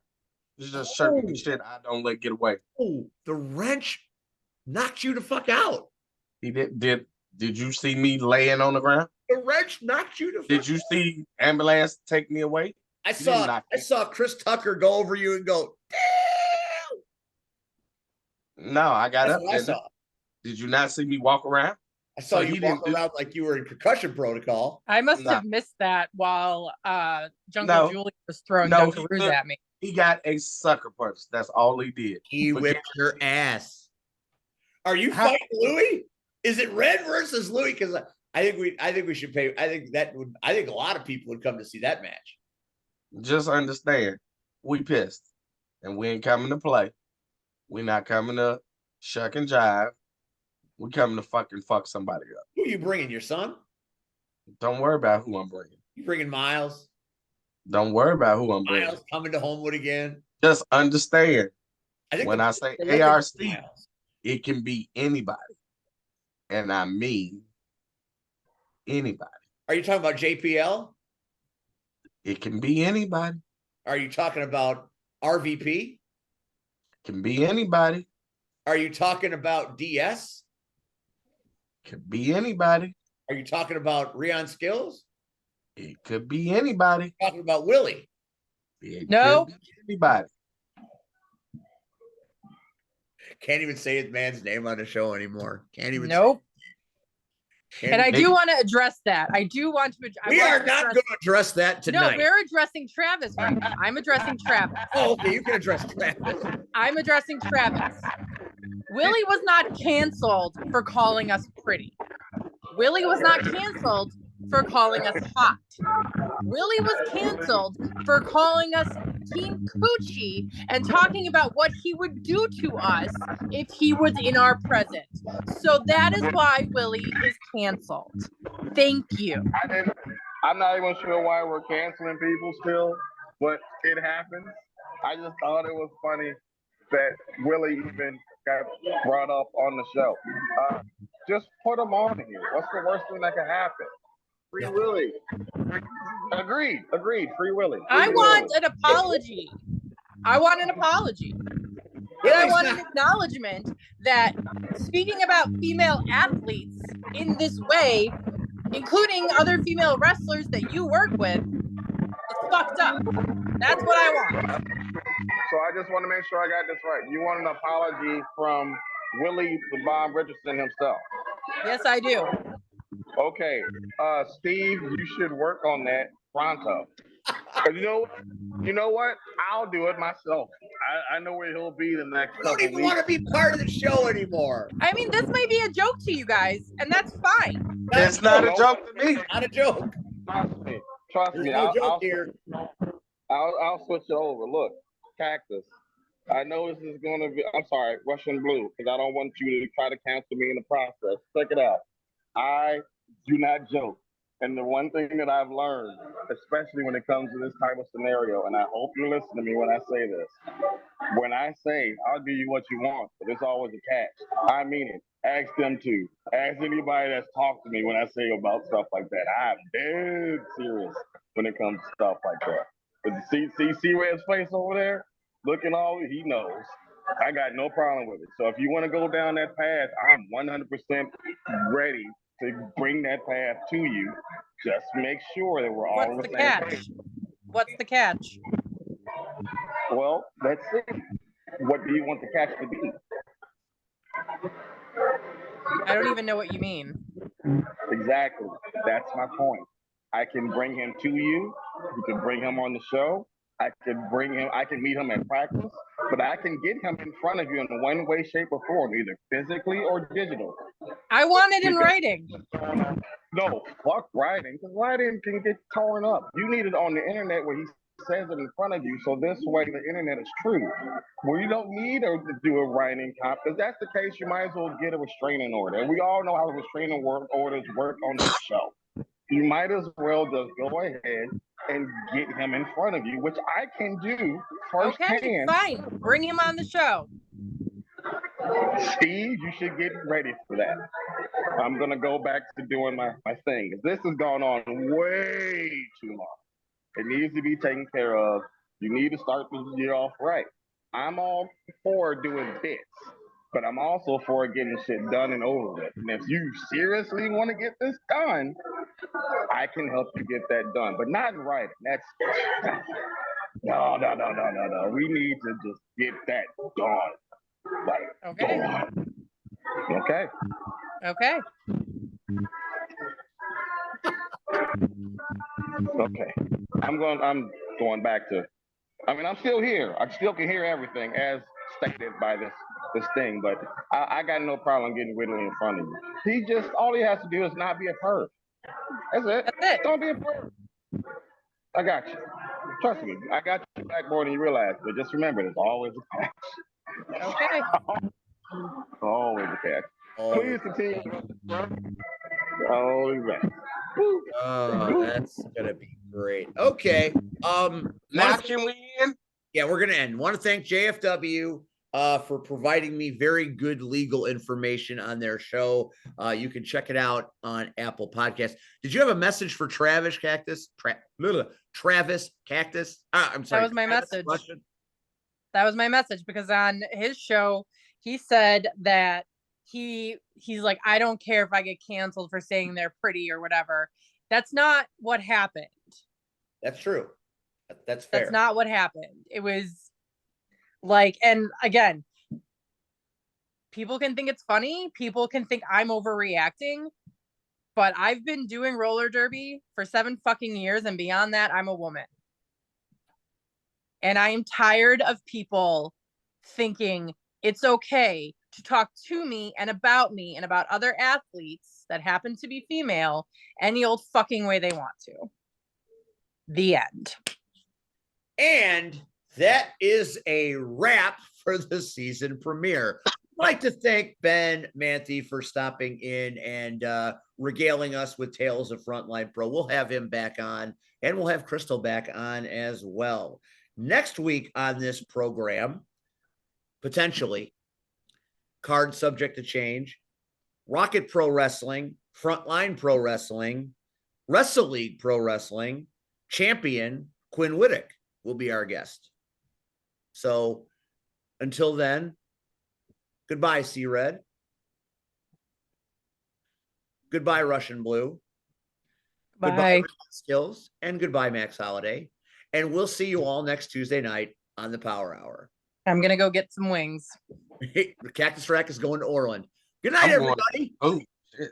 it's just certain shit I don't let get away. Oh, the wrench knocked you the fuck out. He did you see me laying on the ground? The wrench knocked you the fuck Did you see ambulance take me away? I saw Chris Tucker go over you and go, damn. No, I got That's up. what I saw. Did you not see me walk around? I saw you walk around like you were in concussion protocol. I must have missed that while Jungle Julie was throwing Dunkaroos at me. He got a sucker punch. That's all he did. He whipped your ass. Are you fighting Louis? Is it Red versus Louis? Because I think we should pay. I think a lot of people would come to see that match. Just understand, we pissed, and we ain't coming to play. We not coming to shuck and jive. We coming to fucking fuck somebody up. Who are you bringing? Your son? Don't worry about who I'm bringing. You bringing Miles? Don't worry about who I'm bringing. Miles coming to Homewood again. Just understand. When I say ARC, it can be anybody. And I mean anybody. Are you talking about JPL? It can be anybody. Are you talking about RVP? It can be anybody. Are you talking about DS? Could be anybody. Are you talking about Rion Skills? It could be anybody. Talking about Willie? No. Anybody. Can't even say his man's name on the show anymore. Can't even. Nope. And I do want to address that. I do want to. We are not going to address that tonight. No, we're addressing Travis right now. I'm addressing Travis. Oh, okay. You can address Travis. I'm addressing Travis. Willie was not canceled for calling us pretty. Willie was not canceled for calling us hot. Willie was canceled for calling us Team Coochie and talking about what he would do to us if he was in our presence. So that is why Willie is canceled. Thank you. I'm not even sure why we're canceling people still, but it happens. I just thought it was funny that Willie even got brought up on the show. Just put him on here. What's the worst thing that could happen? Free Willie. Agreed. Free Willie. I want an apology. I want an apology. And I want an acknowledgement that speaking about female athletes in this way, including other female wrestlers that you work with, it's fucked up. That's what I want. So I just want to make sure I got this right. You want an apology from Willie the Bomb Richardson himself? Yes, I do. Okay, Steve, you should work on that pronto. You know what? I'll do it myself. I know where he'll be the next couple weeks. I don't even want to be part of the show anymore. I mean, this may be a joke to you guys, and that's fine. It's not a joke to me. Not a joke. Trust me. No joke here. I'll switch it over. Look, Cactus. I know this is going to be, I'm sorry, Russian Blue, because I don't want you to try to cancel me in the process. Check it out. I do not joke. And the one thing that I've learned, especially when it comes to this type of scenario, and I hope you listen to me when I say this. When I say I'll give you what you want, but it's always a catch. I mean it. Ask them to. Ask anybody that's talked to me when I say about stuff like that. I'm dead serious when it comes to stuff like that. But see Red's face over there? Looking all, he knows. I got no problem with it. So if you want to go down that path, I'm 100% ready to bring that path to you. Just make sure that we're all on What's the the same catch? page. What's the catch? Well, let's see. What do you want the catch to be? I don't even know what you mean. Exactly. That's my point. I can bring him to you. You can bring him on the show. I can meet him at practice, but I can get him in front of you in one way, shape, or form, either physically or digital. I want it in writing. No, fuck writing, because writing can get torn up. You need it on the internet where he says it in front of you, so this way the internet is true. Where you don't need to do a writing cop, if that's the case, you might as well get a restraining order. And we all know how restraining orders work on this show. You might as well just go ahead and get him in front of you, which I can do firsthand. Okay, fine. Bring him on the show. Steve, you should get ready for that. I'm going to go back to doing my thing. This has gone on way too long. It needs to be taken care of. You need to start the year off right. I'm all for doing bits, but I'm also for getting shit done and over with. And if you seriously want to get this done, I can help you get that done, but not in writing. That's no. We need to just get that done. Like, Okay. done. Okay. Okay. Okay. I'm going back to. I mean, I'm still here. I still can hear everything as stated by this thing, but I got no problem getting Whitley in front of you. All he has to do is not be a perv. That's it. That's it. Don't be a perv. I got you. Trust me, I got you back more than you realize. But just remember, there's always a catch. Okay. Always a catch. Please continue. Always back. Oh, that's gonna be great. Okay. Now can we end? Yeah, we're gonna end. Want to thank JFW for providing me very good legal information on their show. You can check it out on Apple Podcasts. Did you have a message for Travis Cactus? Travis Cactus? I'm sorry. That was my message. That was my message, because on his show, he said that he's like, I don't care if I get canceled for saying they're pretty or whatever. That's not what happened. That's true. That's fair. That's not what happened. It was like, and again, people can think it's funny. People can think I'm overreacting, but I've been doing roller derby for 7 fucking years. And beyond that, I'm a woman. And I am tired of people thinking it's okay to talk to me and about other athletes that happen to be female any old fucking way they want to. The end. And that is a wrap for the season premiere. I'd like to thank Ben Manthe for stopping in and regaling us with Tales of Frontline Pro. We'll have him back on, and we'll have Crystal back on as well. Next week on this program, potentially, card subject to change, Rocket Pro Wrestling, Frontline Pro Wrestling, Wrestle League Pro Wrestling, champion Quinn Whittick will be our guest. So until then, goodbye, Sea Red. Goodbye, Russian Blue. Bye. Goodbye, Skills. And goodbye, Max Holiday. And we'll see you all next Tuesday night on the Power Hour. I'm going to go get some wings. The Cactus Rack is going to Orland. Good night, everybody. Oh, shit.